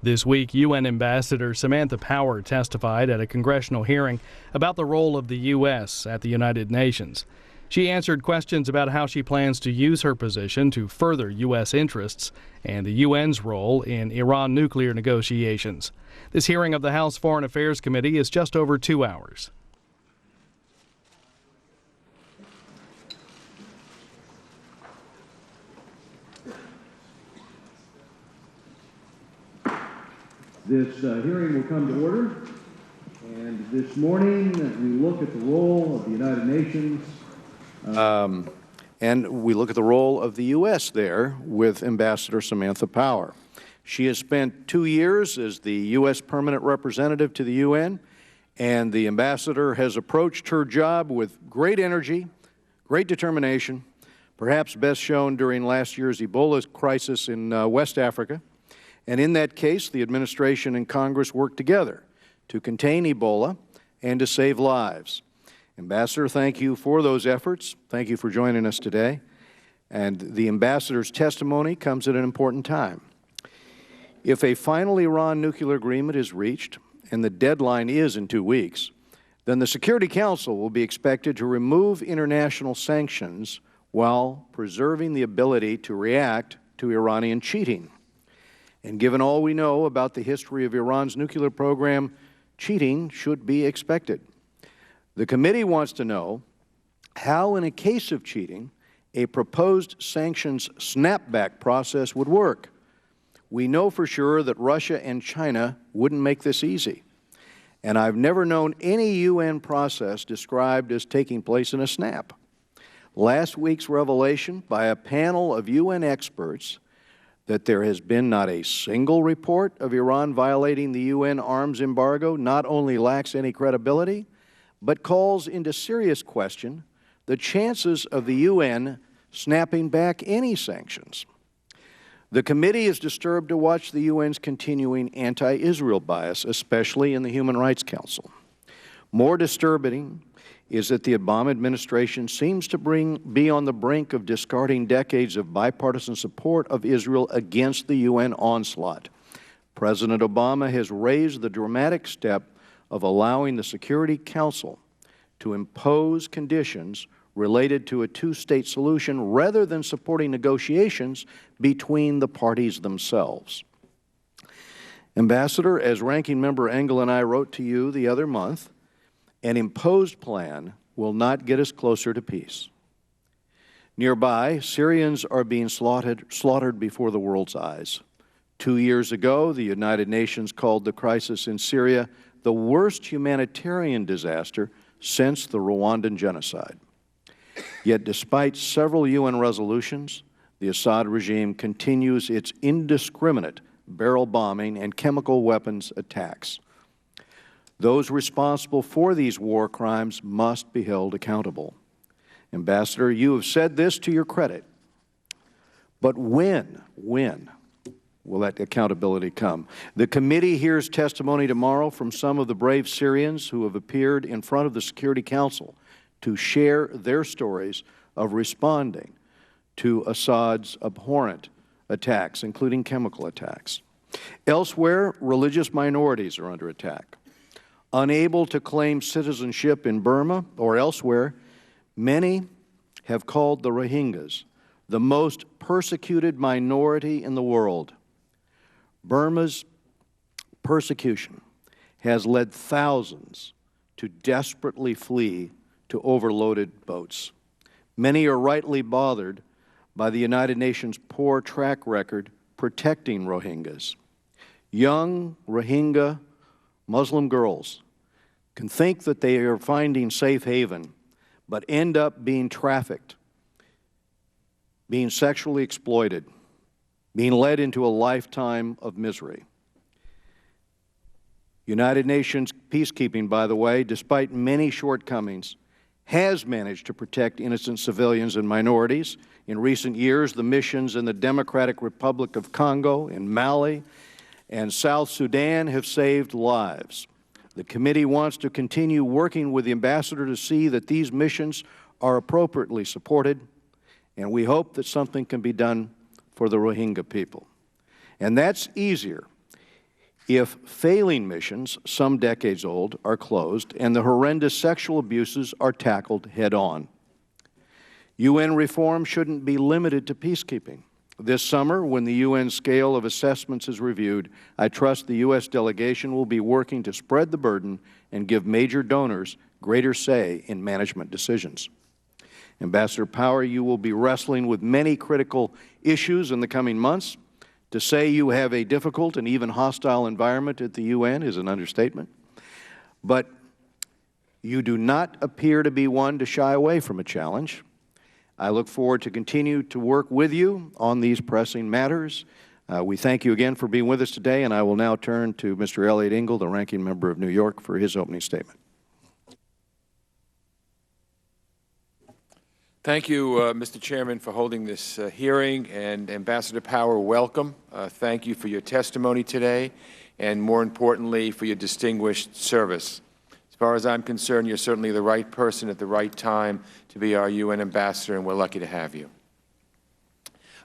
This week, UN Ambassador Samantha Power testified at a congressional hearing about the role of the U.S. at the United Nations. She answered questions about how she plans to use her position to further U.S. interests and the UN's role in Iran nuclear negotiations. This hearing of the House Foreign Affairs Committee is just over 2 hours. This hearing will come to order, and this morning we look at the role of the United Nations. And we look at the role of the U.S. there with Ambassador Samantha Power. She has spent 2 years as the U.S. permanent representative to the UN, and the ambassador has approached her job with great energy, great determination, perhaps best shown during last year's Ebola crisis in West Africa. And in that case, the administration and Congress worked together to contain Ebola and to save lives. Ambassador, thank you for those efforts. Thank you for joining us today. And the ambassador's testimony comes at an important time. If a final Iran nuclear agreement is reached, and the deadline is in 2 weeks, then the Security Council will be expected to remove international sanctions while preserving the ability to react to Iranian cheating. And given all we know about the history of Iran's nuclear program, cheating should be expected. The committee wants to know how, in a case of cheating, a proposed sanctions snapback process would work. We know for sure that Russia and China wouldn't make this easy. And I've never known any UN process described as taking place in a snap. Last week's revelation by a panel of UN experts that there has been not a single report of Iran violating the UN arms embargo not only lacks any credibility, but calls into serious question the chances of the UN snapping back any sanctions. The committee is disturbed to watch the UN's continuing anti-Israel bias, especially in the Human Rights Council. More disturbing is that the Obama administration seems to be on the brink of discarding decades of bipartisan support of Israel against the UN onslaught. President Obama has raised the dramatic step of allowing the Security Council to impose conditions related to a two-state solution rather than supporting negotiations between the parties themselves. Ambassador, as Ranking Member Engel and I wrote to you the other month, an imposed plan will not get us closer to peace. Nearby, Syrians are being slaughtered before the world's eyes. 2 years ago, the United Nations called the crisis in Syria the worst humanitarian disaster since the Rwandan genocide. Yet despite several UN resolutions, the Assad regime continues its indiscriminate barrel bombing and chemical weapons attacks. Those responsible for these war crimes must be held accountable. Ambassador, you have said this to your credit, but when will that accountability come? The committee hears testimony tomorrow from some of the brave Syrians who have appeared in front of the Security Council to share their stories of responding to Assad's abhorrent attacks, including chemical attacks. Elsewhere, religious minorities are under attack. Unable to claim citizenship in Burma or elsewhere, many have called the Rohingyas the most persecuted minority in the world. Burma's persecution has led thousands to desperately flee to overloaded boats. Many are rightly bothered by the United Nations' poor track record protecting Rohingyas. Young Rohingya Muslim girls can think that they are finding safe haven, but end up being trafficked, being sexually exploited, being led into a lifetime of misery. United Nations peacekeeping, by the way, despite many shortcomings, has managed to protect innocent civilians and minorities. In recent years, the missions in the Democratic Republic of Congo, in Mali, and South Sudan have saved lives. The committee wants to continue working with the ambassador to see that these missions are appropriately supported, and we hope that something can be done for the Rohingya people. And that's easier if failing missions, some decades old, are closed and the horrendous sexual abuses are tackled head-on. UN reform shouldn't be limited to peacekeeping. This summer, when the UN scale of assessments is reviewed, I trust the U.S. delegation will be working to spread the burden and give major donors greater say in management decisions. Ambassador Power, you will be wrestling with many critical issues in the coming months. To say you have a difficult and even hostile environment at the UN is an understatement. But you do not appear to be one to shy away from a challenge. I look forward to continue to work with you on these pressing matters. We thank you again for being with us today, and I will now turn to Mr. Elliott Engel, the ranking member of New York, for his opening statement. Thank you, Mr. Chairman, for holding this hearing, and Ambassador Power, welcome. Thank you for your testimony today, and more importantly, for your distinguished service. As far as I'm concerned, you're certainly the right person at the right time to be our UN ambassador, and we're lucky to have you.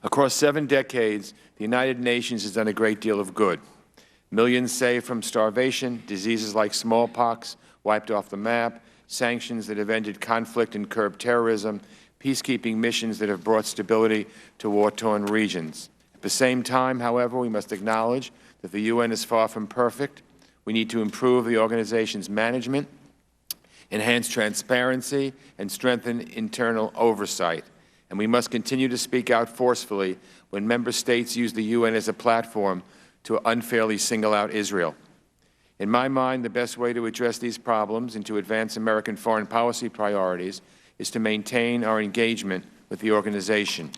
Across 7 decades, the United Nations has done a great deal of good. Millions saved from starvation, diseases like smallpox wiped off the map, sanctions that have ended conflict and curbed terrorism, peacekeeping missions that have brought stability to war-torn regions. At the same time, however, we must acknowledge that the UN is far from perfect. We need to improve the organization's management, enhance transparency, and strengthen internal oversight. And we must continue to speak out forcefully when member states use the UN as a platform to unfairly single out Israel. In my mind, the best way to address these problems and to advance American foreign policy priorities is to maintain our engagement with the organization.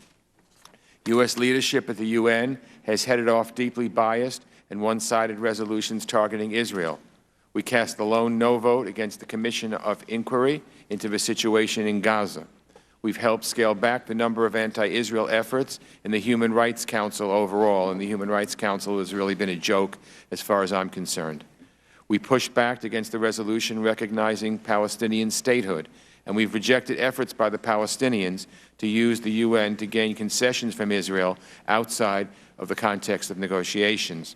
U.S. leadership at the UN has headed off deeply biased and one-sided resolutions targeting Israel. We cast the lone no vote against the Commission of Inquiry into the situation in Gaza. We've helped scale back the number of anti-Israel efforts in the Human Rights Council overall, and the Human Rights Council has really been a joke as far as I'm concerned. We pushed back against the resolution recognizing Palestinian statehood, and we've rejected efforts by the Palestinians to use the UN to gain concessions from Israel outside of the context of negotiations.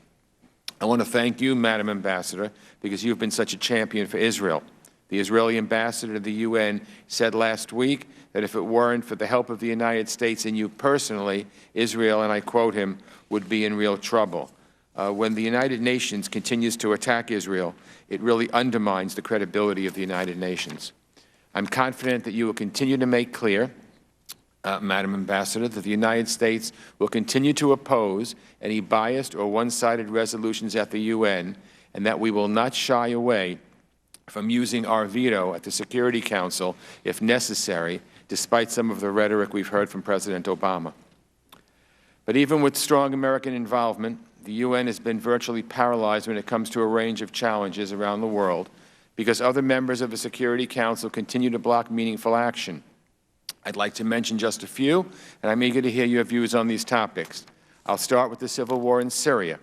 I want to thank you, Madam Ambassador, because you've been such a champion for Israel. The Israeli ambassador to the UN said last week that if it weren't for the help of the United States and you personally, Israel, and I quote him, would be in real trouble. When the United Nations continues to attack Israel, it really undermines the credibility of the United Nations. I'm confident that you will continue to make clear, Madam Ambassador, that the United States will continue to oppose any biased or one-sided resolutions at the UN, and that we will not shy away from using our veto at the Security Council if necessary, despite some of the rhetoric we've heard from President Obama. But even with strong American involvement, the UN has been virtually paralyzed when it comes to a range of challenges around the world because other members of the Security Council continue to block meaningful action. I'd like to mention just a few, and I'm eager to hear your views on these topics. I'll start with the civil war in Syria.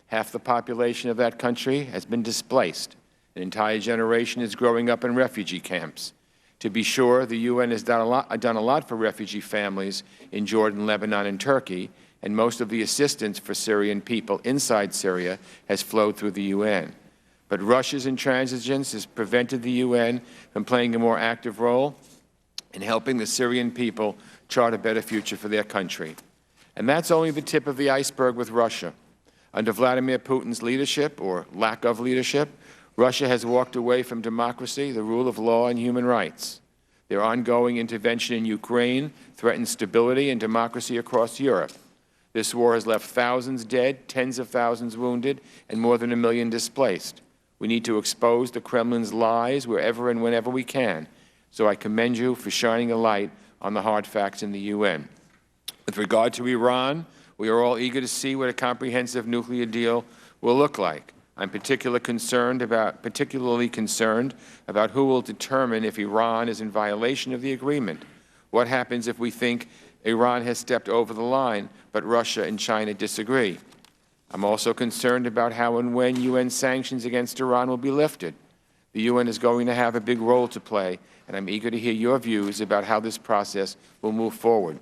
Half the population of that country has been displaced. An entire generation is growing up in refugee camps. To be sure, the UN has done a lot for refugee families in Jordan, Lebanon, and Turkey, and most of the assistance for Syrian people inside Syria has flowed through the UN. But Russia's intransigence has prevented the UN from playing a more active role in helping the Syrian people chart a better future for their country. And that's only the tip of the iceberg with Russia. Under Vladimir Putin's leadership, or lack of leadership, Russia has walked away from democracy, the rule of law, and human rights. Their ongoing intervention in Ukraine threatens stability and democracy across Europe. This war has left thousands dead, tens of thousands wounded, and more than 1 million displaced. We need to expose the Kremlin's lies wherever and whenever we can. So I commend you for shining a light on the hard facts in the UN. With regard to Iran, we are all eager to see what a comprehensive nuclear deal will look like. I'm particularly concerned about who will determine if Iran is in violation of the agreement. What happens if we think Iran has stepped over the line, but Russia and China disagree? I'm also concerned about how and when UN sanctions against Iran will be lifted. The UN is going to have a big role to play, and I'm eager to hear your views about how this process will move forward.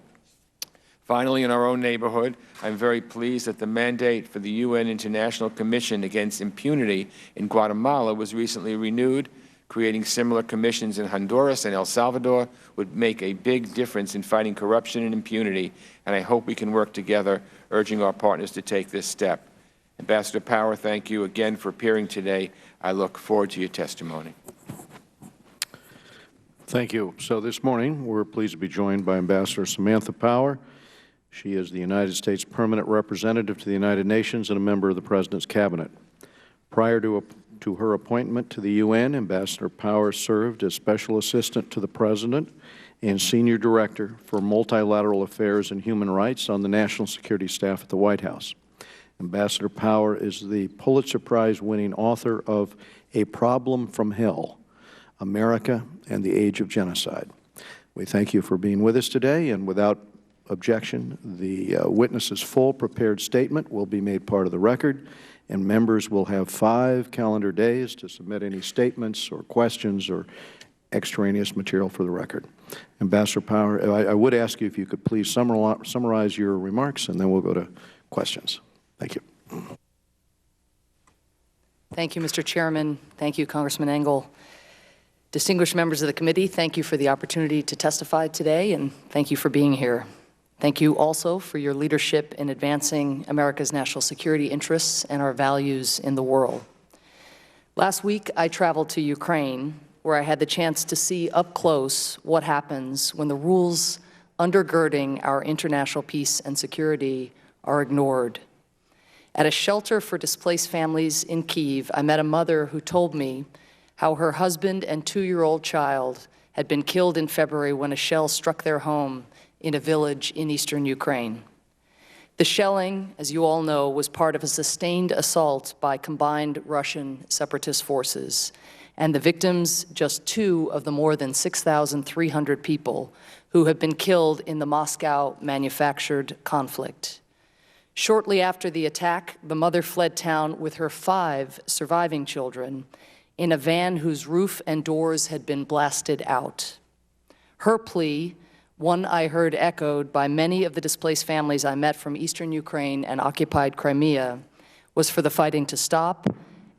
Finally, in our own neighborhood, I'm very pleased that the mandate for the UN International Commission Against Impunity in Guatemala was recently renewed. Creating similar commissions in Honduras and El Salvador would make a big difference in fighting corruption and impunity, and I hope we can work together, urging our partners to take this step. Ambassador Power, thank you again for appearing today. I look forward to your testimony. Thank you. So this morning, we're pleased to be joined by Ambassador Samantha Power. She is the United States Permanent Representative to the United Nations and a member of the President's Cabinet. Prior to her appointment to the UN, Ambassador Power served as Special Assistant to the President and Senior Director for Multilateral Affairs and Human Rights on the National Security Staff at the White House. Ambassador Power is the Pulitzer Prize-winning author of A Problem from Hell, America and the Age of Genocide. We thank you for being with us today, and without objection, the witness's full prepared statement will be made part of the record, and members will have 5 calendar days to submit any statements or questions or extraneous material for the record. Ambassador Power, I would ask you if you could please summarize your remarks, and then we'll go to questions. Thank you. Thank you, Mr. Chairman. Thank you, Congressman Engel. Distinguished members of the committee, thank you for the opportunity to testify today, and thank you for being here. Thank you also for your leadership in advancing America's national security interests and our values in the world. Last week, I traveled to Ukraine, where I had the chance to see up close what happens when the rules undergirding our international peace and security are ignored. At a shelter for displaced families in Kyiv, I met a mother who told me how her husband and 2-year-old child had been killed in February when a shell struck their home in a village in eastern Ukraine. The shelling, as you all know, was part of a sustained assault by combined Russian separatist forces, and the victims just 2 of the more than 6,300 people who have been killed in the Moscow-manufactured conflict. Shortly after the attack, the mother fled town with her 5 surviving children in a van whose roof and doors had been blasted out. Her plea, one I heard echoed by many of the displaced families I met from eastern Ukraine and occupied Crimea, was for the fighting to stop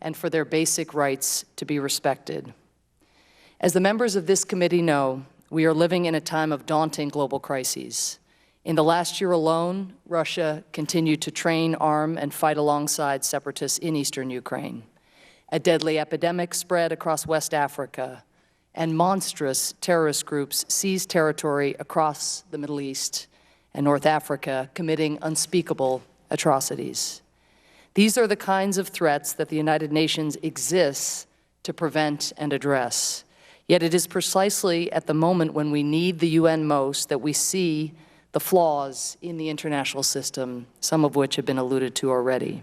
and for their basic rights to be respected. As the members of this committee know, we are living in a time of daunting global crises. In the last year alone, Russia continued to train, arm, and fight alongside separatists in eastern Ukraine. A deadly epidemic spread across West Africa, and monstrous terrorist groups seized territory across the Middle East and North Africa, committing unspeakable atrocities. These are the kinds of threats that the United Nations exists to prevent and address. Yet it is precisely at the moment when we need the UN most that we see the flaws in the international system, some of which have been alluded to already.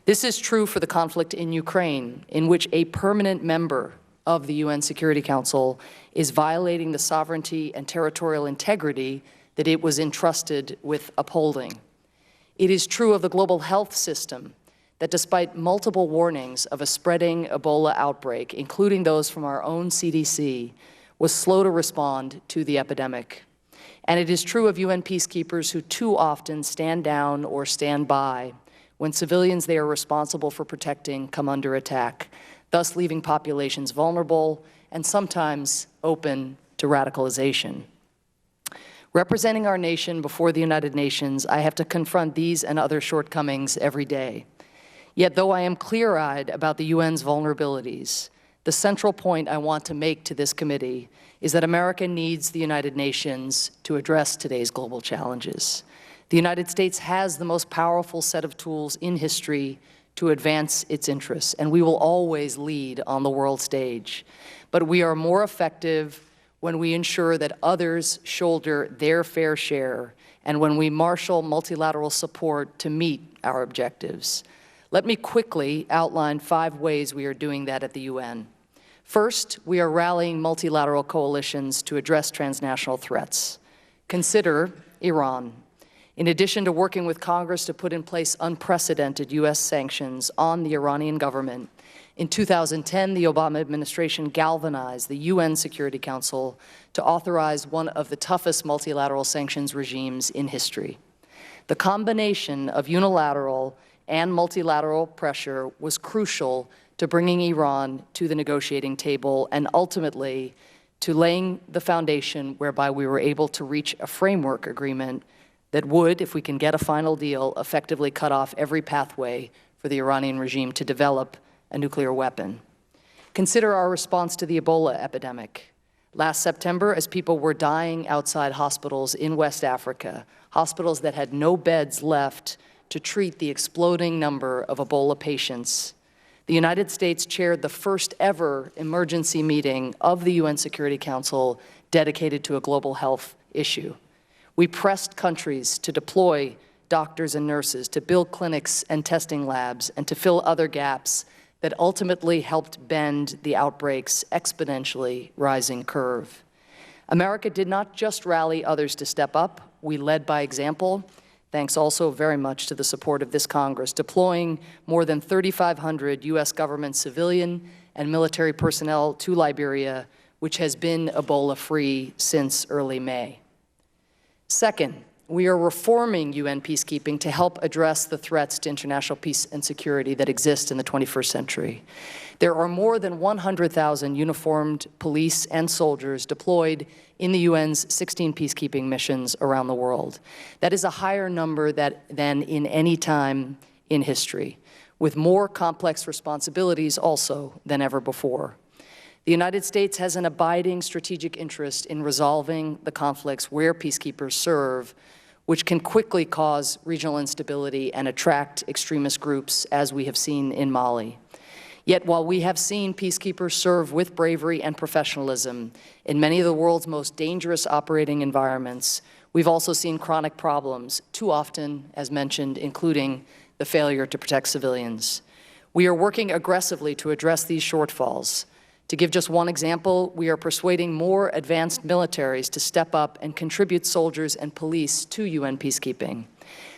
This is true for the conflict in Ukraine, in which a permanent member of the UN Security Council is violating the sovereignty and territorial integrity that it was entrusted with upholding. It is true of the global health system that despite multiple warnings of a spreading Ebola outbreak, including those from our own CDC, was slow to respond to the epidemic. And it is true of UN peacekeepers who too often stand down or stand by when civilians they are responsible for protecting come under attack, thus leaving populations vulnerable and sometimes open to radicalization. Representing our nation before the United Nations, I have to confront these and other shortcomings every day. Yet though I am clear-eyed about the UN's vulnerabilities, the central point I want to make to this committee is that America needs the United Nations to address today's global challenges. The United States has the most powerful set of tools in history to advance its interests, and we will always lead on the world stage. But we are more effective when we ensure that others shoulder their fair share and when we marshal multilateral support to meet our objectives. Let me quickly outline 5 ways we are doing that at the UN. First, we are rallying multilateral coalitions to address transnational threats. Consider Iran. In addition to working with Congress to put in place unprecedented U.S. sanctions on the Iranian government In 2010, the Obama administration galvanized the UN Security Council to authorize one of the toughest multilateral sanctions regimes in history. The combination of unilateral and multilateral pressure was crucial to bringing Iran to the negotiating table and ultimately to laying the foundation whereby we were able to reach a framework agreement that would, if we can get a final deal, effectively cut off every pathway for the Iranian regime to develop a nuclear weapon. Consider our response to the Ebola epidemic. Last September, as people were dying outside hospitals in West Africa, hospitals that had no beds left to treat the exploding number of Ebola patients, the United States chaired the first ever emergency meeting of the UN Security Council dedicated to a global health issue. We pressed countries to deploy doctors and nurses, to build clinics and testing labs, and to fill other gaps that ultimately helped bend the outbreak's exponentially rising curve. America did not just rally others to step up, we led by example, thanks also very much to the support of this Congress, deploying more than 3,500 U.S. government civilian and military personnel to Liberia, which has been Ebola-free since early May. Second, we are reforming UN peacekeeping to help address the threats to international peace and security that exist in the 21st century. There are more than 100,000 uniformed police and soldiers deployed in the UN's 16 peacekeeping missions around the world. That is a higher number than in any time in history, with more complex responsibilities also than ever before. The United States has an abiding strategic interest in resolving the conflicts where peacekeepers serve, which can quickly cause regional instability and attract extremist groups, as we have seen in Mali. Yet while we have seen peacekeepers serve with bravery and professionalism in many of the world's most dangerous operating environments, we've also seen chronic problems, too often, as mentioned, including the failure to protect civilians. We are working aggressively to address these shortfalls. To give just one example, we are persuading more advanced militaries to step up and contribute soldiers and police to UN peacekeeping.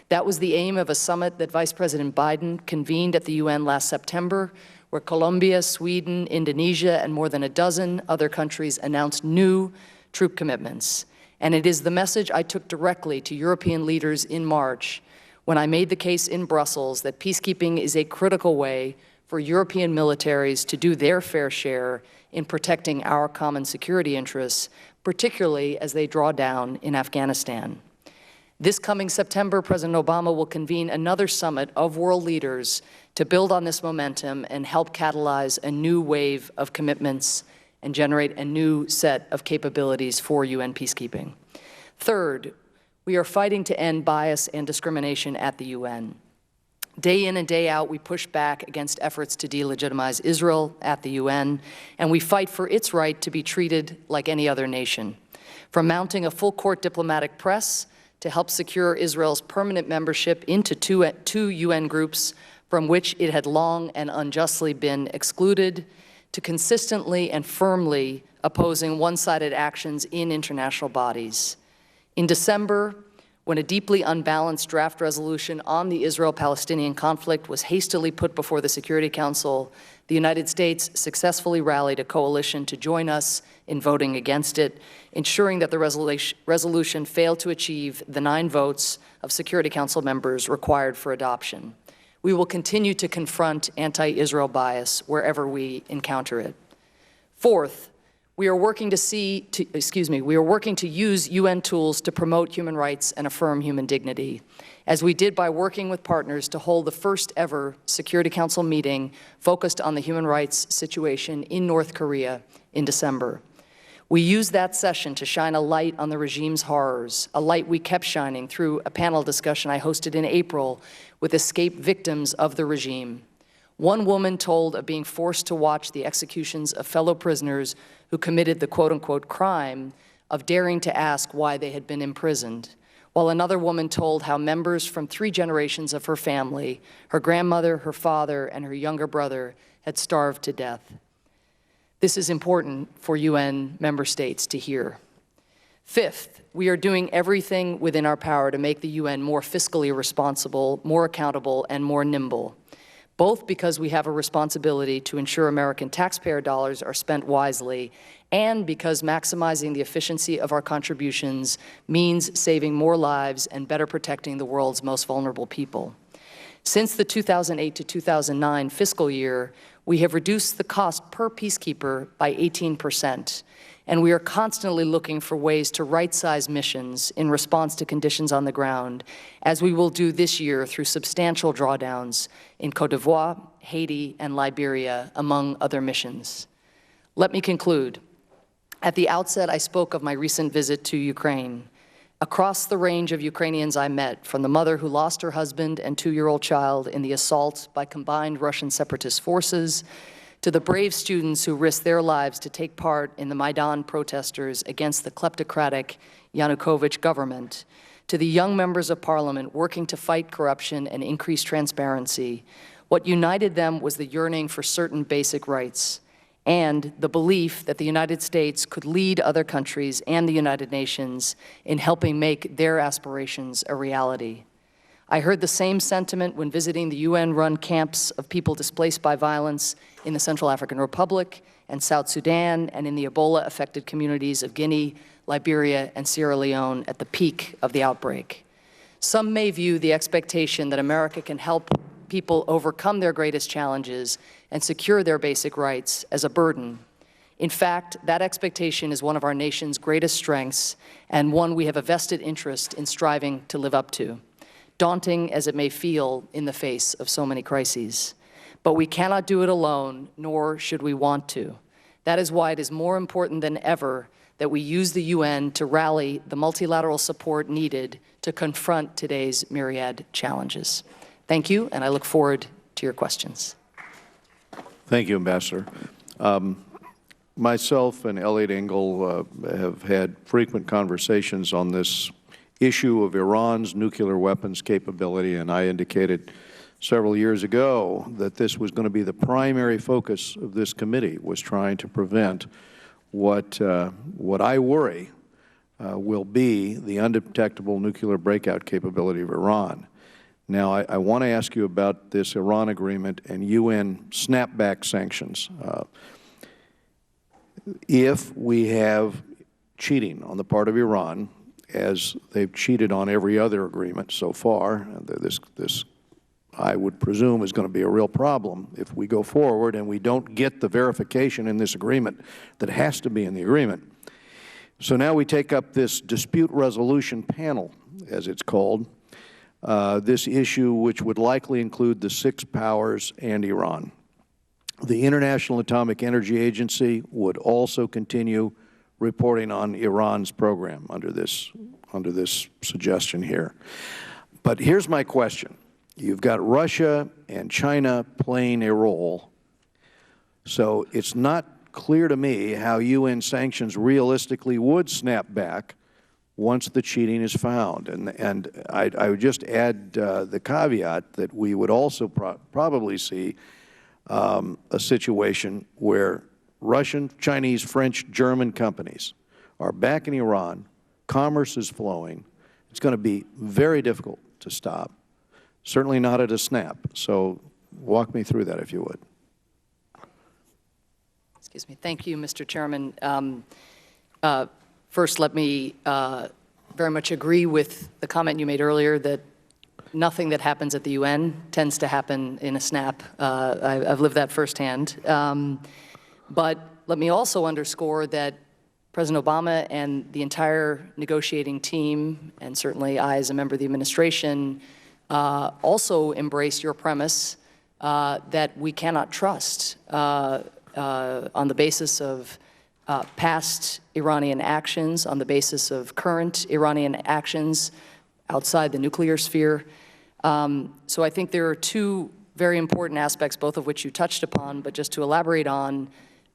That was the aim of a summit that Vice President Biden convened at the UN last September, where Colombia, Sweden, Indonesia, and more than a dozen other countries announced new troop commitments. And it is the message I took directly to European leaders in March when I made the case in Brussels that peacekeeping is a critical way for European militaries to do their fair share in protecting our common security interests, particularly as they draw down in Afghanistan. This coming September, President Obama will convene another summit of world leaders to build on this momentum and help catalyze a new wave of commitments and generate a new set of capabilities for UN peacekeeping. Third, we are fighting to end bias and discrimination at the UN. Day in and day out, we push back against efforts to delegitimize Israel at the UN, and we fight for its right to be treated like any other nation. From mounting a full-court diplomatic press to help secure Israel's permanent membership into two UN groups from which it had long and unjustly been excluded, to consistently and firmly opposing one-sided actions in international bodies. In December, when a deeply unbalanced draft resolution on the Israel-Palestinian conflict was hastily put before the Security Council, the United States successfully rallied a coalition to join us in voting against it, ensuring that the resolution failed to achieve the 9 votes of Security Council members required for adoption. We will continue to confront anti-Israel bias wherever we encounter it. Fourth, we are working to use UN tools to promote human rights and affirm human dignity, as we did by working with partners to hold the first ever Security Council meeting focused on the human rights situation in North Korea in December. We used that session to shine a light on the regime's horrors, a light we kept shining through a panel discussion I hosted in April with escaped victims of the regime. One woman told of being forced to watch the executions of fellow prisoners who committed the quote-unquote crime of daring to ask why they had been imprisoned, while another woman told how members from 3 generations of her family, her grandmother, her father, and her younger brother, had starved to death. This is important for UN member states to hear. Fifth, we are doing everything within our power to make the UN more fiscally responsible, more accountable, and more nimble. both because we have a responsibility to ensure American taxpayer dollars are spent wisely, and because maximizing the efficiency of our contributions means saving more lives and better protecting the world's most vulnerable people. Since the 2008 to 2009 fiscal year, we have reduced the cost per peacekeeper by 18%, and we are constantly looking for ways to right-size missions in response to conditions on the ground, as we will do this year through substantial drawdowns in Côte d'Ivoire, Haiti, and Liberia, among other missions. Let me conclude. At the outset, I spoke of my recent visit to Ukraine. Across the range of Ukrainians I met, from the mother who lost her husband and 2-year-old child in the assault by combined Russian separatist forces, to the brave students who risked their lives to take part in the Maidan protesters against the kleptocratic Yanukovych government, to the young members of parliament working to fight corruption and increase transparency, what united them was the yearning for certain basic rights and the belief that the United States could lead other countries and the United Nations in helping make their aspirations a reality. I heard the same sentiment when visiting the UN-run camps of people displaced by violence in the Central African Republic and South Sudan and in the Ebola-affected communities of Guinea, Liberia, and Sierra Leone at the peak of the outbreak. Some may view the expectation that America can help people overcome their greatest challenges and secure their basic rights as a burden. In fact, that expectation is one of our nation's greatest strengths and one we have a vested interest in striving to live up to, daunting as it may feel in the face of so many crises. But we cannot do it alone, nor should we want to. That is why it is more important than ever that we use the UN to rally the multilateral support needed to confront today's myriad challenges. Thank you, and I look forward to your questions. Thank you, Ambassador. Myself and Elliot Engel have had frequent conversations on this issue of Iran's nuclear weapons capability, and I indicated several years ago that this was going to be the primary focus of this committee, was trying to prevent what I worry will be the undetectable nuclear breakout capability of Iran. Now, I want to ask you about this Iran agreement and UN snapback sanctions. If we have cheating on the part of Iran, as they've cheated on every other agreement so far, this I would presume is going to be a real problem if we go forward and we don't get the verification in this agreement that has to be in the agreement. So now we take up this dispute resolution panel, as it's called, this issue which would likely include the 6 powers and Iran. The International Atomic Energy Agency would also continue reporting on Iran's program under this suggestion here. But here's my question. You've got Russia and China playing a role, so it's not clear to me how UN sanctions realistically would snap back once the cheating is found. And I would just add the caveat that we would also probably see a situation where Russian, Chinese, French, German companies are back in Iran, commerce is flowing. It's going to be very difficult to stop, certainly not at a snap. So walk me through that, if you would. Excuse me. Thank you, Mr. Chairman. First, let me very much agree with the comment you made earlier that nothing that happens at the UN tends to happen in a snap. I've lived that firsthand. But let me also underscore that President Obama and the entire negotiating team, and certainly I as a member of the administration, also embrace your premise that we cannot trust on the basis of past Iranian actions, on the basis of current Iranian actions outside the nuclear sphere. So I think there are 2 very important aspects, both of which you touched upon, but just to elaborate on,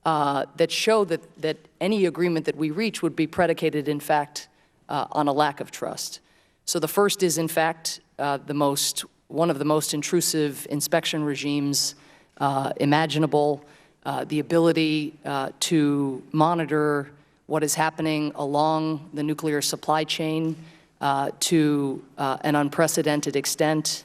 that show that any agreement that we reach would be predicated, in fact, on a lack of trust. So the first is, in fact, one of the most intrusive inspection regimes imaginable, the ability to monitor what is happening along the nuclear supply chain to an unprecedented extent.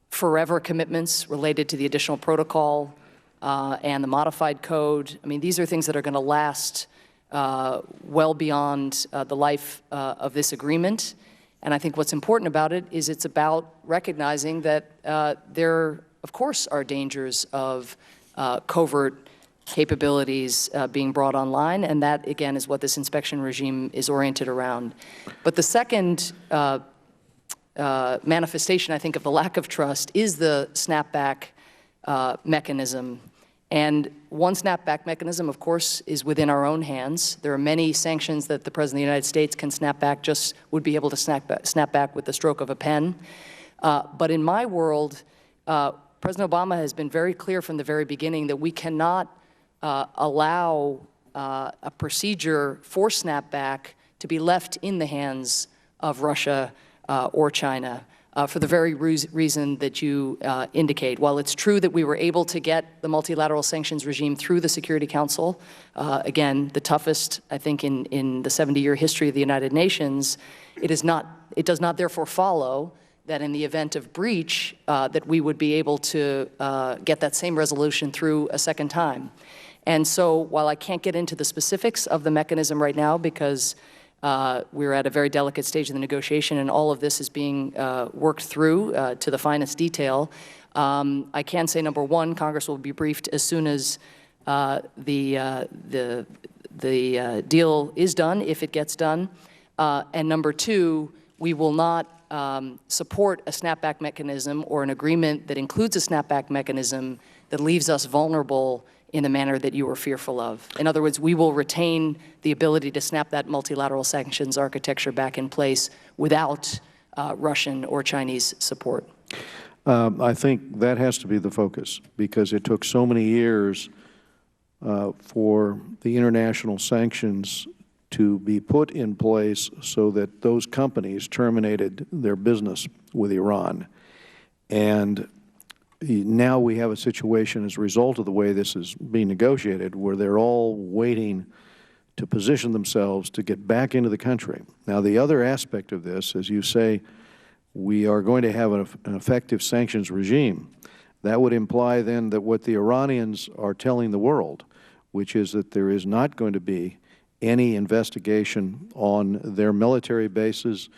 forever commitments related to the additional protocol and the modified code. I mean, these are things that are going to last well beyond the life of this agreement. And I think what's important about it is it's about recognizing that there, of course, are dangers of covert capabilities being brought online, and that, again, is what this inspection regime is oriented around. But the second manifestation, I think, of the lack of trust is the snapback mechanism. And one snapback mechanism, of course, is within our own hands. There are many sanctions that the President of the United States can snap back, just would be able to snap back with the stroke of a pen. But in my world, President Obama has been very clear from the very beginning that we cannot allow a procedure for snapback to be left in the hands of Russia or China. For the very reason that you indicate. While it's true that we were able to get the multilateral sanctions regime through the Security Council, again, the toughest, I think, in the 70-year history of the United Nations, it does not therefore follow that in the event of breach, that we would be able to get that same resolution through a second time. And so while I can't get into the specifics of the mechanism right now because we're at a very delicate stage of the negotiation, and all of this is being worked through to the finest detail. I can say, number one, Congress will be briefed as soon as the deal is done, if it gets done. And number two, we will not support a snapback mechanism or an agreement that includes a snapback mechanism that leaves us vulnerable in the manner that you are fearful of. In other words, we will retain the ability to snap that multilateral sanctions architecture back in place without Russian or Chinese support. I think that has to be the focus, because it took so many years for the international sanctions to be put in place so that those companies terminated their business with Iran. And now we have a situation as a result of the way this is being negotiated where they're all waiting to position themselves to get back into the country. Now, the other aspect of this, as you say, we are going to have an effective sanctions regime. That would imply then that what the Iranians are telling the world, which is that there is not going to be any investigation on their military bases,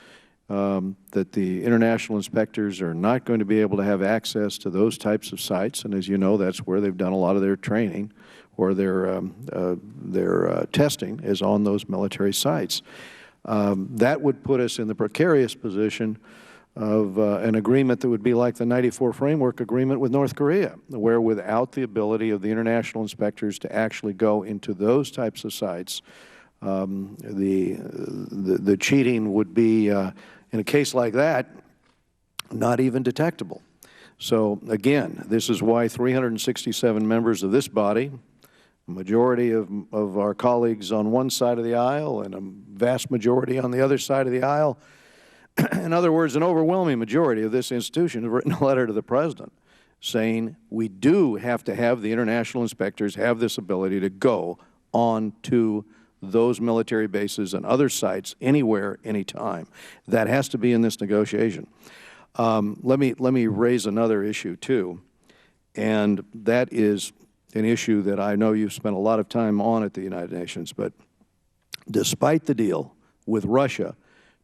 that the international inspectors are not going to be able to have access to those types of sites. And as you know, that's where they've done a lot of their training or their testing is on those military sites. That would put us in the precarious position of an agreement that would be like the '94 Framework Agreement with North Korea, where without the ability of the international inspectors to actually go into those types of sites, the cheating would be, in a case like that, not even detectable. So again, this is why 367 members of this body, a majority of our colleagues on one side of the aisle and a vast majority on the other side of the aisle, in other words, an overwhelming majority of this institution have written a letter to the President saying we do have to have the international inspectors have this ability to go on to those military bases and other sites anywhere, anytime. That has to be in this negotiation. Let me raise another issue too, and that is an issue that I know you've spent a lot of time on at the United Nations. But despite the deal with Russia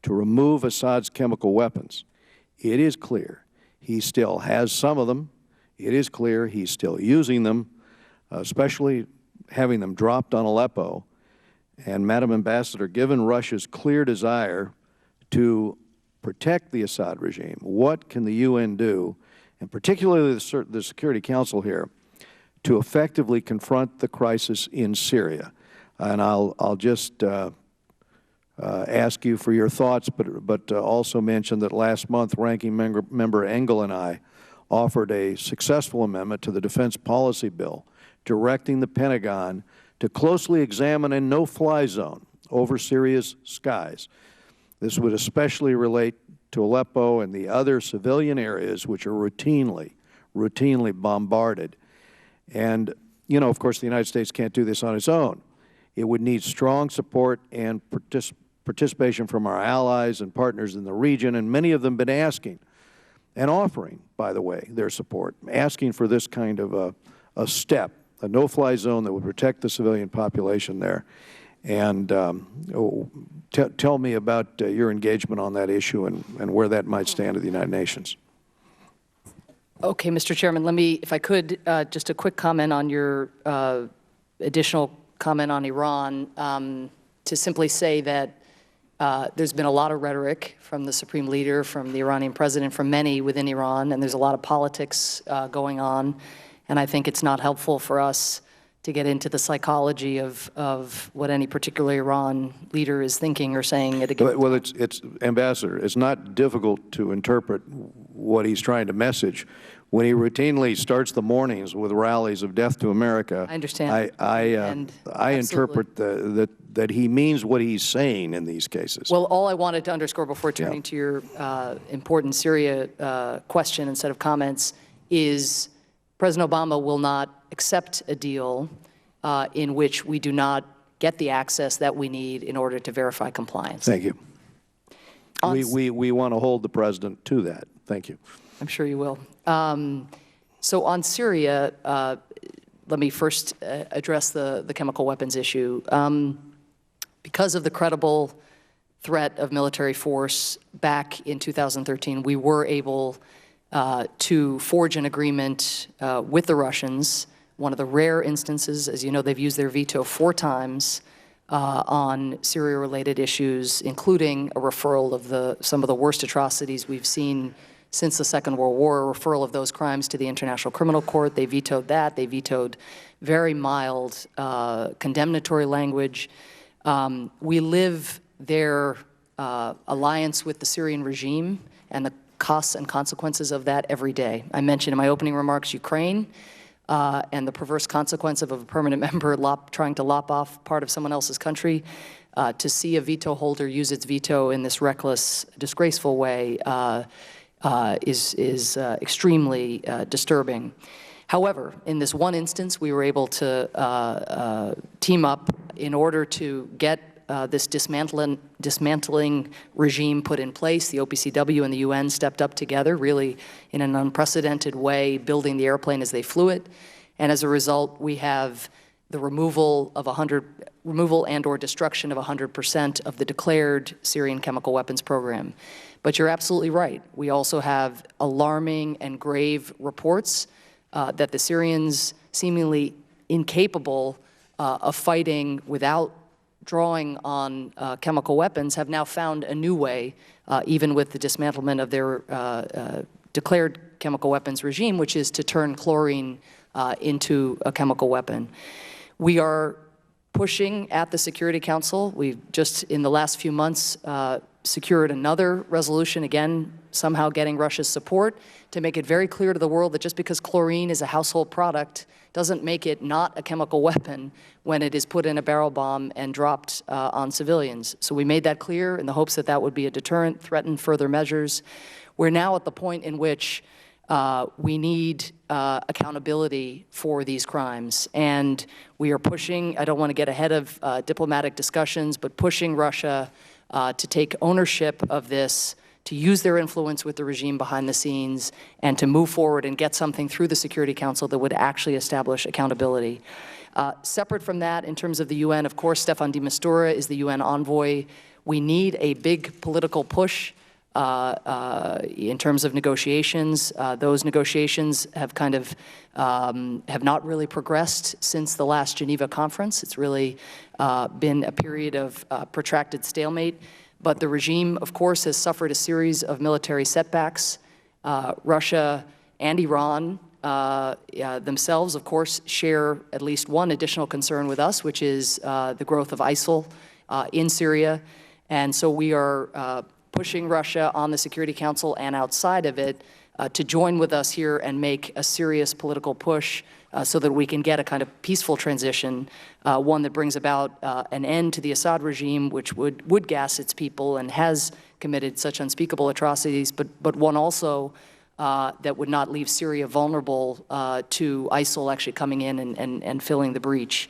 to remove Assad's chemical weapons, it is clear he still has some of them. It is clear he's still using them, especially having them dropped on Aleppo. And, Madam Ambassador, given Russia's clear desire to protect the Assad regime, what can the UN do, and particularly the Security Council here, to effectively confront the crisis in Syria? And I'll just ask you for your thoughts, but also mention that last month Ranking Member Engel and I offered a successful amendment to the Defense Policy Bill directing the Pentagon to closely examine a no-fly zone over Syria's skies. This would especially relate to Aleppo and the other civilian areas which are routinely bombarded. And, you know, of course, the United States can't do this on its own. It would need strong support and participation from our allies and partners in the region, and many of them have been asking and offering, by the way, their support, asking for this kind of a step, a no-fly zone that would protect the civilian population there. And tell me about your engagement on that issue and where that might stand at the United Nations. Okay, Mr. Chairman, let me, if I could, just a quick comment on your additional comment on Iran, to simply say that there's been a lot of rhetoric from the Supreme Leader, from the Iranian President, from many within Iran, and there's a lot of politics going on, and I think it's not helpful for us to get into the psychology of what any particular Iran leader is thinking or saying at a given time. Well, it's Ambassador, it's not difficult to interpret what he's trying to message. When he routinely starts the mornings with rallies of death to America, I understand. I interpret that he means what he's saying in these cases. Well, all I wanted to underscore before turning to your important Syria question and set of comments is President Obama will not accept a deal in which we do not get the access that we need in order to verify compliance. Thank you. We want to hold the President to that. Thank you. I'm sure you will. So on Syria, let me first address the chemical weapons issue. Because of the credible threat of military force back in 2013, we were able to forge an agreement with the Russians, one of the rare instances. As you know, they've used their veto 4 times on Syria-related issues, including a referral of some of the worst atrocities we've seen since the Second World War, a referral of those crimes to the International Criminal Court. They vetoed that. They vetoed very mild condemnatory language. We live their alliance with the Syrian regime and the costs and consequences of that every day. I mentioned in my opening remarks Ukraine and the perverse consequence of a permanent member trying to lop off part of someone else's country. To see a veto holder use its veto in this reckless, disgraceful way is extremely disturbing. However, in this one instance, we were able to team up in order to get this dismantling regime put in place. The OPCW and the UN stepped up together, really in an unprecedented way, building the airplane as they flew it. And as a result, we have the removal and/or destruction of 100% of the declared Syrian chemical weapons program. But you're absolutely right. We also have alarming and grave reports that the Syrians, seemingly incapable of fighting without drawing on chemical weapons, have now found a new way, even with the dismantlement of their declared chemical weapons regime, which is to turn chlorine into a chemical weapon. We are pushing at the Security Council. We've just, in the last few months, secured another resolution, again, somehow getting Russia's support, to make it very clear to the world that just because chlorine is a household product doesn't make it not a chemical weapon when it is put in a barrel bomb and dropped on civilians. So we made that clear in the hopes that that would be a deterrent, threaten further measures. We're now at the point in which we need accountability for these crimes. And we are pushing, I don't want to get ahead of diplomatic discussions, but pushing Russia to take ownership of this, to use their influence with the regime behind the scenes, and to move forward and get something through the Security Council that would actually establish accountability. Separate from that, in terms of the UN, of course, Staffan de Mistura is the UN envoy. We need a big political push in terms of negotiations. Those negotiations have kind of have not really progressed since the last Geneva conference. It's really been a period of protracted stalemate. But the regime, of course, has suffered a series of military setbacks. Russia and Iran themselves, of course, share at least one additional concern with us, which is the growth of ISIL in Syria. And so we are pushing Russia on the Security Council and outside of it to join with us here and make a serious political push so that we can get a kind of peaceful transition, one that brings about an end to the Assad regime, which would gas its people and has committed such unspeakable atrocities, but one also that would not leave Syria vulnerable to ISIL actually coming in and filling the breach.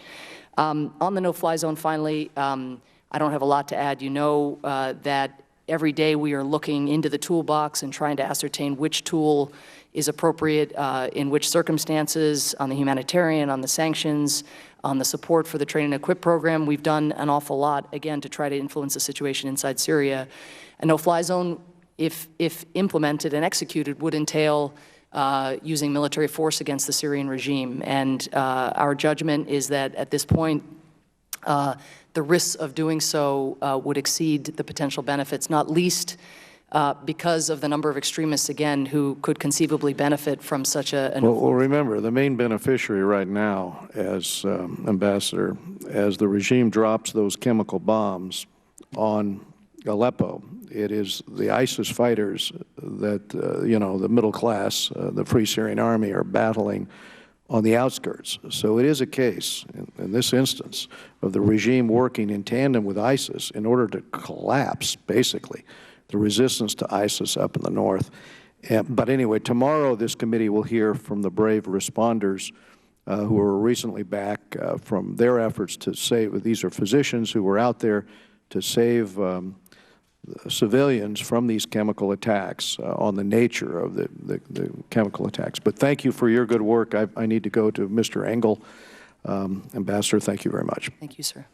On the no-fly zone, finally, I don't have a lot to add. You know that every day we are looking into the toolbox and trying to ascertain which tool is appropriate in which circumstances, on the humanitarian, on the sanctions, on the support for the train and equip program. We've done an awful lot, again, to try to influence the situation inside Syria. A no-fly zone, if implemented and executed, would entail using military force against the Syrian regime. And our judgment is that at this point, the risks of doing so would exceed the potential benefits, not least because of the number of extremists, again, who could conceivably benefit from such a... Well, remember, the main beneficiary right now, as Ambassador, as the regime drops those chemical bombs on Aleppo, it is the ISIS fighters that, you know, the middle class, the Free Syrian Army, are battling on the outskirts. So it is a case, in this instance, of the regime working in tandem with ISIS in order to collapse, basically, the resistance to ISIS up in the north. But anyway, tomorrow this committee will hear from the brave responders who were recently back from their efforts to save, these are physicians who were out there to save civilians from these chemical attacks, on the nature of the chemical attacks. But thank you for your good work. I need to go to Mr. Engel. Ambassador, thank you very much. Thank you, sir.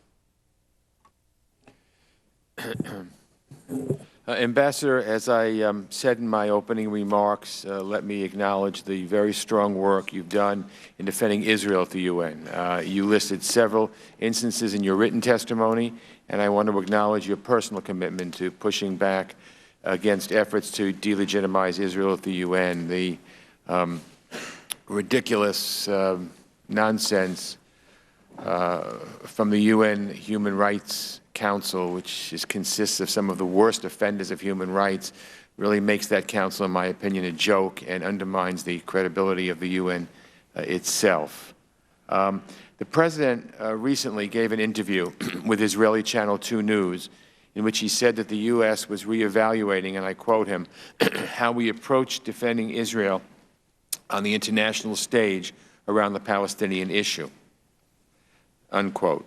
Ambassador, as I said in my opening remarks, let me acknowledge the very strong work you've done in defending Israel at the UN. You listed several instances in your written testimony, and I want to acknowledge your personal commitment to pushing back against efforts to delegitimize Israel at the UN. The ridiculous nonsense from the UN Human Rights Council, which consists of some of the worst offenders of human rights, really makes that council, in my opinion, a joke and undermines the credibility of the UN itself. The President recently gave an interview with Israeli Channel 2 News in which he said that the U.S. was reevaluating, and I quote him, how we approach defending Israel on the international stage around the Palestinian issue, unquote.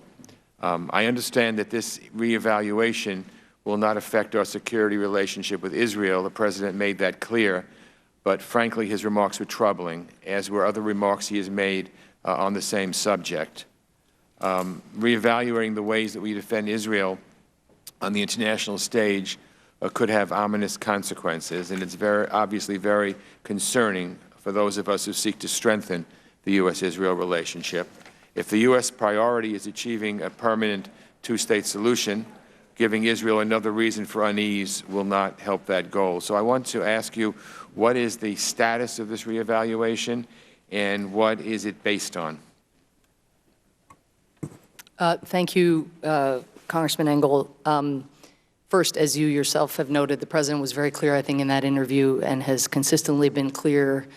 I understand that this reevaluation will not affect our security relationship with Israel. The President made that clear, but frankly, his remarks were troubling, as were other remarks he has made on the same subject. Reevaluating the ways that we defend Israel on the international stage could have ominous consequences, and it's obviously very concerning for those of us who seek to strengthen the U.S.-Israel relationship. If the U.S. priority is achieving a permanent two-state solution, giving Israel another reason for unease will not help that goal. So I want to ask you, what is the status of this reevaluation, and what is it based on? Thank you, Congressman Engel. First, as you yourself have noted, the President was very clear, I think, in that interview and has consistently been clear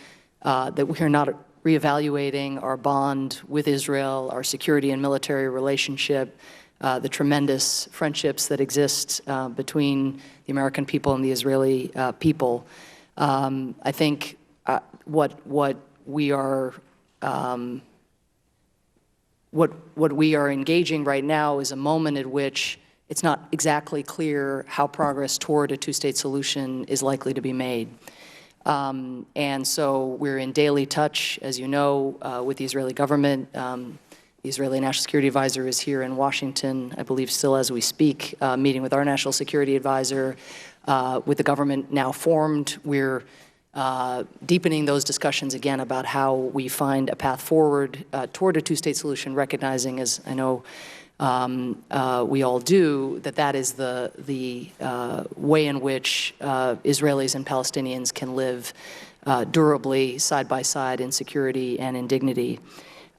that we are not reevaluating our bond with Israel, our security and military relationship, the tremendous friendships that exist between the American people and the Israeli people. I think what we are engaging right now is a moment at which it's not exactly clear how progress toward a two-state solution is likely to be made. And so we're in daily touch, as you know, with the Israeli government. The Israeli National Security Advisor is here in Washington, I believe still as we speak, meeting with our National Security Advisor. With the government now formed, we're deepening those discussions again about how we find a path forward toward a two-state solution, recognizing, as I know we all do, that is the way in which Israelis and Palestinians can live durably side by side in security and in dignity.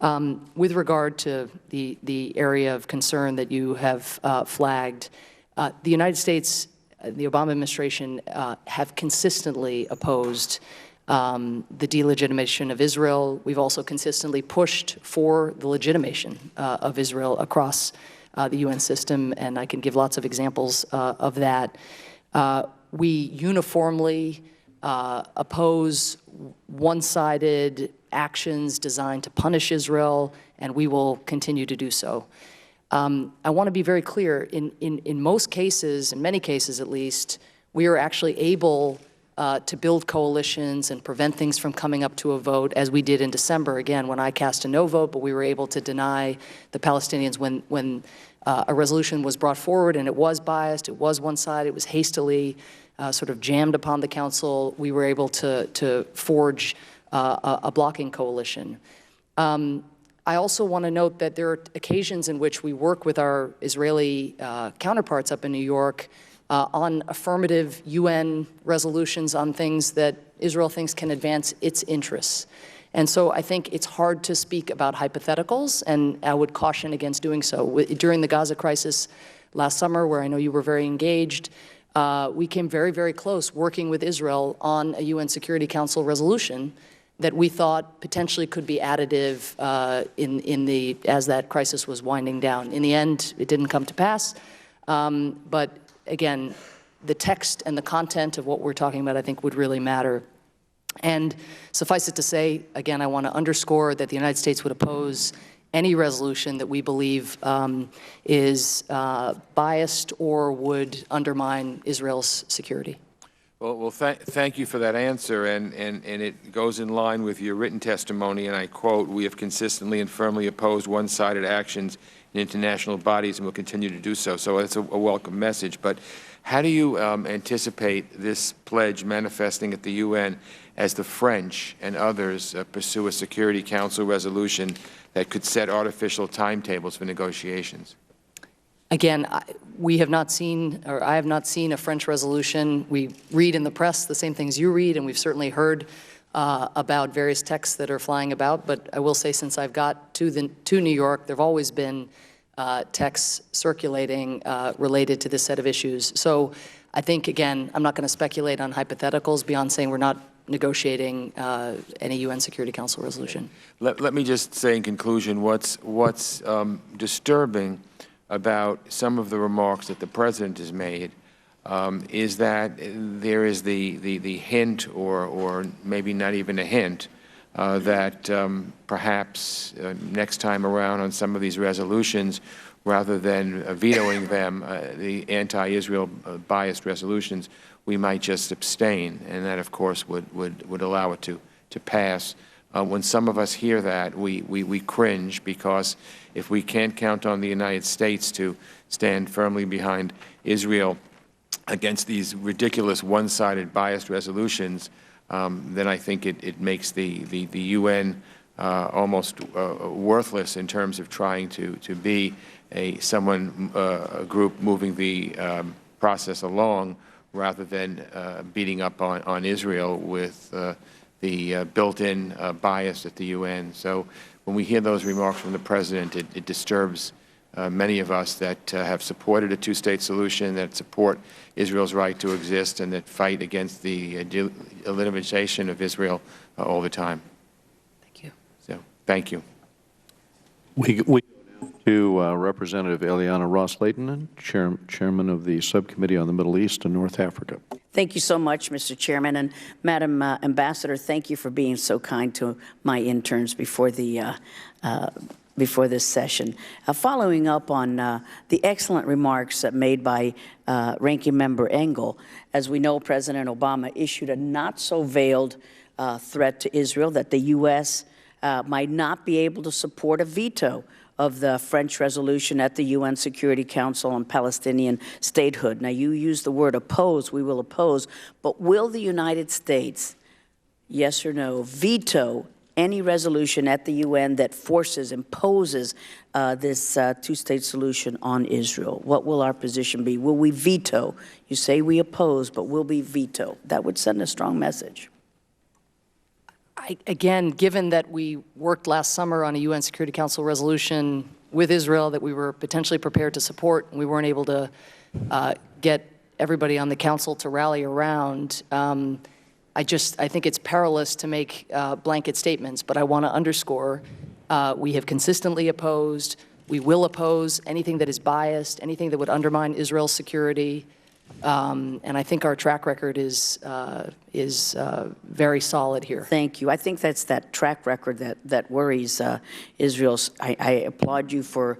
With regard to the area of concern that you have flagged, the United States, the Obama administration have consistently opposed the delegitimation of Israel. We've also consistently pushed for the legitimation of Israel across the UN system, and I can give lots of examples of that. We uniformly oppose one-sided actions designed to punish Israel, and we will continue to do so. I want to be very clear. In most cases, in many cases at least, we are actually able to build coalitions and prevent things from coming up to a vote, as we did in December, again, when I cast a no vote, but we were able to deny the Palestinians when a resolution was brought forward and it was biased, it was one-sided, it was hastily sort of jammed upon the council. We were able to forge a blocking coalition. I also want to note that there are occasions in which we work with our Israeli counterparts up in New York on affirmative UN resolutions on things that Israel thinks can advance its interests. And so I think it's hard to speak about hypotheticals, and I would caution against doing so. During the Gaza crisis last summer, where I know you were very engaged, we came very, very close working with Israel on a UN Security Council resolution that we thought potentially could be additive as that crisis was winding down. In the end, it didn't come to pass, but again, the text and the content of what we're talking about, I think, would really matter. And suffice it to say, again, I want to underscore that the United States would oppose any resolution that we believe is biased or would undermine Israel's security. Well, thank you for that answer, and it goes in line with your written testimony, and I quote, "We have consistently and firmly opposed one-sided actions in international bodies and will continue to do so." So it's a welcome message. But how do you anticipate this pledge manifesting at the UN as the French and others pursue a Security Council resolution that could set artificial timetables for negotiations? Again, we have not seen, or I have not seen, a French resolution. We read in the press the same things you read, and we've certainly heard about various texts that are flying about. But I will say, since I've got to New York, there have always been texts circulating related to this set of issues. So I think, again, I'm not going to speculate on hypotheticals beyond saying we're not negotiating any UN Security Council resolution. Let me just say in conclusion, what's disturbing about some of the remarks that the President has made is that there is the hint, or maybe not even a hint, that perhaps next time around on some of these resolutions, rather than vetoing them, the anti-Israel biased resolutions, we might just abstain, and that, of course, would allow it to pass. When some of us hear that, we cringe, because if we can't count on the United States to stand firmly behind Israel against these ridiculous one-sided biased resolutions, then I think it makes the UN almost worthless in terms of trying to be a group moving the process along, rather than beating up on Israel with the built-in bias at the UN. So when we hear those remarks from the President, it disturbs many of us that have supported a two-state solution, that support Israel's right to exist, and that fight against the elimination of Israel all the time. Thank you. So, thank you. We go now to Representative Eliana Ross-Layton, Chairman of the Subcommittee on the Middle East and North Africa. Thank you so much, Mr. Chairman. And Madam Ambassador, thank you for being so kind to my interns before this session. Following up on the excellent remarks made by Ranking Member Engel, as we know, President Obama issued a not-so-veiled threat to Israel that the U.S. Might not be able to support a veto of the French resolution at the UN Security Council on Palestinian statehood. Now, you use the word oppose, we will oppose, but will the United States, yes or no, veto any resolution at the UN that imposes this two-state solution on Israel? What will our position be? Will we veto? You say we oppose, but will we veto? That would send a strong message. Again, given that we worked last summer on a UN Security Council resolution with Israel that we were potentially prepared to support, and we weren't able to get everybody on the Council to rally around, I think it's perilous to make blanket statements, but I want to underscore we have consistently opposed, we will oppose anything that is biased, anything that would undermine Israel's security, and I think our track record is very solid here. Thank you. I think that's that track record that worries Israel. I applaud you for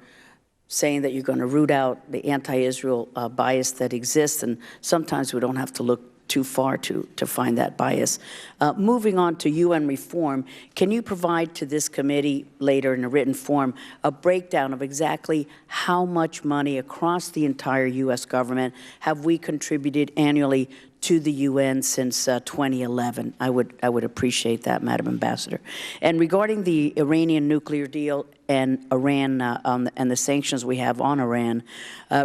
saying that you're going to root out the anti-Israel bias that exists, and sometimes we don't have to look too far to find that bias. Moving on to UN reform, can you provide to this committee later in a written form a breakdown of exactly how much money across the entire U.S. government have we contributed annually to the UN since 2011? I would appreciate that, Madam Ambassador. And regarding the Iranian nuclear deal and Iran and the sanctions we have on Iran,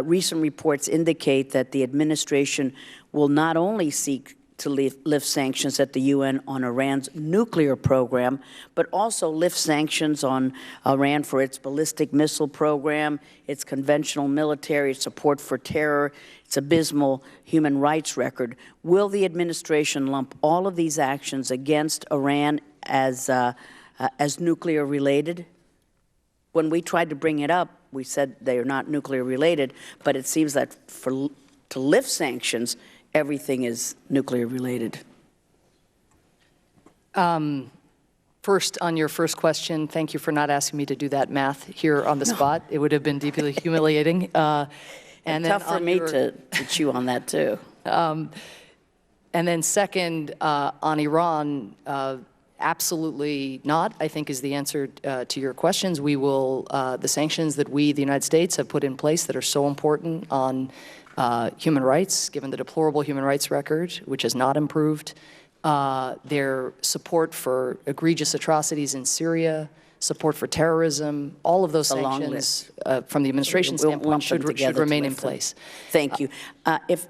recent reports indicate that the administration will not only seek to lift sanctions at the UN on Iran's nuclear program, but also lift sanctions on Iran for its ballistic missile program, its conventional military support for terror, its abysmal human rights record. Will the administration lump all of these actions against Iran as nuclear related? When we tried to bring it up, we said they are not nuclear related, but it seems that to lift sanctions, everything is nuclear related. First, on your first question, thank you for not asking me to do that math here on the spot. It would have been deeply humiliating. And tough for me to chew on that, too. And then second, on Iran, absolutely not, I think, is the answer to your questions. We will, the sanctions that we, the United States, have put in place that are so important on human rights, given the deplorable human rights record, which has not improved, their support for egregious atrocities in Syria, support for terrorism, all of those sanctions from the administration standpoint should remain in place. Thank you. If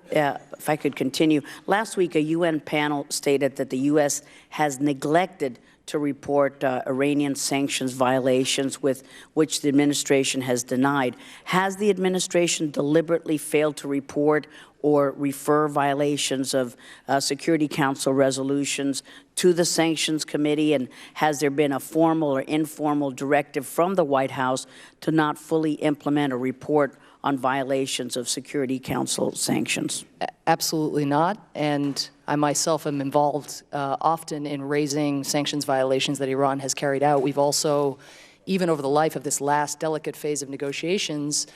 I could continue, last week a UN panel stated that the U.S. has neglected to report Iranian sanctions violations with which the administration has denied. Has the administration deliberately failed to report or refer violations of Security Council resolutions to the Sanctions Committee? And has there been a formal or informal directive from the White House to not fully implement or report on violations of Security Council sanctions? Absolutely not. And I myself am involved often in raising sanctions violations that Iran has carried out. We've also, even over the life of this last delicate phase of negotiations,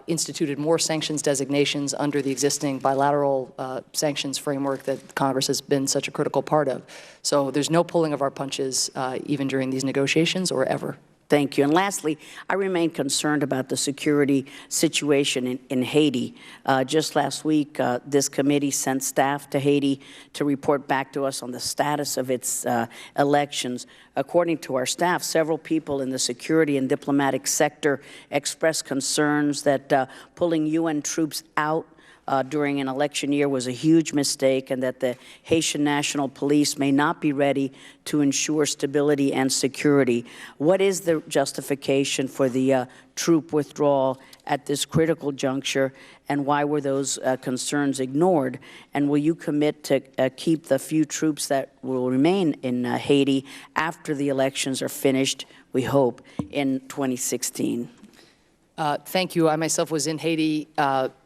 instituted more sanctions designations under the existing bilateral sanctions framework that Congress has been such a critical part of. So there's no pulling of our punches even during these negotiations or ever. Thank you. And lastly, I remain concerned about the security situation in Haiti. Just last week, this committee sent staff to Haiti to report back to us on the status of its elections. According to our staff, several people in the security and diplomatic sector expressed concerns that pulling UN troops out during an election year was a huge mistake, and that the Haitian National Police may not be ready to ensure stability and security. What is the justification for the troop withdrawal at this critical juncture, and why were those concerns ignored? And will you commit to keep the few troops that will remain in Haiti after the elections are finished, we hope, in 2016? Thank you. I myself was in Haiti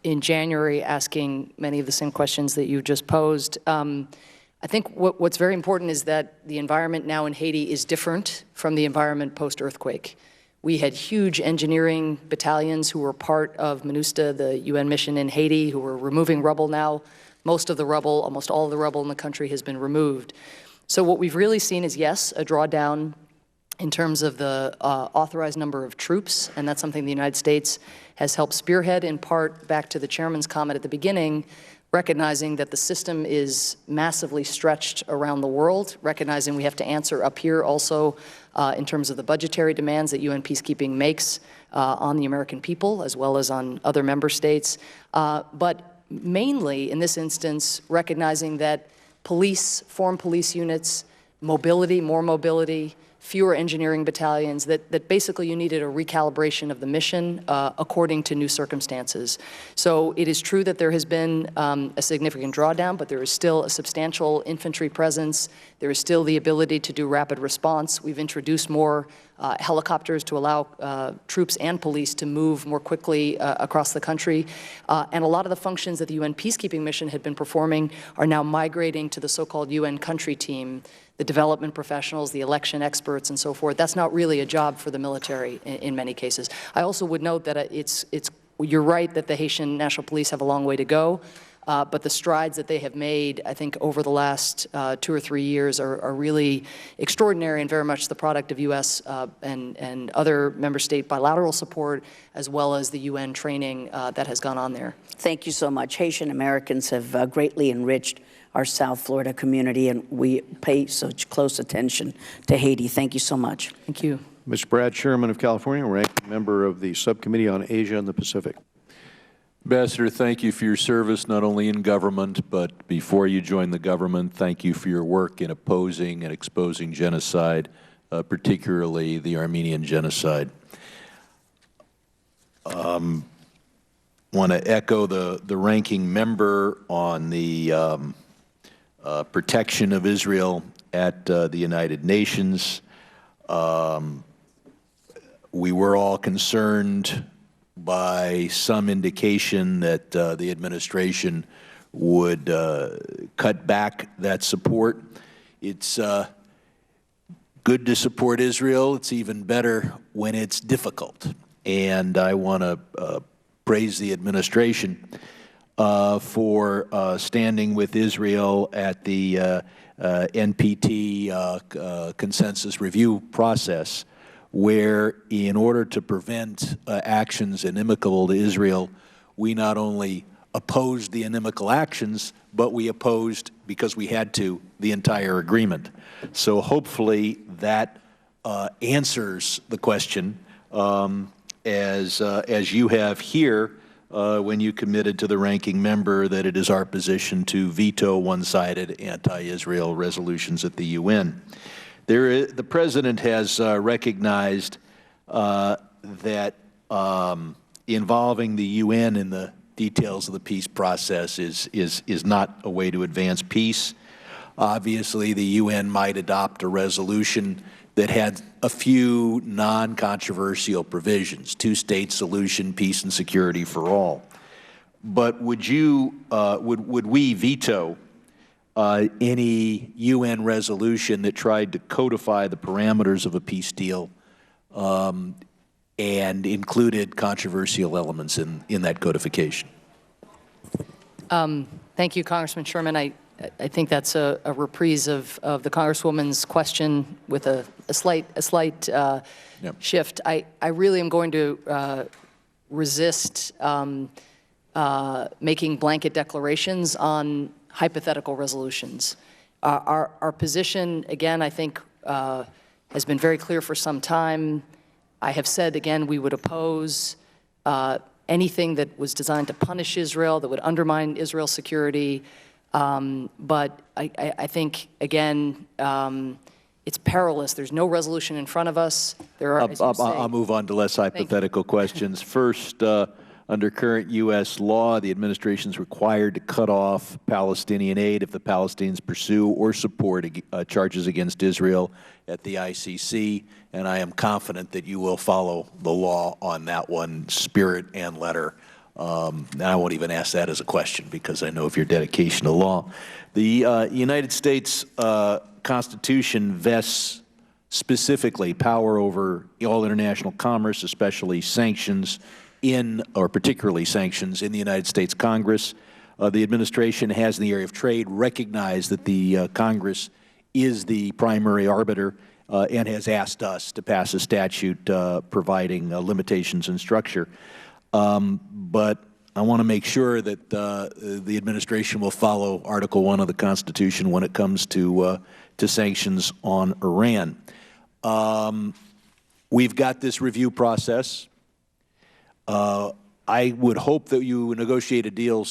in January asking many of the same questions that you just posed. I think what's very important is that the environment now in Haiti is different from the environment post-earthquake. We had huge engineering battalions who were part of MINUSTA, the UN mission in Haiti, who were removing rubble now. Most of the rubble, almost all of the rubble in the country has been removed. So what we've really seen is, yes, a drawdown in terms of the authorized number of troops, and that's something the United States has helped spearhead, in part back to the chairman's comment at the beginning, recognizing that the system is massively stretched around the world, recognizing we have to answer up here also in terms of the budgetary demands that UN peacekeeping makes on the American people, as well as on other member states, but mainly in this instance, recognizing that police, foreign police units, mobility, more mobility, fewer engineering battalions, that basically you needed a recalibration of the mission according to new circumstances. So it is true that there has been a significant drawdown, but there is still a substantial infantry presence. There is still the ability to do rapid response. We've introduced more helicopters to allow troops and police to move more quickly across the country. And a lot of the functions that the UN peacekeeping mission had been performing are now migrating to the so-called UN country team, the development professionals, the election experts, and so forth. That's not really a job for the military in many cases. I also would note that you're right that the Haitian National Police have a long way to go. But the strides that they have made, I think, over the last 2 or 3 years are really extraordinary and very much the product of U.S. And other member state bilateral support, as well as the UN training that has gone on there. Thank you so much. Haitian Americans have greatly enriched our South Florida community, and we pay such close attention to Haiti. Thank you so much. Thank you. Mr. Brad Sherman of California, ranking member of the Subcommittee on Asia and the Pacific. Ambassador, thank you for your service, not only in government, but before you joined the government. Thank you for your work in opposing and exposing genocide, particularly the Armenian genocide. Want to echo the ranking member on the protection of Israel at the United Nations. We were all concerned by some indication that the administration would cut back that support. It's good to support Israel. It's even better when it's difficult. And I want to praise the administration for standing with Israel at the NPT consensus review process, where in order to prevent actions inimical to Israel, we not only opposed the inimical actions, but we opposed, because we had to, the entire agreement. So hopefully that answers the question, as you have here when you committed to the ranking member that it is our position to veto one-sided anti-Israel resolutions at the UN. The President has recognized that involving the UN in the details of the peace process is not a way to advance peace. Obviously, the UN might adopt a resolution that had a few non-controversial provisions: two-state solution, peace and security for all. But would we veto any UN resolution that tried to codify the parameters of a peace deal and included controversial elements in that codification? Thank you, Congressman Sherman. I think that's a reprise of the Congresswoman's question with a slight shift. I really am going to resist making blanket declarations on hypothetical resolutions. Our position, again, I think has been very clear for some time. I have said, again, we would oppose anything that was designed to punish Israel, that would undermine Israel's security. But I think, again, it's perilous. There's no resolution in front of us. There are, I'll move on to less hypothetical questions. First, under current U.S. law, the administration is required to cut off Palestinian aid if the Palestinians pursue or support charges against Israel at the ICC, and I am confident that you will follow the law on that one, spirit and letter. And I won't even ask that as a question, because I know of your dedication to law. The United States Constitution vests specifically power over all international commerce, especially sanctions particularly sanctions in the United States Congress. The administration has, in the area of trade, recognized that the Congress is the primary arbiter and has asked us to pass a statute providing limitations and structure. But I want to make sure that the administration will follow Article 1 of the Constitution when it comes to sanctions on Iran. We've got this review process. I would hope that you negotiate a deal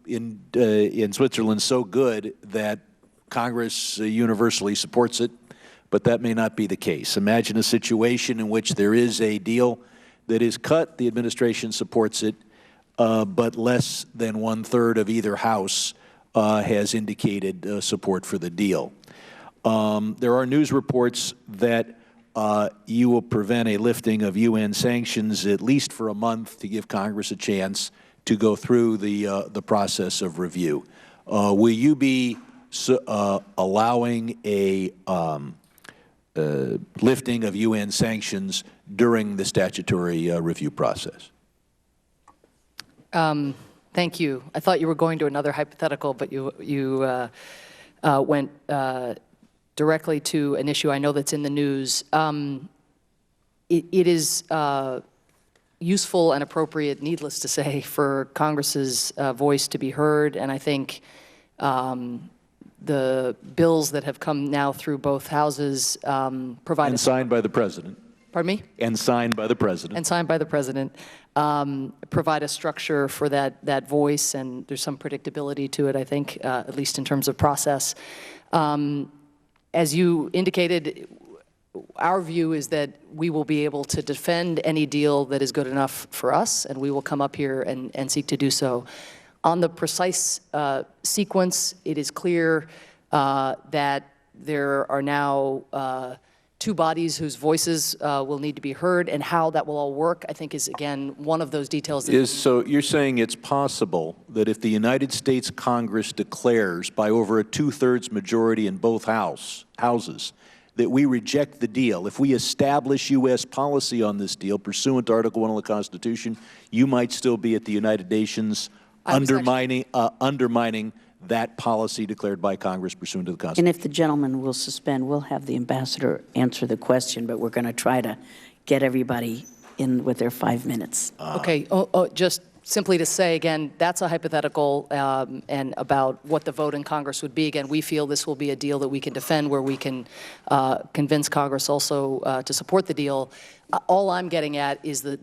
in Switzerland so good that Congress universally supports it, but that may not be the case. Imagine a situation in which there is a deal that is cut, the administration supports it, but less than 1/3 of either house has indicated support for the deal. There are news reports that you will prevent a lifting of UN sanctions at least for a month to give Congress a chance to go through the process of review. Will you be allowing a lifting of UN sanctions during the statutory review process? Thank you. I thought you were going to another hypothetical, but you went directly to an issue I know that's in the news. It is useful and appropriate, needless to say, for Congress's voice to be heard, and I think the bills that have come now through both houses provide— And signed by the President. Pardon me? And signed by the President. And signed by the President, provide a structure for that voice, and there's some predictability to it, I think, at least in terms of process. As you indicated, our view is that we will be able to defend any deal that is good enough for us, and we will come up here and seek to do so. On the precise sequence, it is clear that there are now two bodies whose voices will need to be heard, and how that will all work, I think, is, again, one of those details. So you're saying it's possible that if the United States Congress declares by over a 2/3 majority in both houses that we reject the deal, if we establish U.S. policy on this deal pursuant to Article 1 of the Constitution, you might still be at the United Nations undermining that policy declared by Congress pursuant to the Constitution. And if the gentleman will suspend, we'll have the ambassador answer the question, but we're going to try to get everybody in with their 5 minutes. Okay, just simply to say again, that's a hypothetical, and about what the vote in Congress would be. Again, we feel this will be a deal that we can defend, where we can convince Congress also to support the deal. All I'm getting at is the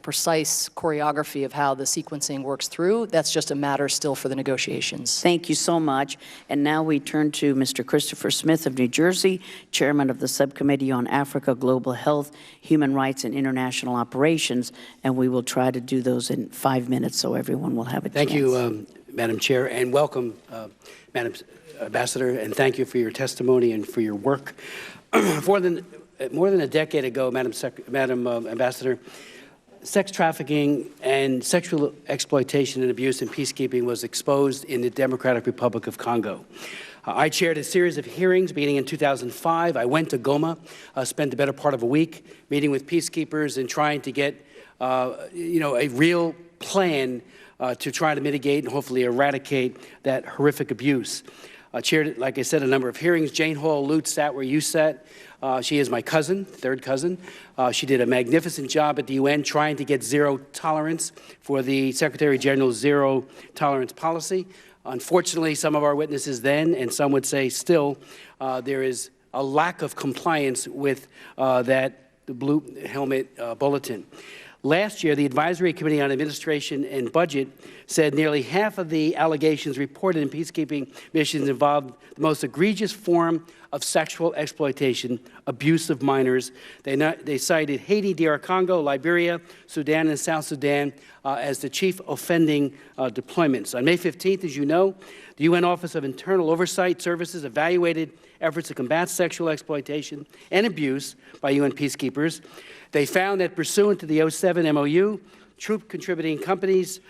precise choreography of how the sequencing works through. That's just a matter still for the negotiations. Thank you so much. And now we turn to Mr. Christopher Smith of New Jersey, Chairman of the Subcommittee on Africa, Global Health, Human Rights, and International Operations. And we will try to do those in 5 minutes so everyone will have a chance. Thank you, Madam Chair, and welcome, Madam Ambassador, and thank you for your testimony and for your work. More than a decade ago, Madam Ambassador, sex trafficking and sexual exploitation and abuse in peacekeeping was exposed in the Democratic Republic of Congo. I chaired a series of hearings beginning in 2005. I went to Goma, spent the better part of a week meeting with peacekeepers and trying to get a real plan to try to mitigate and hopefully eradicate that horrific abuse. I chaired, like I said, a number of hearings. Jane Hall-Lute sat where you sat. She is my cousin, third cousin. She did a magnificent job at the UN trying to get zero tolerance for the Secretary General's zero tolerance policy. Unfortunately, some of our witnesses then, and some would say still, there is a lack of compliance with the Blue Helmet Bulletin. Last year, the Advisory Committee on Administration and Budget said nearly half of the allegations reported in peacekeeping missions involved the most egregious form of sexual exploitation, abuse of minors. They cited Haiti, DR Congo, Liberia, Sudan, and South Sudan as the chief offending deployments. On May 15th, as you know, the UN Office of Internal Oversight Services evaluated efforts to combat sexual exploitation and abuse by UN peacekeepers. They found that pursuant to the 07 MOU, troop-contributing countries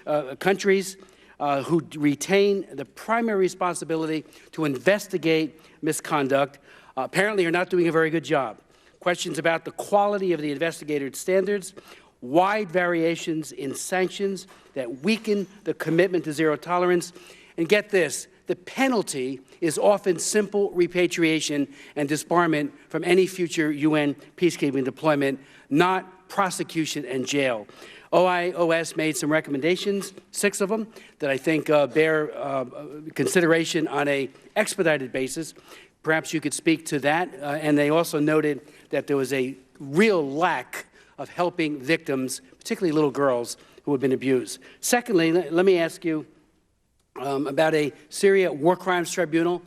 who retain the primary responsibility to investigate misconduct apparently are not doing a very good job. Questions about the quality of the investigated standards, wide variations in sanctions that weaken the commitment to zero tolerance, and get this, the penalty is often simple repatriation and disbarment from any future UN peacekeeping deployment, not prosecution and jail. OIOS made some recommendations, 6 of them, that I think bear consideration on an expedited basis. Perhaps you could speak to that. And they also noted that there was a real lack of helping victims, particularly little girls who have been abused. Secondly, let me ask you about a Syria War Crimes Tribunal.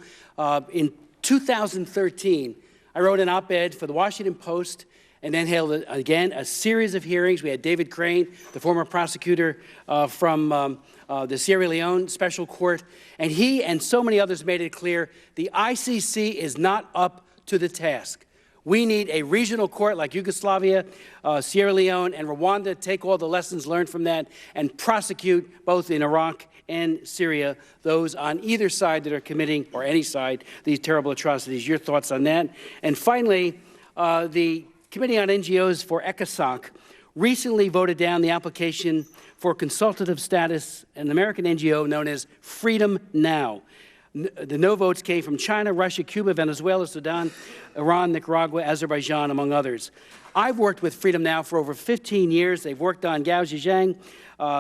In 2013, I wrote an op-ed for the Washington Post and then held, again, a series of hearings. We had David Crane, the former prosecutor from the Sierra Leone Special Court, and he and so many others made it clear the ICC is not up to the task. We need a regional court like Yugoslavia, Sierra Leone, and Rwanda, take all the lessons learned from that and prosecute both in Iraq and Syria those on either side that are committing, or any side, these terrible atrocities. Your thoughts on that? And finally, the Committee on NGOs for ECOSOC recently voted down the application for consultative status in an American NGO known as Freedom Now. The no votes came from China, Russia, Cuba, Venezuela, Sudan, Iran, Nicaragua, Azerbaijan, among others. I've worked with Freedom Now for over 15 years. They've worked on Gao Zhejiang,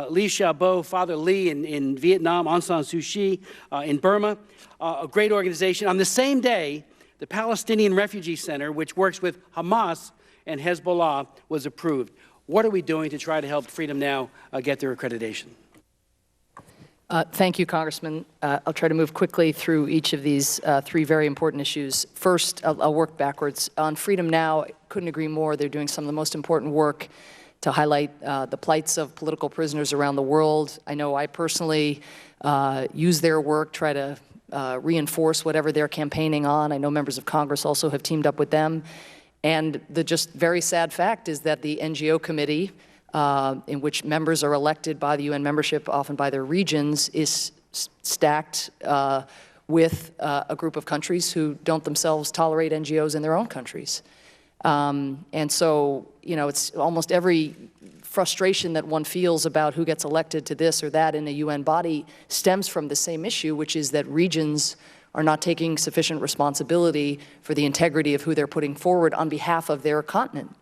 Liu Xiaobo, Father Lee in Vietnam, Aung San Suu Kyi in Burma, a great organization. On the same day, the Palestinian Refugee Center, which works with Hamas and Hezbollah, was approved. What are we doing to try to help Freedom Now get their accreditation? Thank you, Congressman. I'll try to move quickly through each of these three very important issues. First, I'll work backwards. On Freedom Now, I couldn't agree more. They're doing some of the most important work to highlight the plights of political prisoners around the world. I know I personally use their work, try to reinforce whatever they're campaigning on. I know members of Congress also have teamed up with them. And the just very sad fact is that the NGO committee, in which members are elected by the UN membership, often by their regions, is stacked with a group of countries who don't themselves tolerate NGOs in their own countries. And so, you know, it's almost every frustration that one feels about who gets elected to this or that in a UN body stems from the same issue, which is that regions are not taking sufficient responsibility for the integrity of who they're putting forward on behalf of their continent.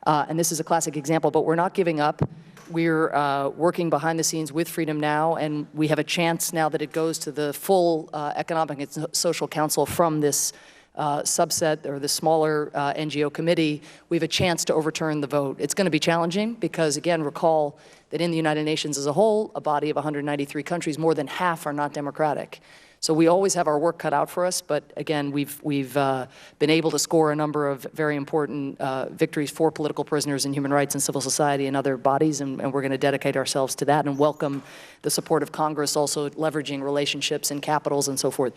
And this is a classic example, but we're not giving up. We're working behind the scenes with Freedom Now, and we have a chance now that it goes to the full Economic and Social Council from this subset or the smaller NGO committee. We have a chance to overturn the vote. It's going to be challenging because, again, recall that in the United Nations as a whole, a body of 193 countries, more than half are not democratic. So we always have our work cut out for us, but again, we've been able to score a number of very important victories for political prisoners and human rights and civil society and other bodies, and we're going to dedicate ourselves to that and welcome the support of Congress, also leveraging relationships in capitals and so forth.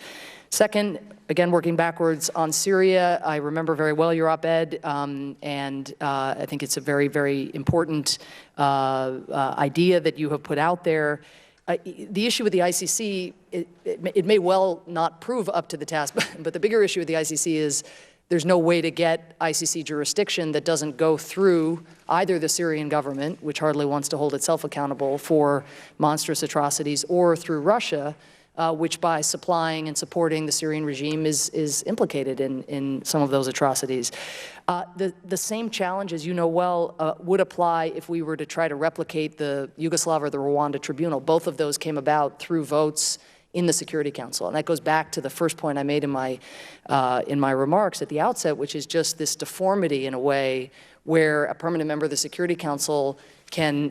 Second, again, working backwards on Syria, I remember very well your op-ed, and I think it's a very, very important idea that you have put out there. The issue with the ICC, it may well not prove up to the task, but the bigger issue with the ICC is there's no way to get ICC jurisdiction that doesn't go through either the Syrian government, which hardly wants to hold itself accountable for monstrous atrocities, or through Russia, which by supplying and supporting the Syrian regime is implicated in some of those atrocities. The same challenge, as you know well, would apply if we were to try to replicate the Yugoslav or the Rwanda tribunal. Both of those came about through votes in the Security Council. And that goes back to the first point I made in my remarks at the outset, which is just this deformity in a way where a permanent member of the Security Council can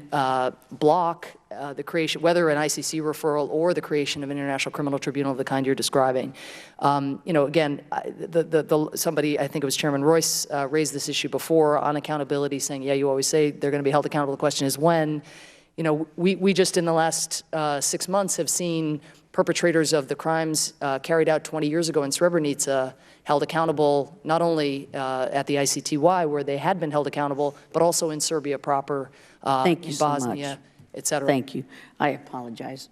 block the creation, whether an ICC referral or the creation of an international criminal tribunal of the kind you're describing. You know, again, somebody, I think it was Chairman Royce, raised this issue before on accountability, saying, yeah, you always say they're going to be held accountable. The question is when. You know, we just in the last 6 months have seen perpetrators of the crimes carried out 20 years ago in Srebrenica held accountable not only at the ICTY, where they had been held accountable, but also in Serbia proper, Thank you in so Bosnia, much. et cetera. Thank you. I apologize.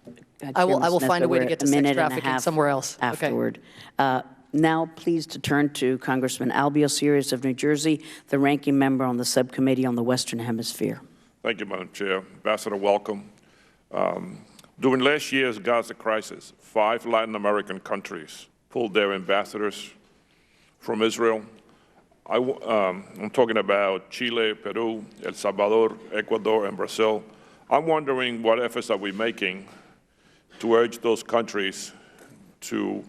I will find a way to get to sex trafficking somewhere else. Afterward. Okay. Now pleased to turn to Congressman Albio Sirius of New Jersey, the ranking member on the subcommittee on the Western Hemisphere. Thank you, Madam Chair. Ambassador, welcome. During last year's Gaza crisis, 5 Latin American countries pulled their ambassadors from Israel. I'm talking about Chile, Peru, El Salvador, Ecuador, and Brazil. I'm wondering what efforts are we making to urge those countries to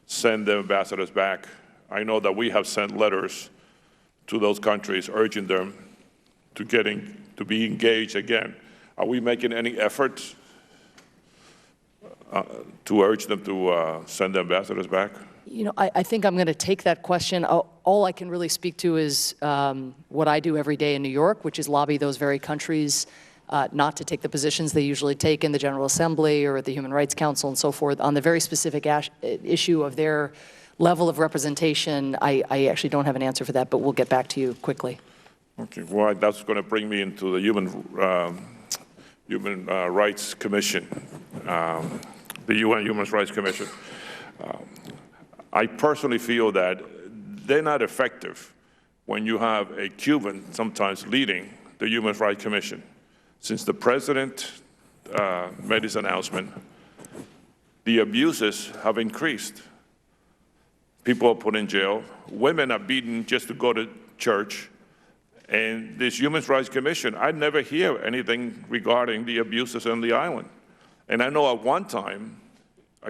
send their ambassadors back. I know that we have sent letters to those countries urging them to be engaged again. Are we making any efforts to urge them to send the ambassadors back? You know, I think I'm going to take that question. All I can really speak to is what I do every day in New York, which is lobby those very countries not to take the positions they usually take in the General Assembly or at the Human Rights Council and so forth on the very specific issue of their level of representation, I actually don't have an answer for that, but we'll get back to you quickly. Okay, well, that's going to bring me into the Human Rights Commission, the UN Human Rights Commission. I personally feel that they're not effective when you have a Cuban sometimes leading the Human Rights Commission. Since the president made his announcement, the abuses have increased. People are put in jail. Women are beaten just to go to church. And this Human Rights Commission, I never hear anything regarding the abuses on the island. And I know at one time,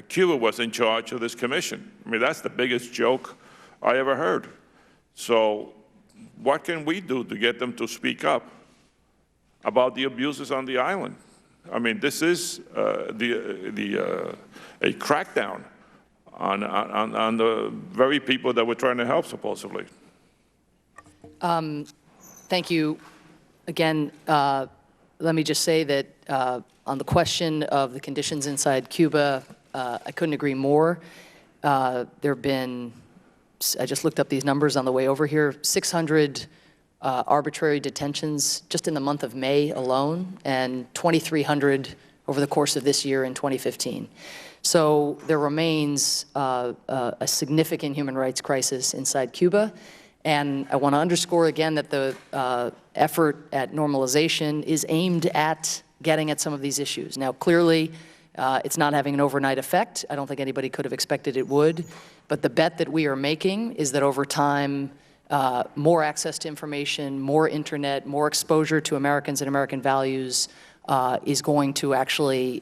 Cuba was in charge of this commission. I mean, that's the biggest joke I ever heard. So what can we do to get them to speak up about the abuses on the island? I mean, this is a crackdown on the very people that we're trying to help, supposedly. Thank you. Again, let me just say that on the question of the conditions inside Cuba, I couldn't agree more. There have been, I just looked up these numbers on the way over here, 600 arbitrary detentions just in the month of May alone, and 2,300 over the course of this year in 2015. So there remains a significant human rights crisis inside Cuba. And I want to underscore again that the effort at normalization is aimed at getting at some of these issues. Now, clearly, it's not having an overnight effect. I don't think anybody could have expected it would. But the bet that we are making is that over time, more access to information, more internet, more exposure to Americans and American values is going to actually,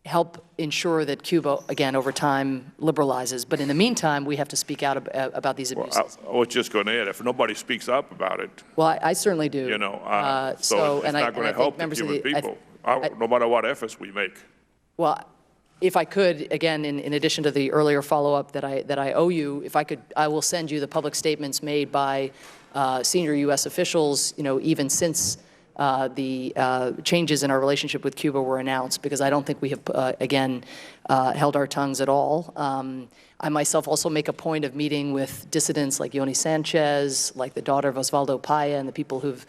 help ensure that Cuba, again, over time, liberalizes. But in the meantime, we have to speak out about these abuses. Well, I was just going to add, if nobody speaks up about it, well, I certainly do. So it's not going to help the Cuban people, no matter what efforts we make. Well, if I could, again, in addition to the earlier follow-up that I owe you, if I could, I will send you the public statements made by senior U.S. officials, even since the changes in our relationship with Cuba were announced, because I don't think we have, again, held our tongues at all. I myself also make a point of meeting with dissidents like Yoni Sanchez, like the daughter of Osvaldo Paya, and the people who've,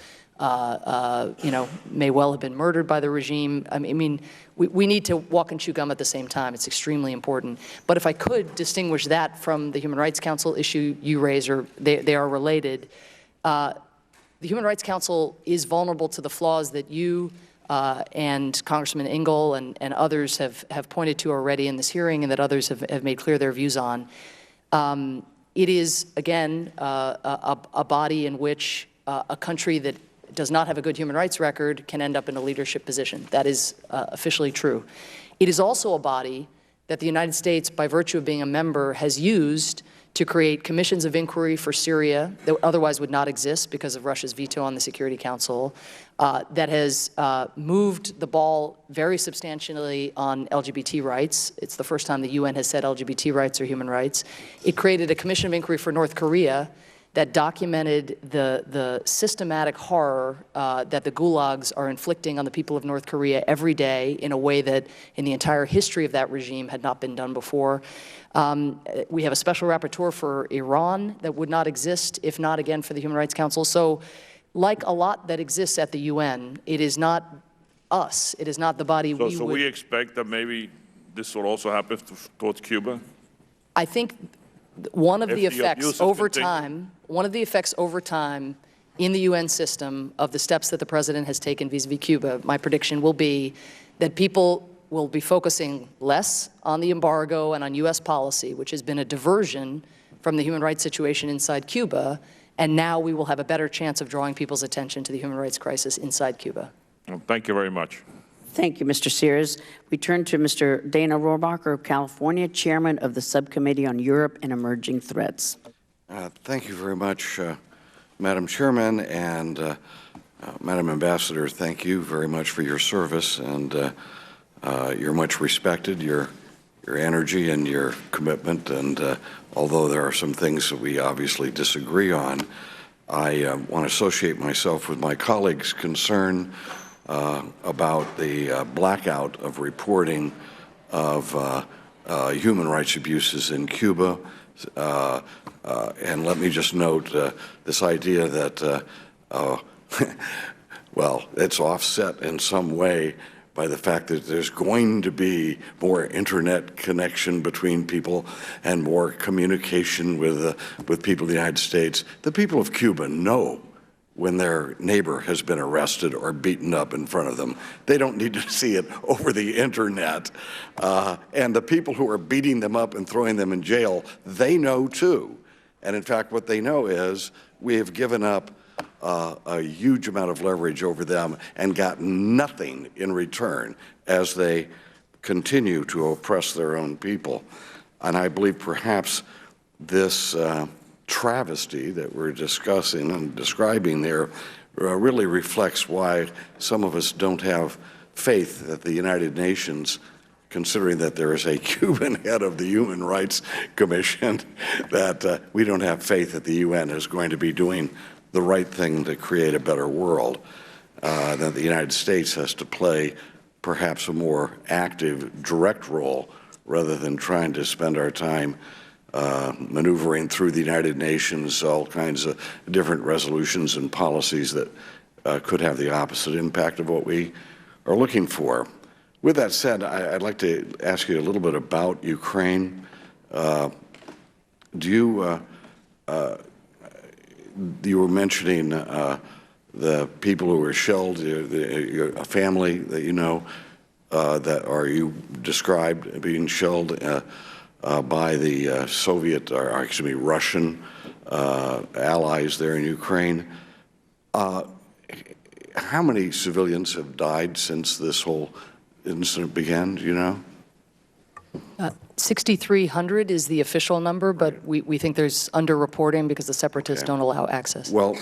may well have been murdered by the regime. I mean, we need to walk and chew gum at the same time. It's extremely important. But if I could distinguish that from the Human Rights Council issue you raise, or they are related, the Human Rights Council is vulnerable to the flaws that you and Congressman Engel and others have pointed to already in this hearing, and that others have made clear their views on. It is, again, a body in which a country that does not have a good human rights record can end up in a leadership position. That is officially true. It is also a body that the United States, by virtue of being a member, has used to create commissions of inquiry for Syria that otherwise would not exist because of Russia's veto on the Security Council, that has moved the ball very substantially on LGBT rights. It's the first time the UN has said LGBT rights are human rights. It created a commission of inquiry for North Korea that documented the systematic horror that the gulags are inflicting on the people of North Korea every day in a way that in the entire history of that regime had not been done before. We have a special rapporteur for Iran that would not exist if not, again, for the Human Rights Council. So like a lot that exists at the UN, it is not us. It is not the body we would... So we expect that maybe this will also happen towards Cuba? I think one of the effects over time in the UN system of the steps that the president has taken vis-a-vis Cuba, my prediction will be that people will be focusing less on the embargo and on U.S. policy, which has been a diversion from the human rights situation inside Cuba, and now we will have a better chance of drawing people's attention to the human rights crisis inside Cuba. Well, thank you very much. Thank you, Mr. Sears. We turn to Mr. Dana Rohrabacher of California, Chairman of the Subcommittee on Europe and Emerging Threats. Thank you very much, Madam Chairman, and Madam Ambassador, thank you very much for your service, and you're much respected, your energy and your commitment, and although there are some things that we obviously disagree on, I want to associate myself with my colleagues' concern about the blackout of reporting of human rights abuses in Cuba. And let me just note this idea that, well, it's offset in some way by the fact that there's going to be more internet connection between people and more communication with people in the United States. The people of Cuba know when their neighbor has been arrested or beaten up in front of them. They don't need to see it over the internet. And the people who are beating them up and throwing them in jail, they know too. And in fact, what they know is we have given up a huge amount of leverage over them and got nothing in return as they continue to oppress their own people. And I believe perhaps this travesty that we're discussing and describing there really reflects why some of us don't have faith that the United Nations, considering that there is a Cuban head of the Human Rights Commission, that we don't have faith that the UN is going to be doing the right thing to create a better world, that the United States has to play perhaps a more active, direct role rather than trying to spend our time maneuvering through the United Nations, all kinds of different resolutions and policies that could have the opposite impact of what we are looking for. With that said, I'd like to ask you a little bit about Ukraine. You were mentioning the people who were shelled, a family that you know, you described being shelled by the Soviet, or excuse me, Russian allies there in Ukraine. How many civilians have died since this whole incident began, do you know? 6,300 is the official number, but we think there's underreporting because the separatists don't allow access. Well,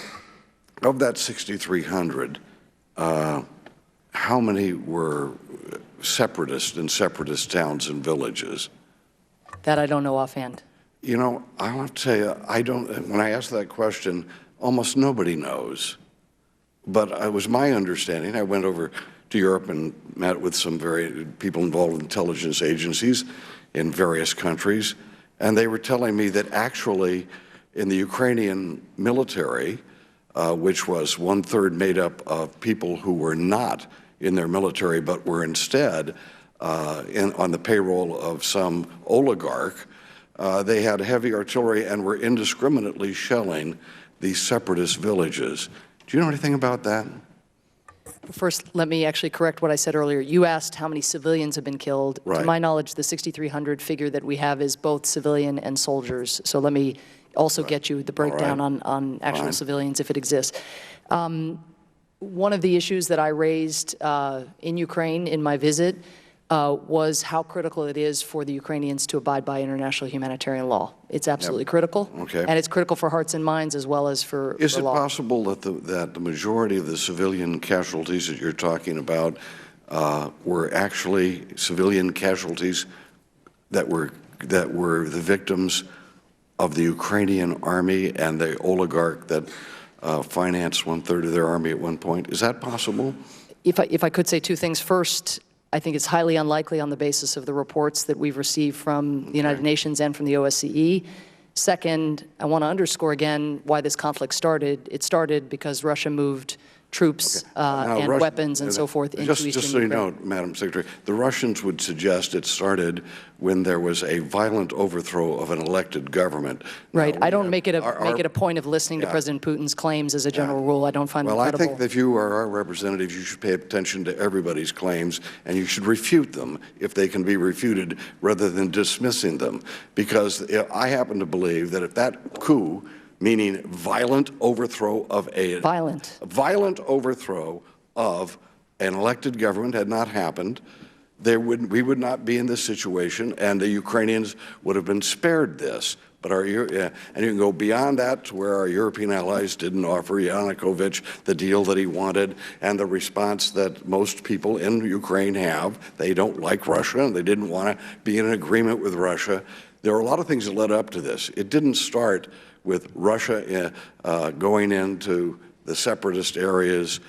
of that 6,300, how many were separatists in separatist towns and villages? That I don't know offhand. You know, I have to tell you, when I ask that question, almost nobody knows. But it was my understanding, I went over to Europe and met with some people involved with intelligence agencies in various countries, and they were telling me that actually in the Ukrainian military, which was 1/3 made up of people who were not in their military but were instead on the payroll of some oligarch, they had heavy artillery and were indiscriminately shelling these separatist villages. Do you know anything about that? First, let me actually correct what I said earlier. You asked how many civilians have been killed. Right. To my knowledge, the 6,300 figure that we have is both civilian and soldiers. So let me also get you the breakdown on actual civilians if it exists. One of the issues that I raised in Ukraine in my visit was how critical it is for the Ukrainians to abide by international humanitarian law. It's absolutely critical, and it's critical for hearts and minds as well as for Is it law. possible that the majority of the civilian casualties that you're talking about were actually civilian casualties that were the victims of the Ukrainian army and the oligarch that financed 1/3 of their army at one point? Is that possible? If I could say two things. First, I think it's highly unlikely on the basis of the reports that we've received from the United Nations and from the OSCE. Second, I want to underscore again why this conflict started. It started because Russia moved troops and weapons and so forth into Eastern Ukraine. Just so you know, Madam Secretary, the Russians would suggest it started when there was a violent overthrow of an elected government. Right. I don't make it a point of listening to President Putin's claims as a general rule. I don't find them credible. Well, I think that if you are our representatives, you should pay attention to everybody's claims, and you should refute them if they can be refuted rather than dismissing them. Because I happen to believe that if that coup, meaning violent overthrow of violent overthrow of an elected government had not happened, we would not be in this situation, and the Ukrainians would have been spared this. But and you can go beyond that to where our European allies didn't offer Yanukovych the deal that he wanted, and the response that most people in Ukraine have. They don't like Russia, and they didn't want to be in an agreement with Russia. There are a lot of things that led up to this. It didn't start with Russia going into the separatist areas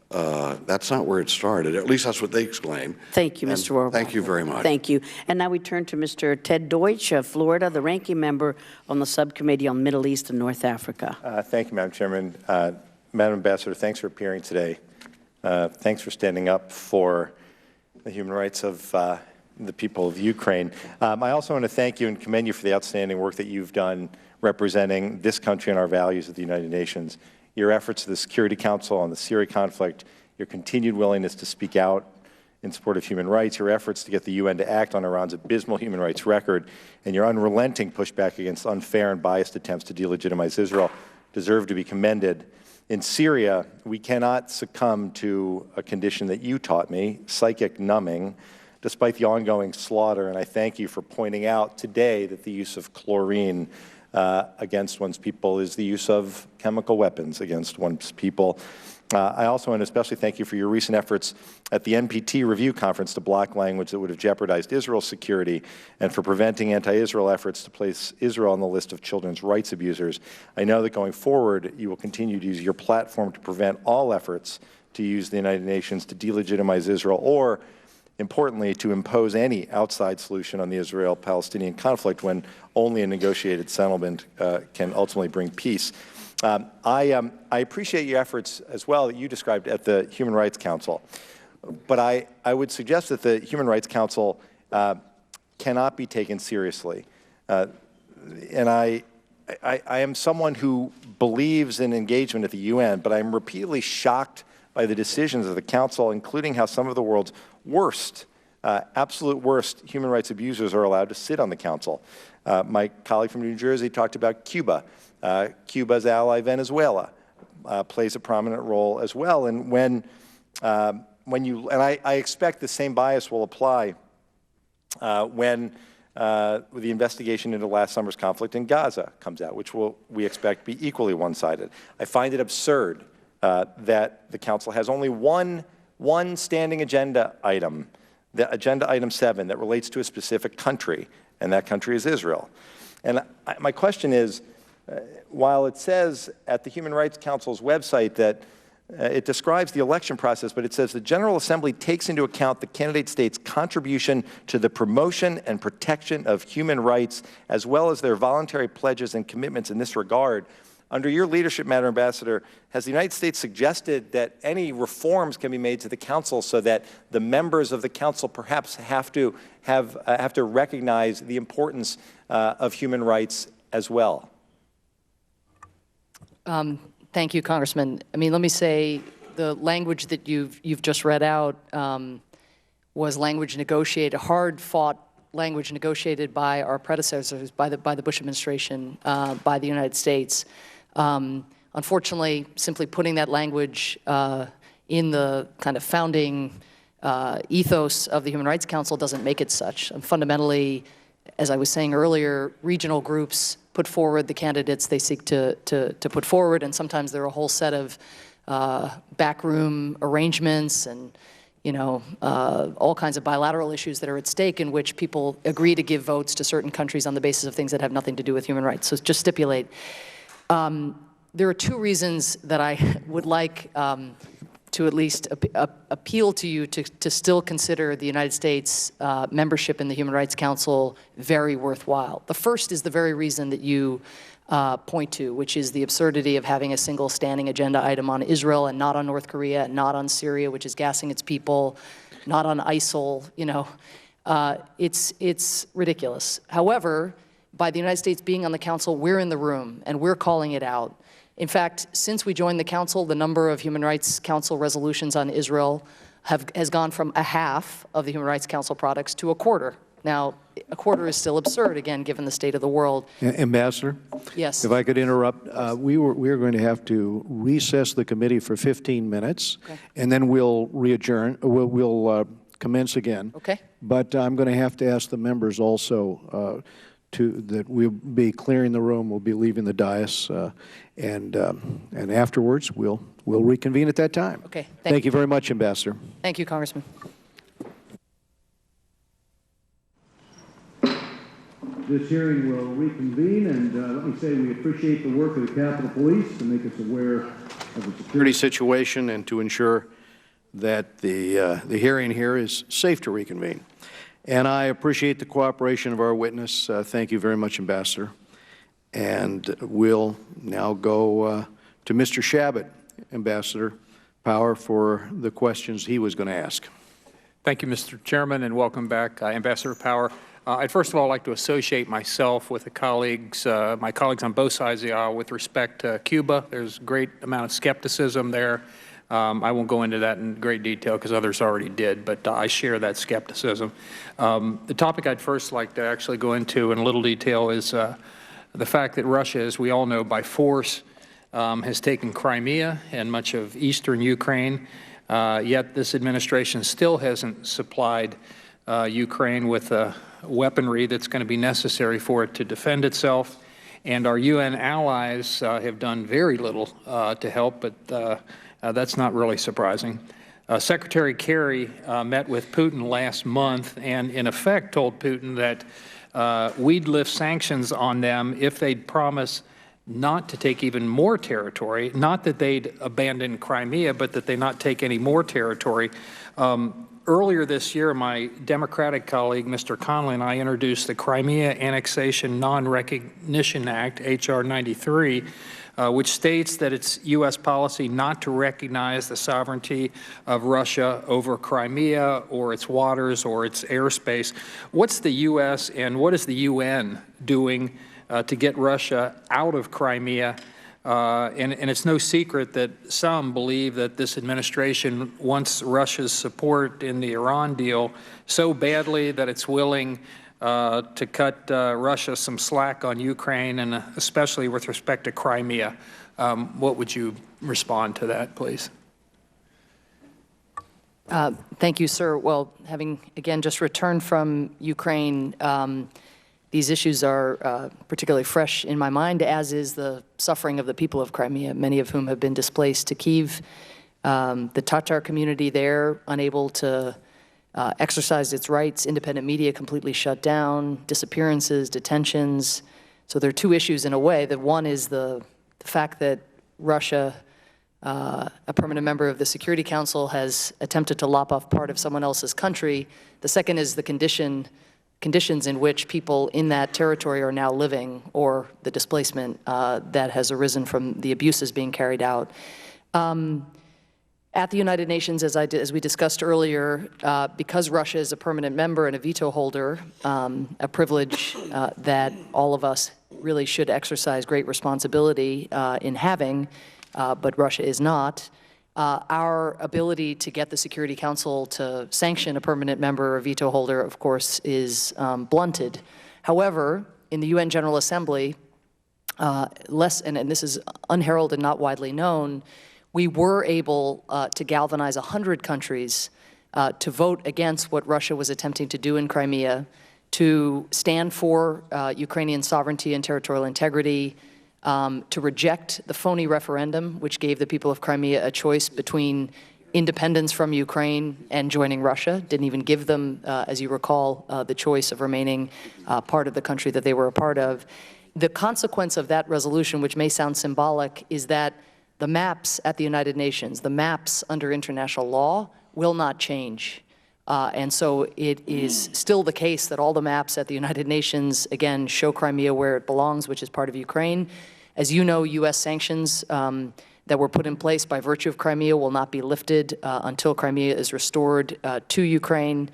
That's not where it started. At least that's what they exclaim. Thank you, Mr. Rohrabacher. Thank you very much. Thank you. And now we turn to Mr. Ted Deutsch of Florida, the ranking member on the Subcommittee on Middle East and North Africa. Thank you, Madam Chairman. Madam Ambassador, thanks for appearing today. Thanks for standing up for the human rights of the people of Ukraine. I also want to thank you and commend you for the outstanding work that you've done representing this country and our values at the United Nations. Your efforts to the Security Council on the Syria conflict, your continued willingness to speak out in support of human rights, your efforts to get the UN to act on Iran's abysmal human rights record, and your unrelenting pushback against unfair and biased attempts to delegitimize Israel deserve to be commended. In Syria, we cannot succumb to a condition that you taught me, psychic numbing, despite the ongoing slaughter, and I thank you for pointing out today that the use of chlorine against one's people is the use of chemical weapons against one's people. I also want to especially thank you for your recent efforts at the NPT review conference to block language that would have jeopardized Israel's security and for preventing anti-Israel efforts to place Israel on the list of children's rights abusers. I know that going forward, you will continue to use your platform to prevent all efforts to use the United Nations to delegitimize Israel or, importantly, to impose any outside solution on the Israel-Palestinian conflict when only a negotiated settlement can ultimately bring peace. I appreciate your efforts as well that you described at the Human Rights Council, but I would suggest that the Human Rights Council cannot be taken seriously. And I am someone who believes in engagement at the UN, but I'm repeatedly shocked by the decisions of the Council, including how some of the world's worst, absolute worst human rights abusers are allowed to sit on the Council. My colleague from New Jersey talked about Cuba. Cuba's ally, Venezuela, plays a prominent role as well. And I expect the same bias will apply when the investigation into last summer's conflict in Gaza comes out, which we expect be equally one-sided. I find it absurd that the Council has only one standing agenda item, the agenda item 7, that relates to a specific country, and that country is Israel. And my question is, while it says at the Human Rights Council's website that it describes the election process, but it says the General Assembly takes into account the candidate state's contribution to the promotion and protection of human rights, as well as their voluntary pledges and commitments in this regard. Under your leadership, Madam Ambassador, has the United States suggested that any reforms can be made to the Council so that the members of the Council perhaps have to recognize the importance of human rights as well? Thank you, Congressman. I mean, let me say the language that you've just read out was language negotiated, hard-fought language negotiated by our predecessors, by the Bush administration, by the United States. Unfortunately, simply putting that language in the kind of founding ethos of the Human Rights Council doesn't make it such. And fundamentally, as I was saying earlier, regional groups put forward the candidates they seek to put forward, and sometimes there are a whole set of backroom arrangements and all kinds of bilateral issues that are at stake in which people agree to give votes to certain countries on the basis of things that have nothing to do with human rights. So just stipulate. There are two reasons that I would like to at least appeal to you to still consider the United States membership in the Human Rights Council very worthwhile. The first is the very reason that you point to, which is the absurdity of having a single standing agenda item on Israel and not on North Korea, and not on Syria, which is gassing its people, not on ISIL. It's ridiculous. However, by the United States being on the Council, we're in the room and we're calling it out. In fact, since we joined the Council, the number of Human Rights Council resolutions on Israel has gone from a half of the Human Rights Council products to a quarter. Now, a quarter is still absurd, again, given the state of the world. Ambassador? Yes. If I could interrupt, we are going to have to recess the committee for 15 minutes, and then we'll re-adjourn. We'll commence again. Okay. But I'm going to have to ask the members also that we'll be clearing the room, we'll be leaving the dais, and afterwards we'll reconvene at that time. Okay. Thank you very much, Ambassador. Thank you, Congressman. This hearing will reconvene, and let me say we appreciate the work of the Capitol Police to make us aware of the security situation and to ensure that the hearing here is safe to reconvene. And I appreciate the cooperation of our witness. Thank you very much, Ambassador. And we'll now go to Mr. Shabbat, Ambassador Power, for the questions he was going to ask. Thank you, Mr. Chairman, and welcome back, Ambassador Power. I'd first of all like to associate myself with the colleagues, my colleagues on both sides of the aisle with respect to Cuba. There's a great amount of skepticism there. I won't go into that in great detail because others already did, but I share that skepticism. The topic I'd first like to actually go into in a little detail is the fact that Russia, as we all know, by force has taken Crimea and much of eastern Ukraine, yet this administration still hasn't supplied Ukraine with weaponry that's going to be necessary for it to defend itself. And our UN allies have done very little to help, but that's not really surprising. Secretary Kerry met with Putin last month and, in effect, told Putin that we'd lift sanctions on them if they'd promise not to take even more territory, not that they'd abandon Crimea, but that they not take any more territory. Earlier this year, my Democratic colleague, Mr. Connolly, and I introduced the Crimea Annexation Non-Recognition Act, H.R. 93, which states that it's U.S. policy not to recognize the sovereignty of Russia over Crimea or its waters or its airspace. What's the U.S. and what is the UN doing to get Russia out of Crimea? And it's no secret that some believe that this administration wants Russia's support in the Iran deal so badly that it's willing to cut Russia some slack on Ukraine, and especially with respect to Crimea. What would you respond to that, please? Thank you, sir. Well, having, again, just returned from Ukraine, these issues are particularly fresh in my mind, as is the suffering of the people of Crimea, many of whom have been displaced to Kyiv. The Tatar community there, unable to exercise its rights, independent media completely shut down, disappearances, detentions. So there are two issues in a way. That one is the fact that Russia, a permanent member of the Security Council, has attempted to lop off part of someone else's country. The second is the conditions in which people in that territory are now living, or the displacement that has arisen from the abuses being carried out. At the United Nations, as we discussed earlier, because Russia is a permanent member and a veto holder, a privilege that all of us really should exercise great responsibility in having, but Russia is not, our ability to get the Security Council to sanction a permanent member or veto holder, of course, is blunted. However, in the UN General Assembly, and this is unheralded, not widely known, we were able to galvanize 100 countries to vote against what Russia was attempting to do in Crimea, to stand for Ukrainian sovereignty and territorial integrity, to reject the phony referendum, which gave the people of Crimea a choice between independence from Ukraine and joining Russia. Didn't even give them, as you recall, the choice of remaining part of the country that they were a part of. The consequence of that resolution, which may sound symbolic, is that the maps at the United Nations, the maps under international law, will not change. And so it is still the case that all the maps at the United Nations, again, show Crimea where it belongs, which is part of Ukraine. As you know, U.S. sanctions that were put in place by virtue of Crimea will not be lifted until Crimea is restored to Ukraine.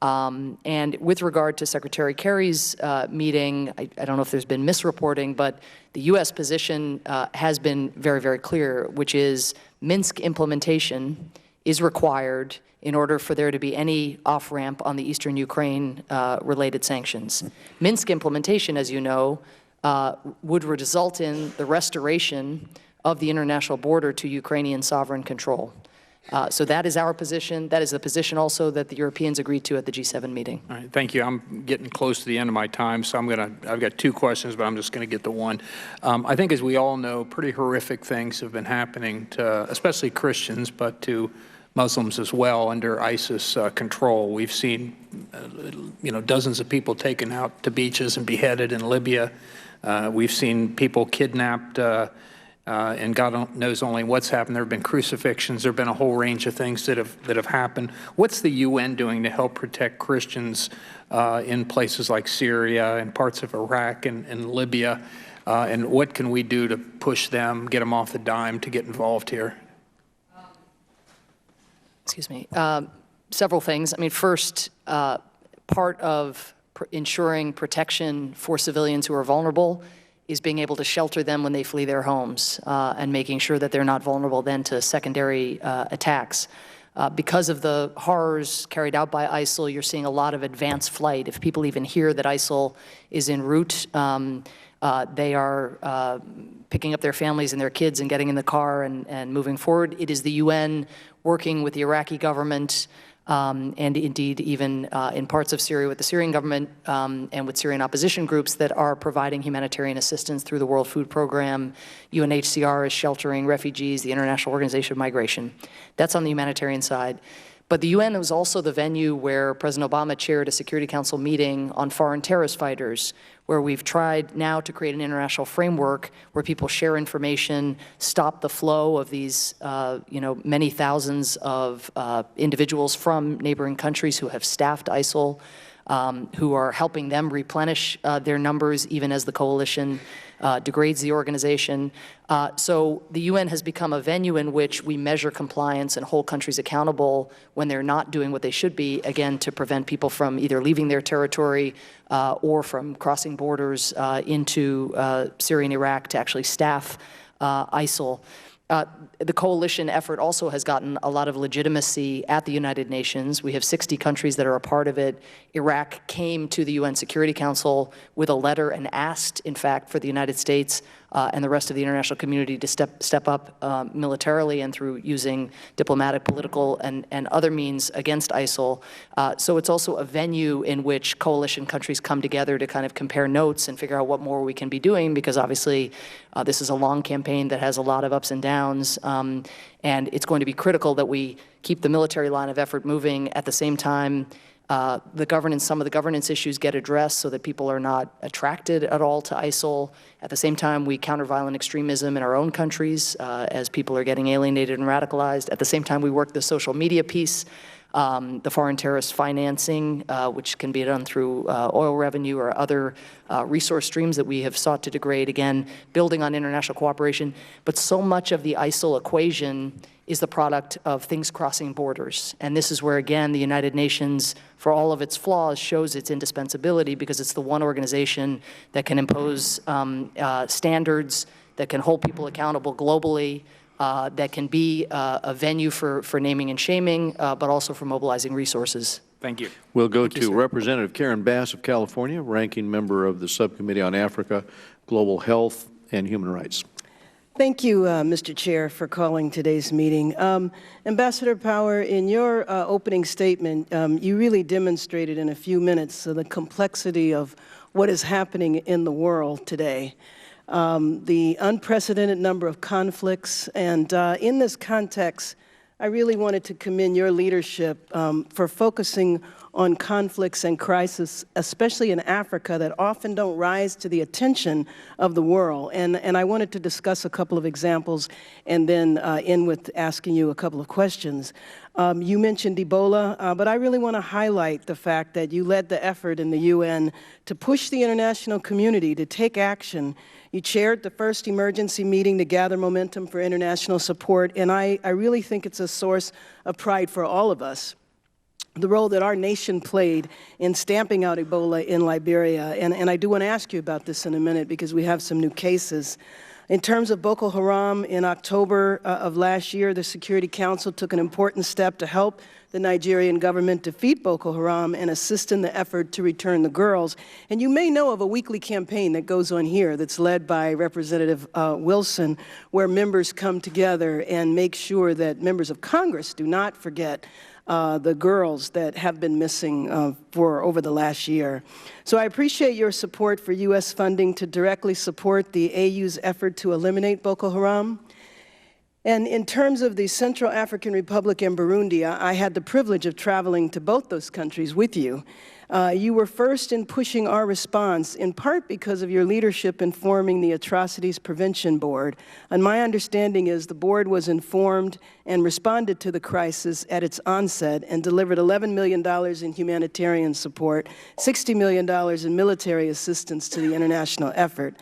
And with regard to Secretary Kerry's meeting, I don't know if there's been misreporting, but the U.S. position has been very, very clear, which is Minsk implementation is required in order for there to be any off-ramp on the eastern Ukraine related sanctions. Minsk implementation, as you know, would result in the restoration of the international border to Ukrainian sovereign control. So that is our position. That is the position also that the Europeans agreed to at the G7 meeting. All right, thank you. I'm getting close to the end of my time, so I've got two questions, but I'm just going to get to one. I think, as we all know, pretty horrific things have been happening to, especially Christians, but to Muslims as well under ISIS control. We've seen, dozens of people taken out to beaches and beheaded in Libya. We've seen people kidnapped and God knows only what's happened. There have been crucifixions. There have been a whole range of things that have happened. What's the UN doing to help protect Christians in places like Syria and parts of Iraq and Libya? And what can we do to push them, get them off the dime to get involved here? Excuse me. Several things. I mean, first, part of ensuring protection for civilians who are vulnerable is being able to shelter them when they flee their homes and making sure that they're not vulnerable then to secondary attacks. Because of the horrors carried out by ISIL, you're seeing a lot of advanced flight. If people even hear that ISIL is en route, they are picking up their families and their kids and getting in the car and moving forward. It is the UN working with the Iraqi government and indeed even in parts of Syria with the Syrian government and with Syrian opposition groups that are providing humanitarian assistance through the World Food Program. UNHCR is sheltering refugees, the International Organization of Migration. That's on the humanitarian side. But the UN was also the venue where President Obama chaired a Security Council meeting on foreign terrorist fighters, where we've tried now to create an international framework where people share information, stop the flow of these, many thousands of individuals from neighboring countries who have staffed ISIL, who are helping them replenish their numbers even as the coalition degrades the organization. So the UN has become a venue in which we measure compliance and hold countries accountable when they're not doing what they should be, again, to prevent people from either leaving their territory or from crossing borders into Syria and Iraq to actually staff ISIL. The coalition effort also has gotten a lot of legitimacy at the United Nations. We have 60 countries that are a part of it. Iraq came to the UN Security Council with a letter and asked, in fact, for the United States and the rest of the international community to step up militarily and through using diplomatic, political, and other means against ISIL. So it's also a venue in which coalition countries come together to kind of compare notes and figure out what more we can be doing, because obviously this is a long campaign that has a lot of ups and downs, and it's going to be critical that we keep the military line of effort moving at the same time. Some of the governance issues get addressed so that people are not attracted at all to ISIL. At the same time, we counter violent extremism in our own countries as people are getting alienated and radicalized. At the same time, we work the social media piece, the foreign terrorist financing, which can be done through oil revenue or other resource streams that we have sought to degrade, again, building on international cooperation. But so much of the ISIL equation is the product of things crossing borders. And this is where, again, the United Nations, for all of its flaws, shows its indispensability, because it's the one organization that can impose standards, that can hold people accountable globally, that can be a venue for naming and shaming, but also for mobilizing resources. Thank you. We'll go to Representative Karen Bass of California, ranking member of the Subcommittee on Africa, Global Health, and Human Rights. Thank you, Mr. Chair, for calling today's meeting. Ambassador Power, in your opening statement, you really demonstrated in a few minutes the complexity of what is happening in the world today. The unprecedented number of conflicts, and in this context, I really wanted to commend your leadership for focusing on conflicts and crises, especially in Africa, that often don't rise to the attention of the world. And I wanted to discuss a couple of examples and then end with asking you a couple of questions. You mentioned Ebola, but I really want to highlight the fact that you led the effort in the UN to push the international community to take action. You chaired the first emergency meeting to gather momentum for international support, and I really think it's a source of pride for all of us, the role that our nation played in stamping out Ebola in Liberia. And I do want to ask you about this in a minute, because we have some new cases. In terms of Boko Haram, in October of last year, the Security Council took an important step to help the Nigerian government defeat Boko Haram and assist in the effort to return the girls. And you may know of a weekly campaign that goes on here that's led by Representative Wilson, where members come together and make sure that members of Congress do not forget the girls that have been missing for over the last year. So I appreciate your support for U.S. funding to directly support the AU's effort to eliminate Boko Haram. And in terms of the Central African Republic and Burundi, I had the privilege of traveling to both those countries with you. You were first in pushing our response, in part because of your leadership in forming the Atrocities Prevention Board. And my understanding is the board was informed and responded to the crisis at its onset and delivered $11 million in humanitarian support, $60 million in military assistance to the international effort.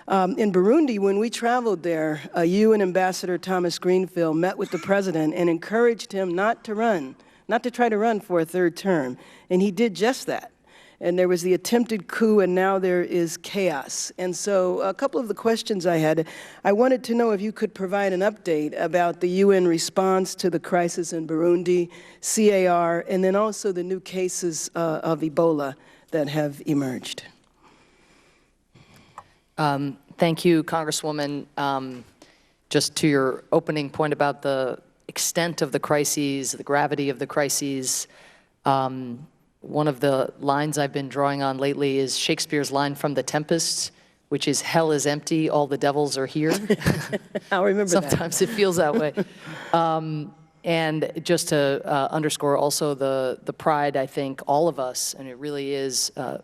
In Burundi, when we traveled there, you and Ambassador Thomas Greenfield met with the president and encouraged him not to try to run for a third term. And he did just that. And there was the attempted coup, and now there is chaos. And so a couple of the questions I had, I wanted to know if you could provide an update about the UN response to the crisis in Burundi, CAR, and then also the new cases of Ebola that have emerged. Thank you, Congresswoman. Just to your opening point about the extent of the crises, the gravity of the crises, one of the lines I've been drawing on lately is Shakespeare's line from The Tempest, which is, "Hell is empty, all the devils are here." I'll remember that. Sometimes it feels that way. And just to underscore also the pride, I think, all of us, and it really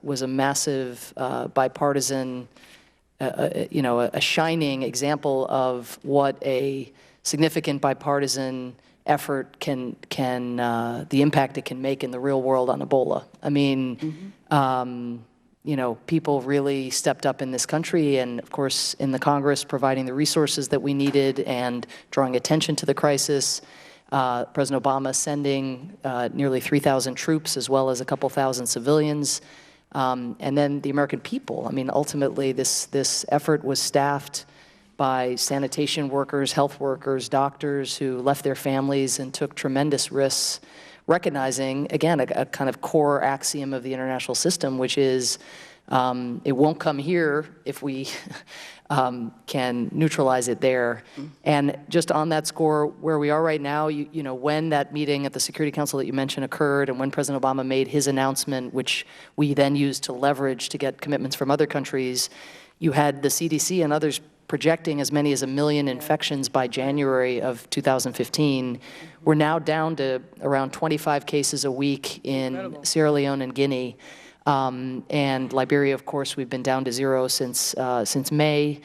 was a massive bipartisan, a shining example of what a significant bipartisan effort the impact it can make in the real world on Ebola. I mean, people really stepped up in this country, and of course in the Congress providing the resources that we needed and drawing attention to the crisis. President Obama sending nearly 3,000 troops as well as a couple thousand civilians. And then the American people. I mean, ultimately this effort was staffed by sanitation workers, health workers, doctors who left their families and took tremendous risks, recognizing, again, a kind of core axiom of the international system, which is it won't come here if we can neutralize it there. And just on that score, where we are right now, when that meeting at the Security Council that you mentioned occurred and when President Obama made his announcement, which we then used to leverage to get commitments from other countries, you had the CDC and others projecting as many as 1 million infections by January of 2015. We're now down to around 25 cases a week in Sierra Leone and Guinea. And Liberia, of course, we've been down to 0 since May.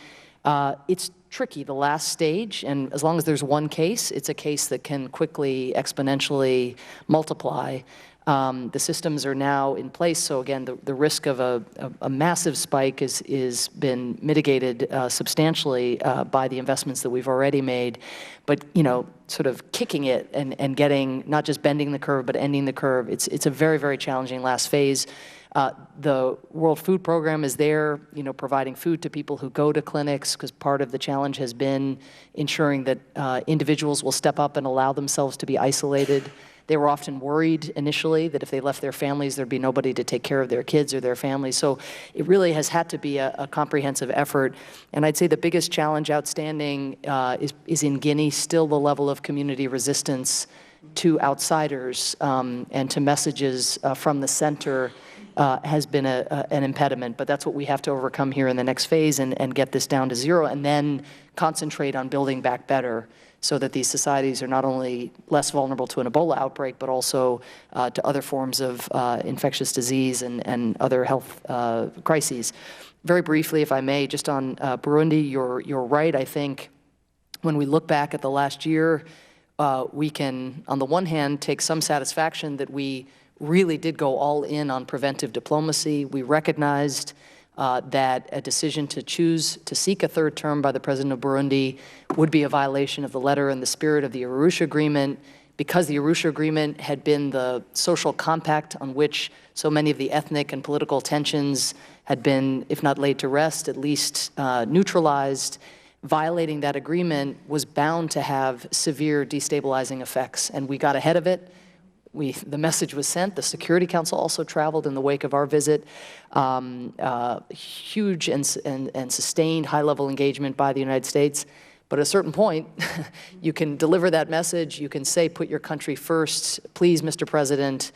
It's tricky, the last stage, and as long as there's one case, it's a case that can quickly, exponentially multiply. The systems are now in place, so again, the risk of a massive spike is been mitigated substantially by the investments that we've already made. But sort of kicking it and getting, not just bending the curve, but ending the curve, it's a very, very challenging last phase. The World Food Program is there, providing food to people who go to clinics, because part of the challenge has been ensuring that individuals will step up and allow themselves to be isolated. They were often worried initially that if they left their families, there'd be nobody to take care of their kids or their families. So it really has had to be a comprehensive effort. And I'd say the biggest challenge outstanding is in Guinea, still the level of community resistance to outsiders and to messages from the center has been an impediment. But that's what we have to overcome here in the next phase and get this down to 0 and then concentrate on building back better, so that these societies are not only less vulnerable to an Ebola outbreak, but also to other forms of infectious disease and other health crises. Very briefly, if I may, just on Burundi, you're right. I think when we look back at the last year, we can, on the one hand, take some satisfaction that we really did go all in on preventive diplomacy. We recognized that a decision to choose to seek a third term by the President of Burundi would be a violation of the letter and the spirit of the Arusha Agreement, because the Arusha Agreement had been the social compact on which so many of the ethnic and political tensions had been, if not laid to rest, at least neutralized. Violating that agreement was bound to have severe destabilizing effects, and we got ahead of it. The message was sent. The Security Council also traveled in the wake of our visit. Huge and sustained high-level engagement by the United States. But at a certain point, you can deliver that message. You can say, put your country first. Please, Mr. President,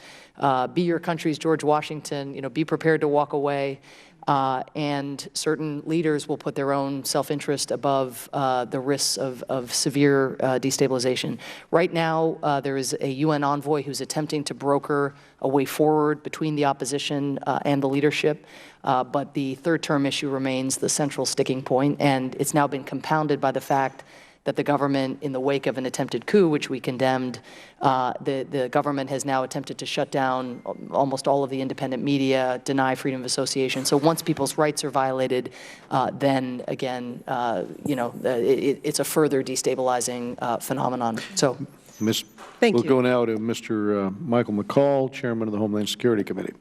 be your country's George Washington. Be prepared to walk away. and certain leaders will put their own self-interest above the risks of severe destabilization. Right now, there is a UN envoy who's attempting to broker a way forward between the opposition and the leadership, but the third-term issue remains the central sticking point, and it's now been compounded by the fact that the government, in the wake of an attempted coup, which we condemned, the government has now attempted to shut down almost all of the independent media, deny freedom of association. So once people's rights are violated, then again, it's a further destabilizing phenomenon. So, we'll go now to Mr. Michael McCall, Chairman of the Homeland Security Committee.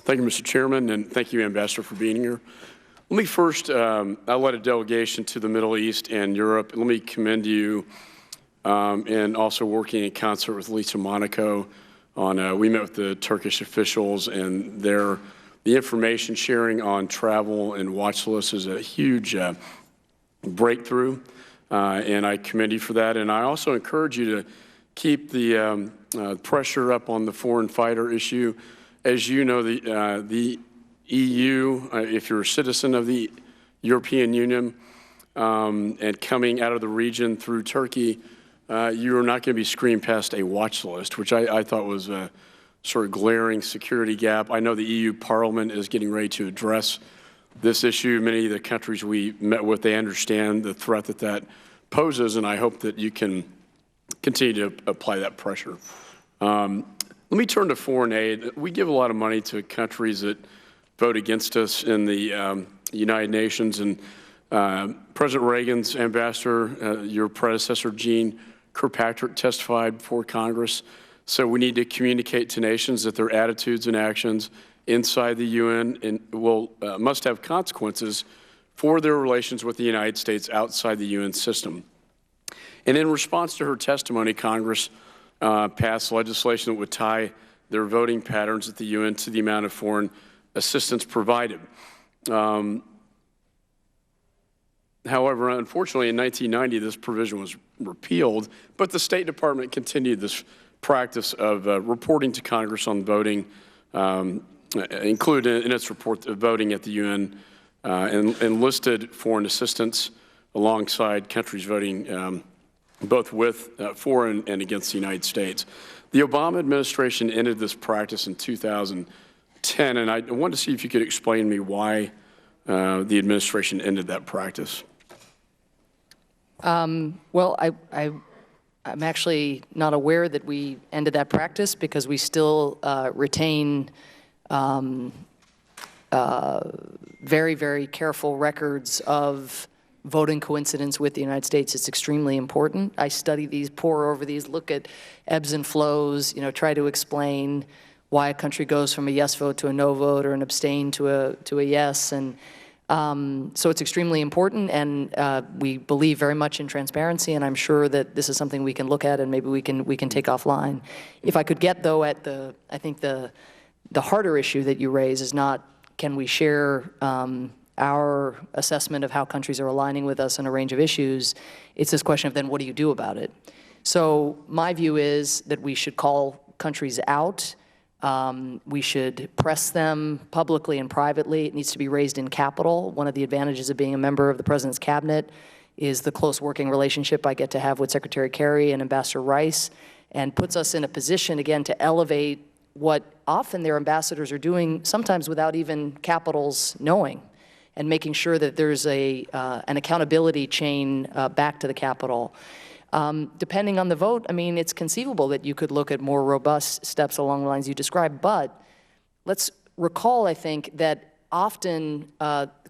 Thank you, Mr. Chairman, and thank you, Ambassador, for being here. Let me first, I led a delegation to the Middle East and Europe. Let me commend you and also working in concert with Lisa Monaco on, we met with the Turkish officials, and the information sharing on travel and watch lists is a huge breakthrough, and I commend you for that. And I also encourage you to keep the pressure up on the foreign fighter issue. As you know, the EU, if you're a citizen of the European Union and coming out of the region through Turkey, you are not going to be screened past a watch list, which I thought was a sort of glaring security gap. I know the EU Parliament is getting ready to address this issue. Many of the countries we met with, they understand the threat that poses, and I hope that you can continue to apply that pressure. Let me turn to foreign aid. We give a lot of money to countries that vote against us in the United Nations, and President Reagan's ambassador, your predecessor, Jean Kirkpatrick, testified before Congress. So we need to communicate to nations that their attitudes and actions inside the UN must have consequences for their relations with the United States outside the UN system. And in response to her testimony, Congress passed legislation that would tie their voting patterns at the UN to the amount of foreign assistance provided. However, unfortunately, in 1990, this provision was repealed, but the State Department continued this practice of reporting to Congress on voting, included in its report voting at the UN, and listed foreign assistance alongside countries voting both for and against the United States. The Obama administration ended this practice in 2010, and I wanted to see if you could explain to me why the administration ended that practice. Well, I'm actually not aware that we ended that practice because we still retain very, very careful records of voting coincidence with the United States. It's extremely important. I study these, pore over these, look at ebbs and flows, try to explain why a country goes from a yes vote to a no vote or an abstain to a yes. And so it's extremely important, and we believe very much in transparency, and I'm sure that this is something we can look at and maybe we can take offline. If I could get, though, at I think the harder issue that you raise is not can we share our assessment of how countries are aligning with us on a range of issues. It's this question of then what do you do about it? So my view is that we should call countries out. We should press them publicly and privately. It needs to be raised in capital. One of the advantages of being a member of the President's cabinet is the close working relationship I get to have with Secretary Kerry and Ambassador Rice, and puts us in a position, again, to elevate what often their ambassadors are doing, sometimes without even capitals knowing, and making sure that there's an accountability chain back to the Capitol. Depending on the vote, I mean, it's conceivable that you could look at more robust steps along the lines you described, but let's recall, I think, that often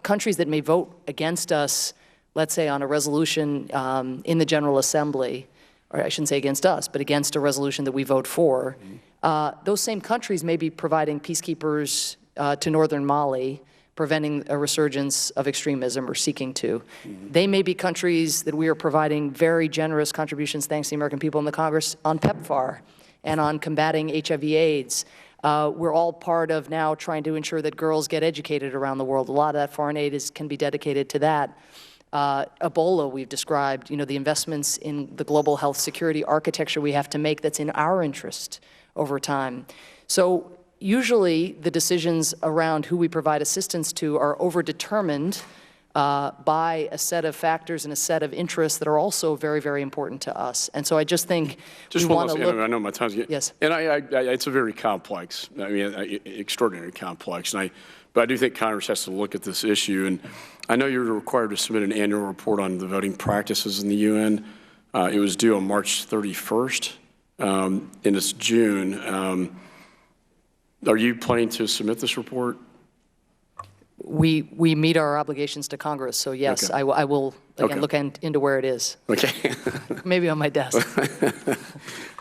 countries that may vote against us, let's say on a resolution in the General Assembly, or I shouldn't say against us, but against a resolution that we vote for, those same countries may be providing peacekeepers to northern Mali, preventing a resurgence of extremism or seeking to. They may be countries that we are providing very generous contributions, thanks to the American people in the Congress, on PEPFAR and on combating HIV/AIDS. We're all part of now trying to ensure that girls get educated around the world. A lot of that foreign aid can be dedicated to that. Ebola, we've described, the investments in the global health security architecture we have to make that's in our interest over time. So usually the decisions around who we provide assistance to are overdetermined by a set of factors and a set of interests that are also very, very important to us. And so I just think we want to look. I know my time's getting. Yes. And it's a very complex, extraordinarily complex. But I do think Congress has to look at this issue. And I know you're required to submit an annual report on the voting practices in the UN. It was due on March 31st, and it's June. Are you planning to submit this report? We meet our obligations to Congress, so yes, okay. I will again look into where it is. Okay. Maybe on my desk.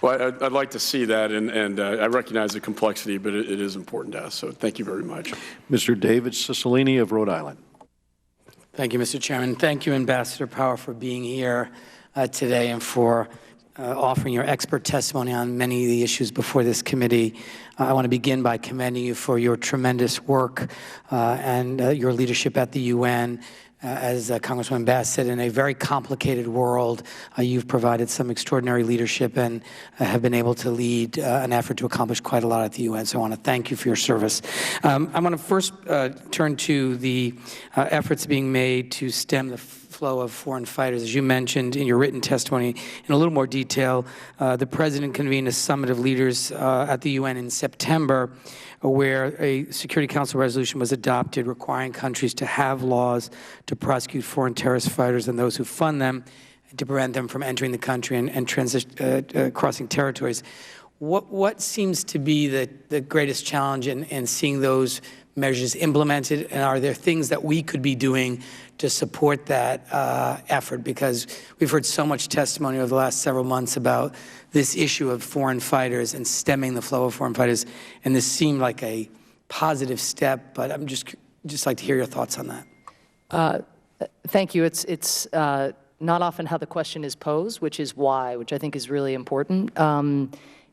Well, I'd like to see that, and I recognize the complexity, but it is important to us. So thank you very much. Mr. David Cicilline of Rhode Island. Thank you, Mr. Chairman. Thank you, Ambassador Power, for being here today and for offering your expert testimony on many of the issues before this committee. I want to begin by commending you for your tremendous work and your leadership at the UN. As Congresswoman Bass said, in a very complicated world, you've provided some extraordinary leadership and have been able to lead an effort to accomplish quite a lot at the UN. So I want to thank you for your service. I want to first turn to the efforts being made to stem the flow of foreign fighters. As you mentioned in your written testimony in a little more detail, the President convened a summit of leaders at the UN in September, where a Security Council resolution was adopted requiring countries to have laws to prosecute foreign terrorist fighters and those who fund them, and to prevent them from entering the country and crossing territories. What seems to be the greatest challenge in seeing those measures implemented, and are there things that we could be doing to support that effort? Because we've heard so much testimony over the last several months about this issue of foreign fighters and stemming the flow of foreign fighters, and this seemed like a positive step, but I'm just like to hear your thoughts on that. Thank you. It's not often how the question is posed, which is why, which I think is really important.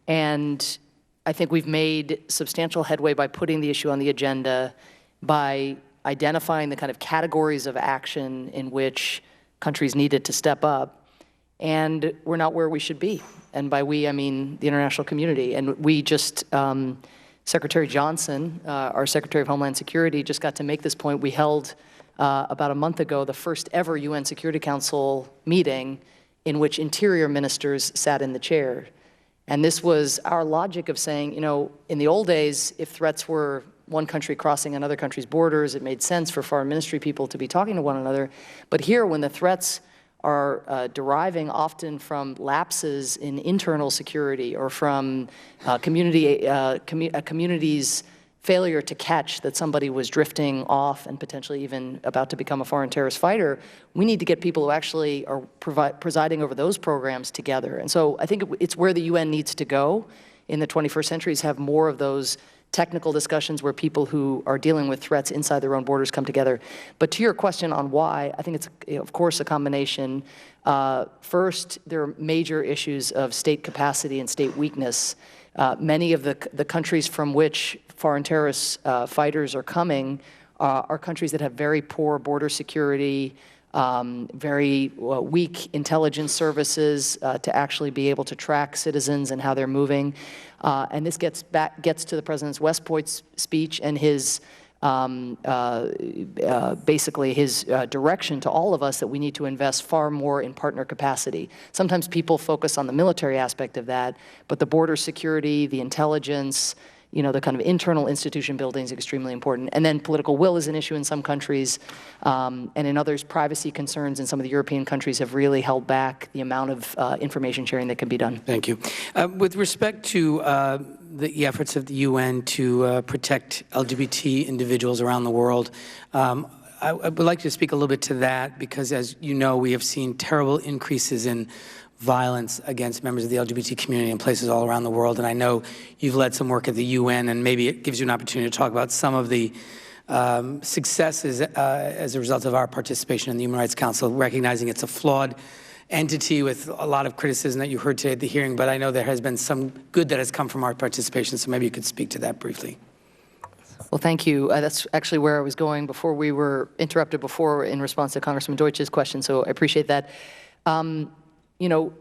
And I think we've made substantial headway by putting the issue on the agenda, by identifying the kind of categories of action in which countries needed to step up, and we're not where we should be. And by we, I mean the international community. And we just, Secretary Johnson, our Secretary of Homeland Security, just got to make this point. We held about a month ago the first ever UN Security Council meeting in which interior ministers sat in the chair. And this was our logic of saying, you know, in the old days, if threats were one country crossing another country's borders, it made sense for foreign ministry people to be talking to one another. But here, when the threats are deriving often from lapses in internal security or from a community's failure to catch that somebody was drifting off and potentially even about to become a foreign terrorist fighter, we need to get people who actually are presiding over those programs together. And so I think it's where the UN needs to go in the 21st century, is have more of those technical discussions where people who are dealing with threats inside their own borders come together. But to your question on why, I think it's, of course, a combination. First, there are major issues of state capacity and state weakness. Many of the countries from which foreign terrorist fighters are coming are countries that have very poor border security, very weak intelligence services to actually be able to track citizens and how they're moving. And this gets to the President's West Point speech and his basically his direction to all of us that we need to invest far more in partner capacity. Sometimes people focus on the military aspect of that, but the border security, the intelligence, you know, the kind of internal institution building is extremely important. And then political will is an issue in some countries, and in others, privacy concerns in some of the European countries have really held back the amount of information sharing that can be done. Thank you. With respect to the efforts of the UN to protect LGBT individuals around the world, I would like to speak a little bit to that, because as you know, we have seen terrible increases in violence against members of the LGBT community in places all around the world. And I know you've led some work at the UN, and maybe it gives you an opportunity to talk about some of the successes as a result of our participation in the Human Rights Council, recognizing it's a flawed entity with a lot of criticism that you heard today at the hearing, but I know there has been some good that has come from our participation, so maybe you could speak to that briefly. Well, thank you. That's actually where I was going before we were interrupted before in response to Congressman Deutsch's question, so I appreciate that. you know,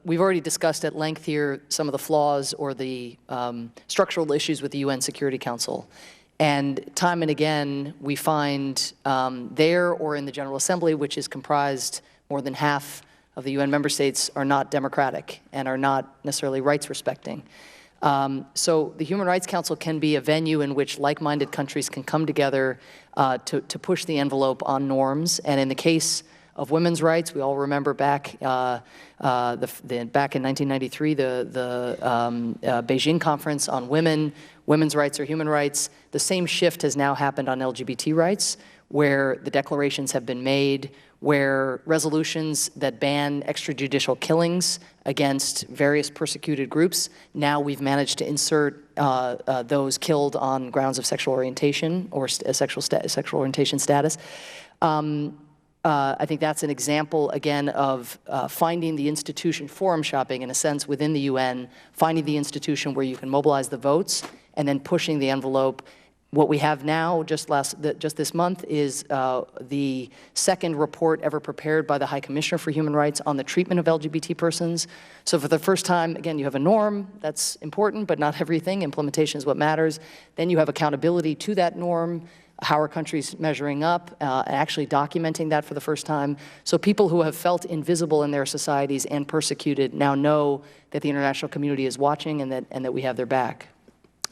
we've already discussed at length here some of the flaws or the structural issues with the UN Security Council. And time and again, we find there or in the General Assembly, which is comprised more than half of the UN member states, are not democratic and are not necessarily rights respecting. So the Human Rights Council can be a venue in which like-minded countries can come together to push the envelope on norms. And in the case of women's rights, we all remember back back in 1993, the Beijing Conference on women's rights or human rights. The same shift has now happened on LGBT rights, where the declarations have been made, where resolutions that ban extrajudicial killings against various persecuted groups, now we've managed to insert those killed on grounds of sexual orientation or sexual orientation status. I think that's an example, again, of finding the institution, forum shopping in a sense within the UN, finding the institution where you can mobilize the votes and then pushing the envelope. What we have now, just this month, is the second report ever prepared by the High Commissioner for Human Rights on the treatment of LGBT persons. So for the first time, again, you have a norm. That's important, but not everything. Implementation is what matters. Then you have accountability to that norm. How are countries measuring up, actually documenting that for the first time? So people who have felt invisible in their societies and persecuted now know that the international community is watching and that we have their back.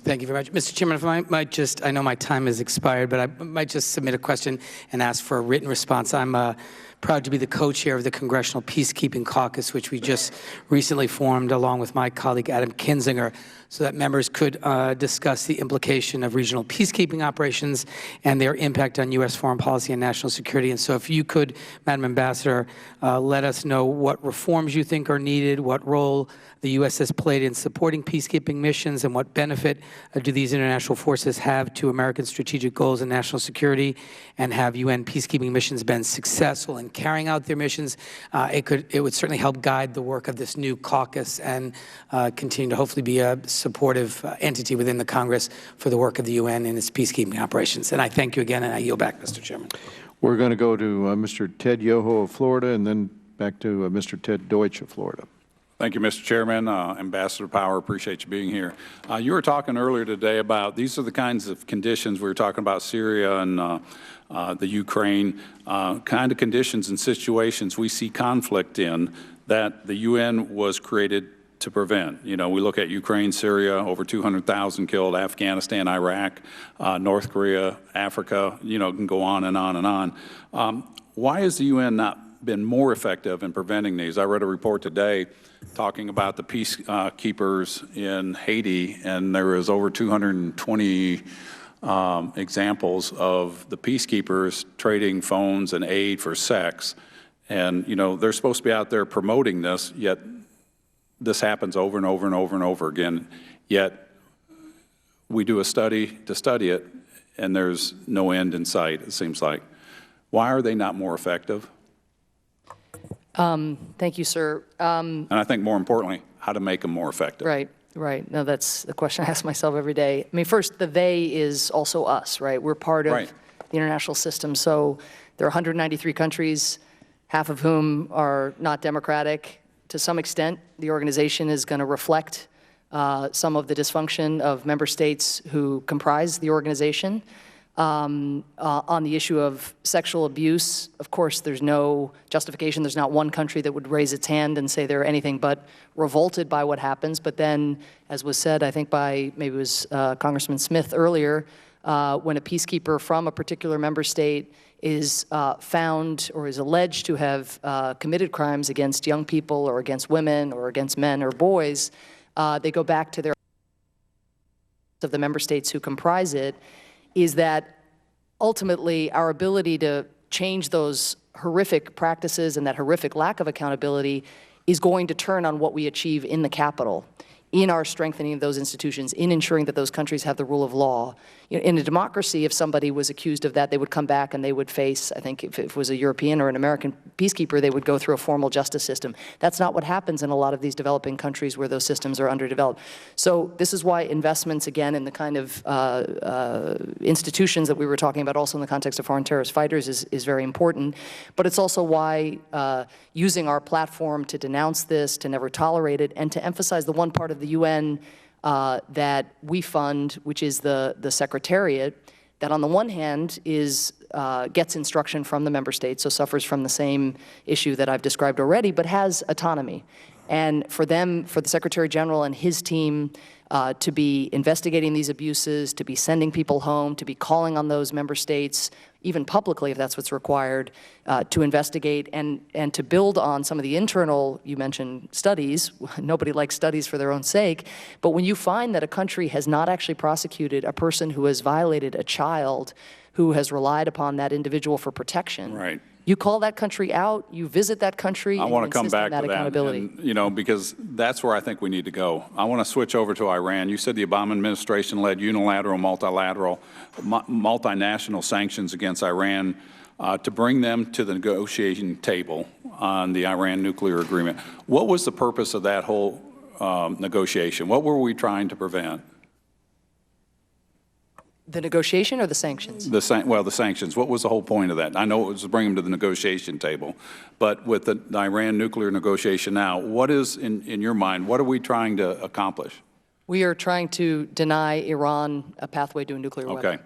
Thank you very much. Mr. Chairman, if I might just, I know my time has expired, but I might just submit a question and ask for a written response. I'm proud to be the co-chair of the Congressional Peacekeeping Caucus, which we just recently formed along with my colleague Adam Kinzinger, so that members could discuss the implication of regional peacekeeping operations and their impact on U.S. foreign policy and national security. And so if you could, Madam Ambassador, let us know what reforms you think are needed, what role the U.S. has played in supporting peacekeeping missions, and what benefit do these international forces have to American strategic goals and national security, and have UN peacekeeping missions been successful in carrying out their missions? It would certainly help guide the work of this new caucus and continue to hopefully be a supportive entity within the Congress for the work of the UN and its peacekeeping operations. And I thank you again, and I yield back, Mr. Chairman. We're going to go to Mr. Ted Yoho of Florida, and then back to Mr. Ted Deutsch of Florida. Thank you, Mr. Chairman. Ambassador Power, appreciate you being here. You were talking earlier today about these are the kinds of conditions we were talking about Syria and the Ukraine, kind of conditions and situations we see conflict in that the UN was created to prevent. You know, we look at Ukraine, Syria, over 200,000 killed, Afghanistan, Iraq, North Korea, Africa, you know, can go on and on and on. Why has the UN not been more effective in preventing these? I read a report today talking about the peacekeepers in Haiti, and there was over 220 examples of the peacekeepers trading phones and aid for sex. And, you know, they're supposed to be out there promoting this, yet this happens over and over and over and over again. Yet we do a study to study it, and there's no end in sight, it seems like. Why are they not more effective? Thank you, sir. And I think more importantly, how to make them more effective. Right, right. No, that's the question I ask myself every day. I mean, first, the they is also us, right? We're part of the international system. So there are 193 countries, half of whom are not democratic. To some extent, the organization is going to reflect some of the dysfunction of member states who comprise the organization. On the issue of sexual abuse, of course, there's no justification. There's not one country that would raise its hand and say they're anything but revolted by what happens. But then, as was said, I think by maybe it was Congressman Smith earlier, when a peacekeeper from a particular member state is found or is alleged to have committed crimes against young people or against women or against men or boys, they go back to their of the member states who comprise it, is that ultimately our ability to change those horrific practices and that horrific lack of accountability is going to turn on what we achieve in the Capitol, in our strengthening of those institutions, in ensuring that those countries have the rule of law. You know, in a democracy, if somebody was accused of that, they would come back and they would face, I think if it was a European or an American peacekeeper, they would go through a formal justice system. That's not what happens in a lot of these developing countries where those systems are underdeveloped. So this is why investments, again, in the kind of institutions that we were talking about, also in the context of foreign terrorist fighters, is very important. But it's also why using our platform to denounce this, to never tolerate it, and to emphasize the one part of the UN that we fund, which is the Secretariat, that on the one hand is gets instruction from the member states, so suffers from the same issue that I've described already, but has autonomy. And for them, for the Secretary General and his team to be investigating these abuses, to be sending people home, to be calling on those member states, even publicly if that's what's required, to investigate and to build on some of the internal, you mentioned studies. Nobody likes studies for their own sake. But when you find that a country has not actually prosecuted a person who has violated a child who has relied upon that individual for protection, right. You call that country out, you visit that country, I want to come back to that, accountability. and, you know, because that's where I think we need to go. I want to switch over to Iran. You said the Obama administration led unilateral, multilateral, multinational sanctions against Iran to bring them to the negotiating table on the Iran nuclear agreement. What was the purpose of that whole negotiation? What were we trying to prevent? The negotiation or the sanctions? Well, the sanctions. What was the whole point of that? I know it was to bring them to the negotiation table, but with the Iran nuclear negotiation now, what is, in your mind, what are we trying to accomplish? We are trying to deny Iran a pathway to a nuclear weapon. Okay.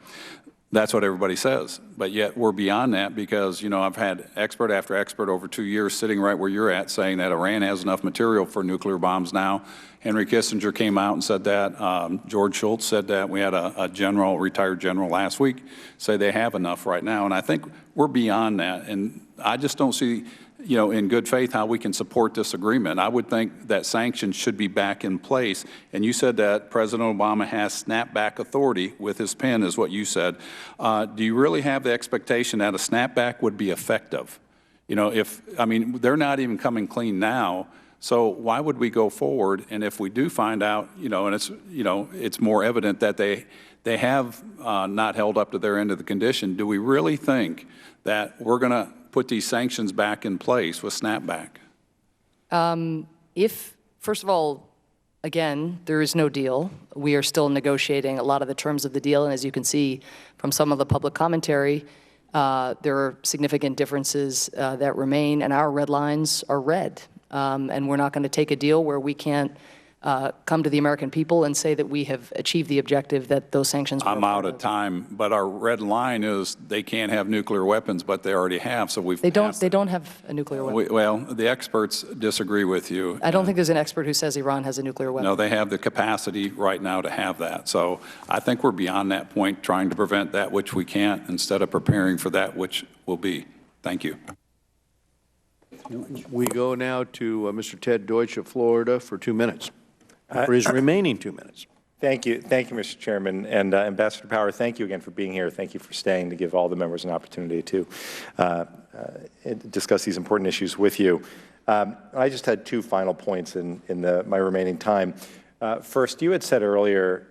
That's what everybody says, but yet we're beyond that because, you know, I've had expert after expert over 2 years sitting right where you're at saying that Iran has enough material for nuclear bombs now. Henry Kissinger came out and said that. George Shultz said that. We had a general, retired general last week, say they have enough right now. And I think we're beyond that. And I just don't see, you know, in good faith how we can support this agreement. I would think that sanctions should be back in place. And you said that President Obama has snapback authority with his pen, is what you said. Do you really have the expectation that a snapback would be effective? You know, I mean, they're not even coming clean now. So why would we go forward? And if we do find out, you know, and it's more evident that they have not held up to their end of the condition, do we really think that we're going to put these sanctions back in place with snapback? First of all, again, there is no deal. We are still negotiating a lot of the terms of the deal, and as you can see from some of the public commentary, there are significant differences that remain, and our red lines are red. And we're not going to take a deal where we can't come to the American people and say that we have achieved the objective that those sanctions were. I'm out of time, but our red line is they can't have nuclear weapons, but they already have, so we've passed They don't have a nuclear weapon. well, the experts disagree with you. I don't think there's an expert who says Iran has a nuclear weapon. No, they have the capacity right now to have that. So I think we're beyond that point, trying to prevent that which we can't instead of preparing for that which will be. Thank you. We go now to Mr. Ted Deutsch of Florida for 2 minutes, for his remaining 2 minutes. Thank you, Mr. Chairman. And Ambassador Power, thank you again for being here. Thank you for staying to give all the members an opportunity to discuss these important issues with you. I just had 2 final points in my remaining time. First, you had said earlier,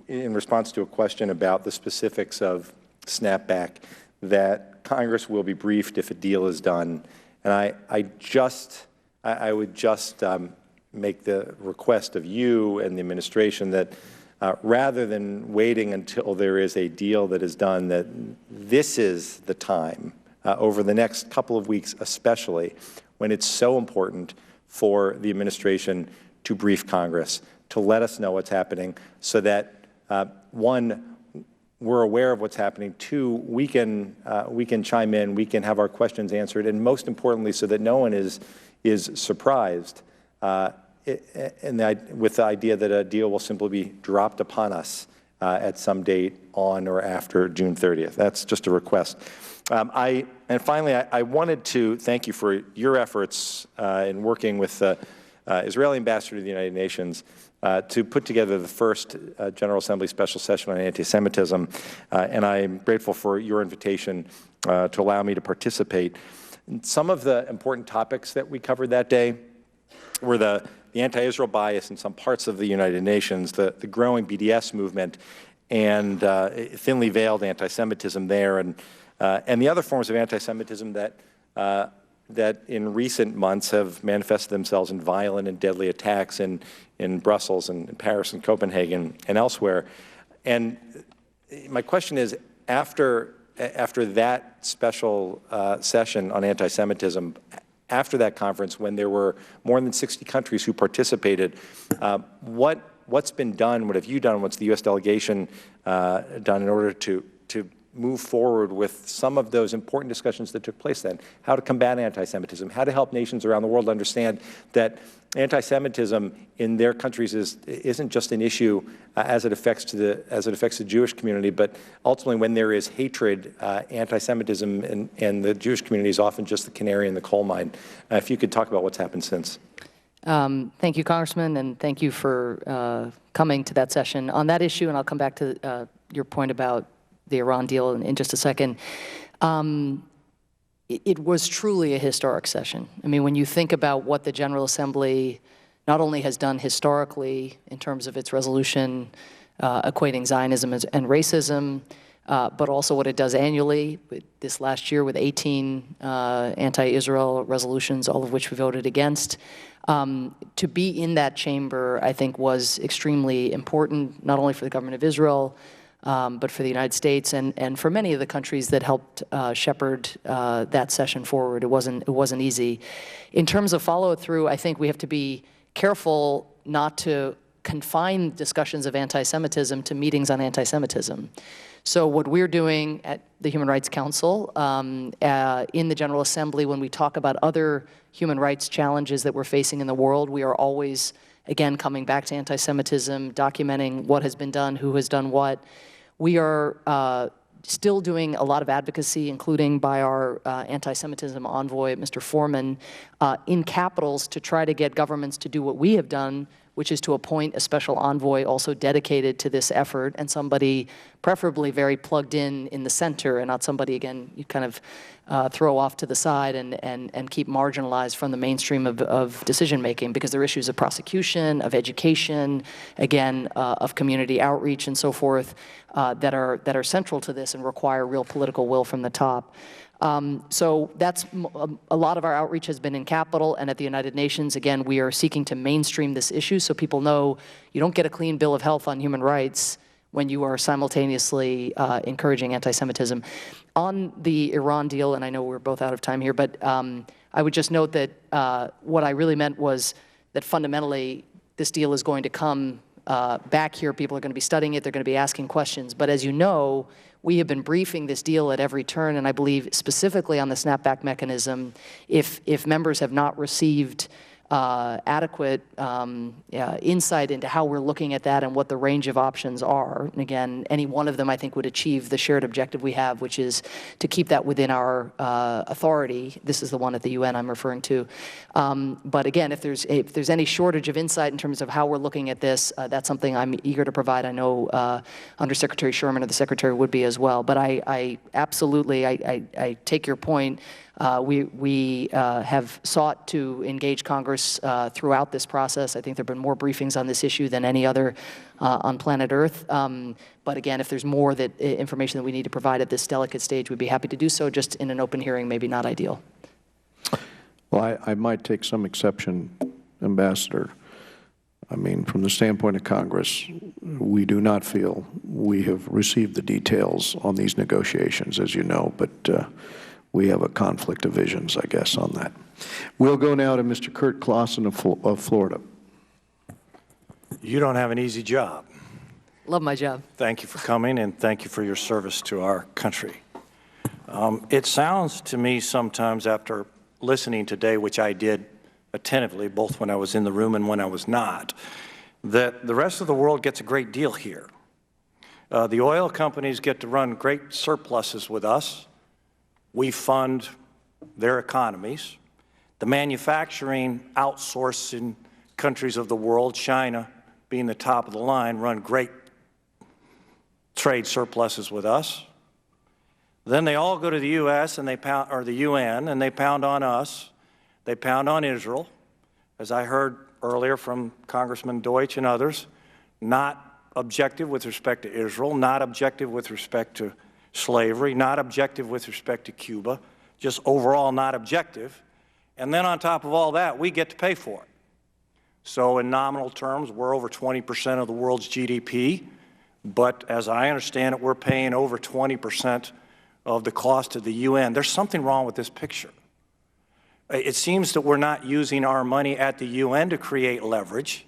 in response to a question about the specifics of snapback, that Congress will be briefed if a deal is done. And I would just make the request of you and the administration that rather than waiting until there is a deal that is done, that this is the time, over the next couple of weeks especially, when it's so important for the administration to brief Congress, to let us know what's happening so that, one, we're aware of what's happening. 2, we can chime in, we can have our questions answered, and most importantly, so that no one is surprised with the idea that a deal will simply be dropped upon us at some date on or after June 30th. That's just a request. And finally, I wanted to thank you for your efforts in working with the Israeli ambassador to the United Nations to put together the first General Assembly special session on anti-Semitism, and I'm grateful for your invitation to allow me to participate. Some of the important topics that we covered that day were the the anti-Israel bias in some parts of the United Nations, the growing BDS movement, and thinly veiled anti-Semitism there, and the other forms of anti-Semitism that in recent months have manifested themselves in violent and deadly attacks in Brussels and in Paris and Copenhagen and elsewhere. And my question is, after that special session on anti-Semitism, after that conference, when there were more than 60 countries who participated, what's been done, what have you done, what's the U.S. delegation done in order to move forward with some of those important discussions that took place then? How to combat anti-Semitism, how to help nations around the world understand that anti-Semitism in their countries isn't just an issue as it affects the Jewish community, but ultimately when there is hatred, anti-Semitism and the Jewish community is often just the canary in the coal mine. If you could talk about what's happened since. Thank you, Congressman, and thank you for coming to that session. On that issue, and I'll come back to your point about the Iran deal in just a second, it was truly a historic session. I mean, when you think about what the General Assembly not only has done historically in terms of its resolution equating Zionism and racism, but also what it does annually, this last year with 18 anti-Israel resolutions, all of which we voted against. To be in that chamber, I think, was extremely important, not only for the government of Israel, but for the United States and for many of the countries that helped shepherd that session forward. It wasn't easy. In terms of follow-through, I think we have to be careful not to confine discussions of anti-Semitism to meetings on anti-Semitism. So what we're doing at the Human Rights Council, in the General Assembly, when we talk about other human rights challenges that we're facing in the world, we are always, again, coming back to anti-Semitism, documenting what has been done, who has done what. We are still doing a lot of advocacy, including by our anti-Semitism envoy, Mr. Foreman, in capitals to try to get governments to do what we have done, which is to appoint a special envoy also dedicated to this effort, and somebody preferably very plugged in the center, and not somebody, again, you kind of throw off to the side and keep marginalized from the mainstream of decision-making, because there are issues of prosecution, of education, again, of community outreach and so forth, that are central to this and require real political will from the top. So that's a lot of our outreach has been in Capitol and at the United Nations. Again, we are seeking to mainstream this issue so people know you don't get a clean bill of health on human rights when you are simultaneously encouraging anti-Semitism. On the Iran deal, and I know we're both out of time here, but I would just note that what I really meant was that fundamentally this deal is going to come back here. People are going to be studying it. They're going to be asking questions. But as you know, we have been briefing this deal at every turn, and I believe specifically on the snapback mechanism, if members have not received adequate insight into how we're looking at that and what the range of options are. And again, any one of them I think would achieve the shared objective we have, which is to keep that within our authority. This is the one at the UN I'm referring to. But again, if there's any shortage of insight in terms of how we're looking at this, that's something I'm eager to provide. I know Undersecretary Sherman or the Secretary would be as well. But I absolutely take your point. We have sought to engage Congress throughout this process. I think there have been more briefings on this issue than any other on planet Earth. But again, if there's more information that we need to provide at this delicate stage, we'd be happy to do so. Just in an open hearing, maybe not ideal. Well, I might take some exception, Ambassador. I mean, from the standpoint of Congress, we do not feel we have received the details on these negotiations, as you know, but we have a conflict of visions, I guess, on that. We'll go now to Mr. Kurt Clausen of Florida. You don't have an easy job. Love my job. Thank you for coming, and thank you for your service to our country. It sounds to me sometimes after listening today, which I did attentively, both when I was in the room and when I was not, that the rest of the world gets a great deal here. The oil companies get to run great surpluses with us. We fund their economies. The manufacturing outsourcing countries of the world, China being the top of the line, run great trade surpluses with us. Then they all go to the U.S. and or the UN, and they pound on us. They pound on Israel. As I heard earlier from Congressman Deutsch and others, not objective with respect to Israel, not objective with respect to slavery, not objective with respect to Cuba, just overall not objective. And then on top of all that, we get to pay for it. So in nominal terms, we're over 20% of the world's GDP, but as I understand it, we're paying over 20% of the cost of the UN. There's something wrong with this picture. It seems that we're not using our money at the UN to create leverage,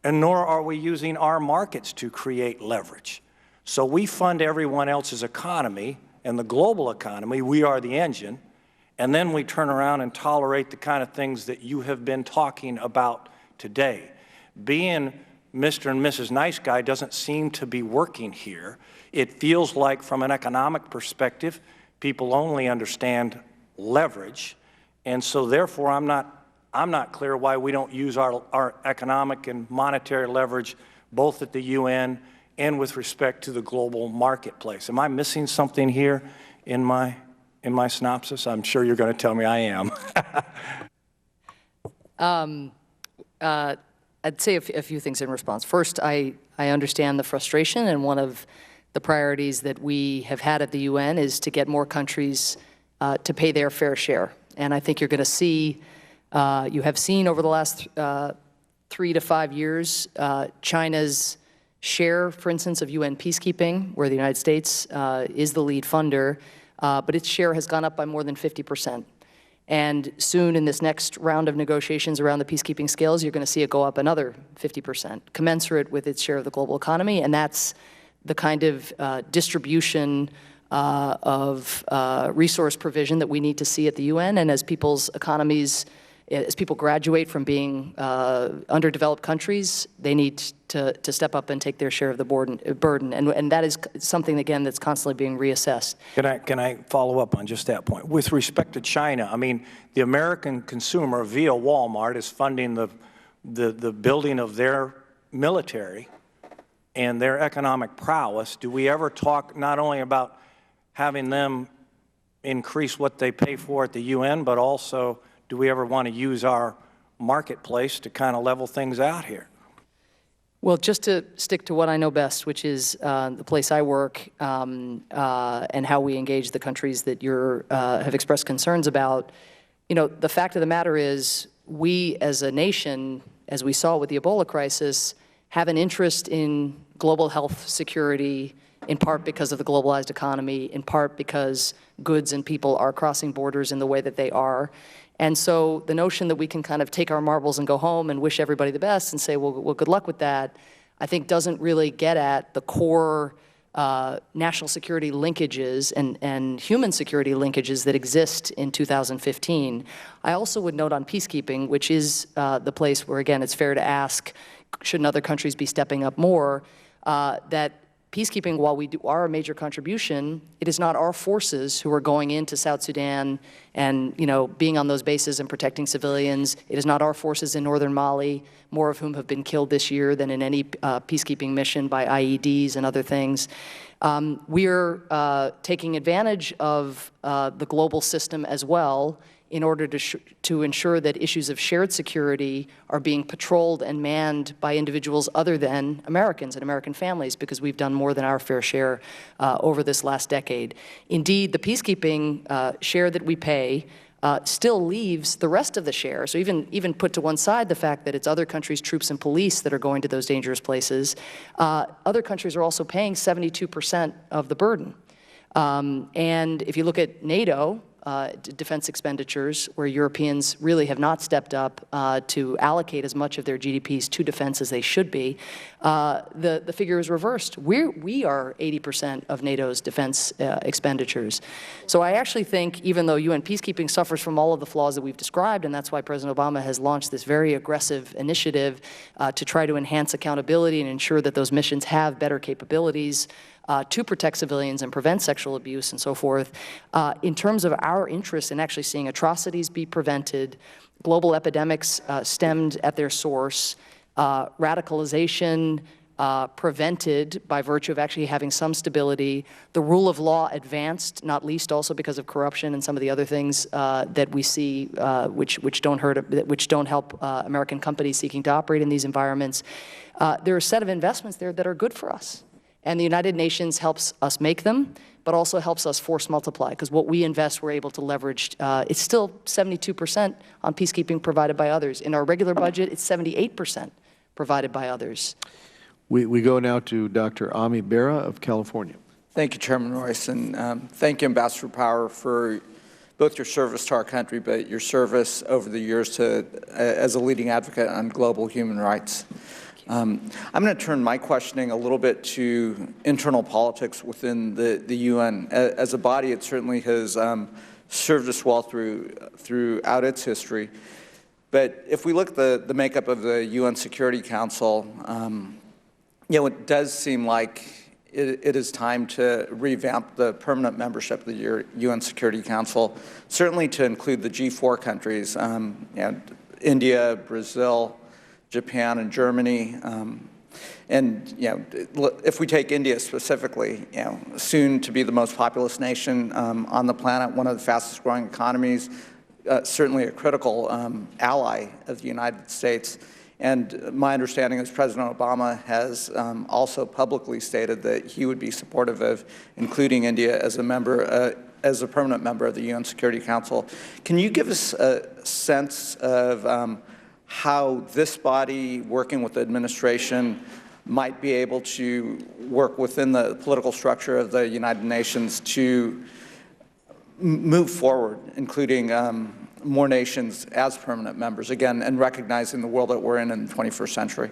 and nor are we using our markets to create leverage. So we fund everyone else's economy, and the global economy, we are the engine, and then we turn around and tolerate the kind of things that you have been talking about today. Being Mr. and Mrs. Nice Guy doesn't seem to be working here. It feels like, from an economic perspective, people only understand leverage, and so therefore I'm not clear why we don't use our economic and monetary leverage both at the UN and with respect to the global marketplace. Am I missing something here in my synopsis? I'm sure you're going to tell me I am. I'd say a few things in response. First, I understand the frustration, and one of the priorities that we have had at the UN is to get more countries to pay their fair share. And I think you're going to see, you have seen over the last 3 to 5 years, China's share, for instance, of UN peacekeeping, where the United States is the lead funder, but its share has gone up by more than 50%. And soon in this next round of negotiations around the peacekeeping scales, you're going to see it go up another 50%, commensurate with its share of the global economy. And that's the kind of distribution of resource provision that we need to see at the UN. And as people's economies, as people graduate from being underdeveloped countries, they need to step up and take their share of the burden. And that is something, again, that's constantly being reassessed. Can I follow up on just that point? With respect to China, I mean, the American consumer via Walmart is funding the building of their military and their economic prowess. Do we ever talk not only about having them increase what they pay for at the UN, but also do we ever want to use our marketplace to kind of level things out here? Well, just to stick to what I know best, which is the place I work and how we engage the countries that you have expressed concerns about, you know, the fact of the matter is we as a nation, as we saw with the Ebola crisis, have an interest in global health security, in part because of the globalized economy, in part because goods and people are crossing borders in the way that they are. And so the notion that we can kind of take our marbles and go home and wish everybody the best and say, well, good luck with that, I think doesn't really get at the core national security linkages and human security linkages that exist in 2015. I also would note on peacekeeping, which is the place where, again, it's fair to ask, shouldn't other countries be stepping up more, that peacekeeping, while we are a major contribution, it is not our forces who are going into South Sudan and, you know, being on those bases and protecting civilians. It is not our forces in northern Mali, more of whom have been killed this year than in any peacekeeping mission by IEDs and other things. We're taking advantage of the global system as well in order to ensure that issues of shared security are being patrolled and manned by individuals other than Americans and American families, because we've done more than our fair share over this last decade. Indeed, the peacekeeping share that we pay still leaves the rest of the share. So even put to one side the fact that it's other countries' troops and police that are going to those dangerous places, other countries are also paying 72% of the burden. And if you look at NATO, defense expenditures, where Europeans really have not stepped up to allocate as much of their GDPs to defense as they should be, the figure is reversed. We are 80% of NATO's defense expenditures. So I actually think, even though UN peacekeeping suffers from all of the flaws that we've described, and that's why President Obama has launched this very aggressive initiative to try to enhance accountability and ensure that those missions have better capabilities to protect civilians and prevent sexual abuse and so forth, in terms of our interest in actually seeing atrocities be prevented, global epidemics stemmed at their source, radicalization prevented by virtue of actually having some stability. The rule of law advanced, not least also because of corruption and some of the other things that we see, which don't help American companies seeking to operate in these environments. There are a set of investments there that are good for us. And the United Nations helps us make them, but also helps us force multiply, because what we invest, we're able to leverage. It's still 72% on peacekeeping provided by others. In our regular budget, it's 78% provided by others. We go now to Dr. Ami Bera of California. Thank you, Chairman Royce, and thank you, Ambassador Power, for both your service to our country, but your service over the years as a leading advocate on global human rights. I'm going to turn my questioning a little bit to internal politics within the UN. As a body, it certainly has served us well throughout its history. But if we look at the makeup of the UN Security Council, it does seem like it is time to revamp the permanent membership of the UN Security Council, certainly to include the G4 countries, India, Brazil, Japan, and Germany. If we take India specifically, soon to be the most populous nation on the planet, one of the fastest growing economies, certainly a critical ally of the United States. And my understanding is President Obama has also publicly stated that he would be supportive of including India as a member, as a permanent member of the UN Security Council. Can you give us a sense of how this body, working with the administration, might be able to work within the political structure of the United Nations to move forward, including more nations as permanent members, again, and recognizing the world that we're in the 21st century?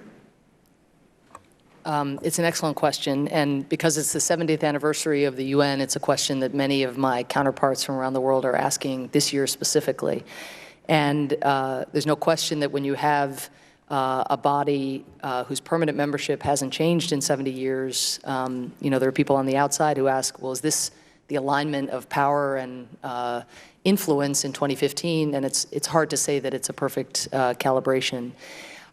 It's an excellent question, and because it's the 70th anniversary of the UN, it's a question that many of my counterparts from around the world are asking this year specifically. And there's no question that when you have a body whose permanent membership hasn't changed in 70 years, there are people on the outside who ask, well, is this the alignment of power and influence in 2015? And it's hard to say that it's a perfect calibration.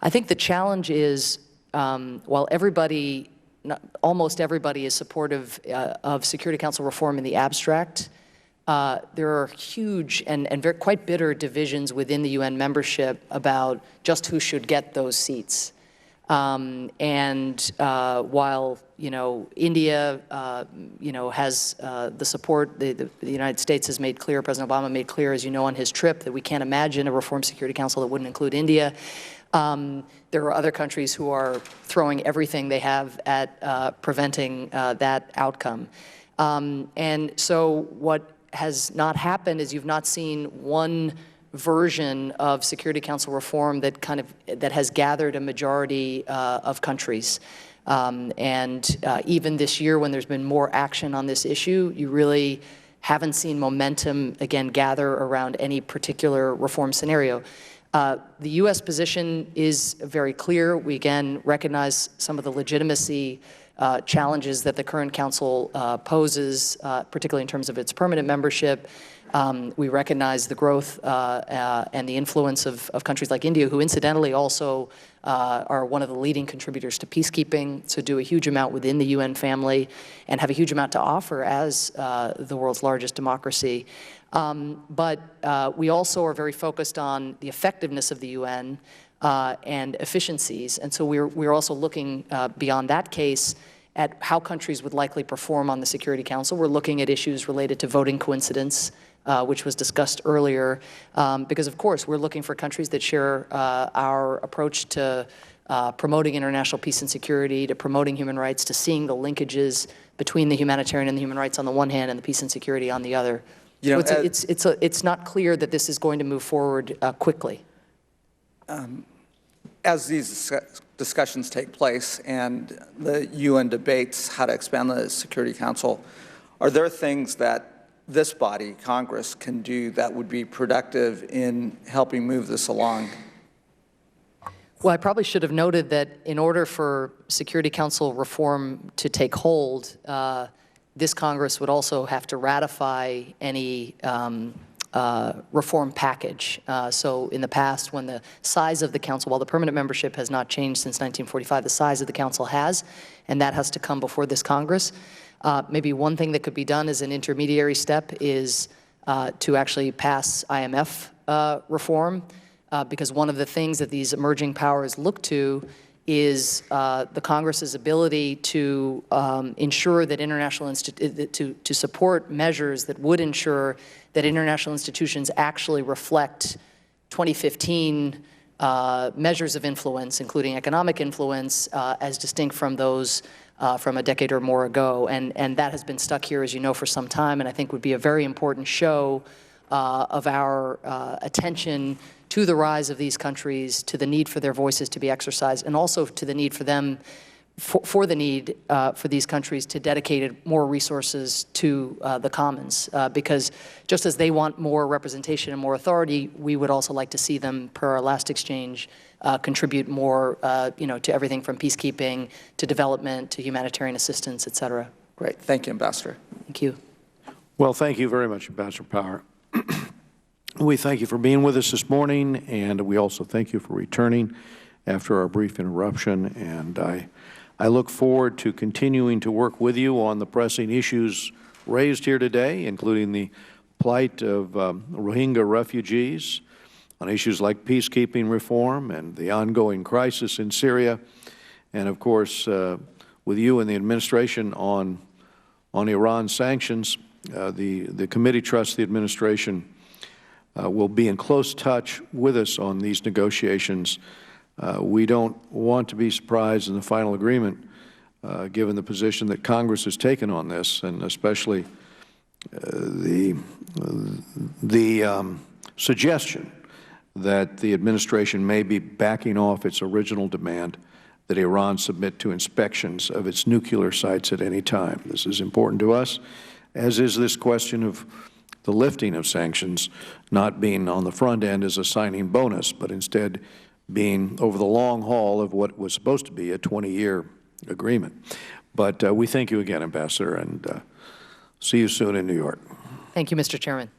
I think the challenge is, while almost everybody is supportive of Security Council reform in the abstract, there are huge and quite bitter divisions within the UN membership about just who should get those seats. While India has the support, the United States has made clear, President Obama made clear, as you know, on his trip, that we can't imagine a reformed Security Council that wouldn't include India. There are other countries who are throwing everything they have at preventing that outcome. And so what has not happened is you've not seen one version of Security Council reform that has gathered a majority of countries. Even this year, when there's been more action on this issue, you really haven't seen momentum, again, gather around any particular reform scenario. The U.S. position is very clear. We, again, recognize some of the legitimacy challenges that the current council poses, particularly in terms of its permanent membership. We recognize the growth and the influence of countries like India, who incidentally also are one of the leading contributors to peacekeeping, so do a huge amount within the UN family and have a huge amount to offer as the world's largest democracy. But we also are very focused on the effectiveness of the UN and efficiencies. And so we're also looking beyond that case at how countries would likely perform on the Security Council. We're looking at issues related to voting coincidence, which was discussed earlier, because of course we're looking for countries that share our approach to promoting international peace and security, to promoting human rights, to seeing the linkages between the humanitarian and the human rights on the one hand and the peace and security on the other. It's not clear that this is going to move forward quickly. As these discussions take place and the UN debates how to expand the Security Council, are there things that this body, Congress, can do that would be productive in helping move this along? Well, I probably should have noted that in order for Security Council reform to take hold, this Congress would also have to ratify any reform package. So in the past, when the size of the council, while the permanent membership has not changed since 1945, the size of the council has, and that has to come before this Congress. Maybe one thing that could be done as an intermediary step is to actually pass IMF reform, because one of the things that these emerging powers look to is the Congress's ability to ensure that to support measures that would ensure that international institutions actually reflect 2015 measures of influence, including economic influence, as distinct from those from a decade or more ago. And that has been stuck here, as you know, for some time, and I think would be a very important show of our attention to the rise of these countries, to the need for their voices to be exercised, and also to the need for them, for the need for these countries to dedicate more resources to the commons. Because just as they want more representation and more authority, we would also like to see them, per our last exchange, contribute more, to everything from peacekeeping to development to humanitarian assistance, et cetera. Great. Thank you, Ambassador. Thank you. Well, thank you very much, Ambassador Power. We thank you for being with us this morning, and we also thank you for returning after our brief interruption. And I look forward to continuing to work with you on the pressing issues raised here today, including the plight of Rohingya refugees, on issues like peacekeeping reform and the ongoing crisis in Syria, and of course with you and the administration on Iran sanctions. The committee trusts the administration will be in close touch with us on these negotiations. We don't want to be surprised in the final agreement, given the position that Congress has taken on this, and especially the suggestion that the administration may be backing off its original demand that Iran submit to inspections of its nuclear sites at any time. This is important to us, as is this question of the lifting of sanctions not being on the front end as a signing bonus, but instead being over the long haul of what was supposed to be a 20-year agreement. But we thank you again, Ambassador, and see you soon in New York. Thank you, Mr. Chairman.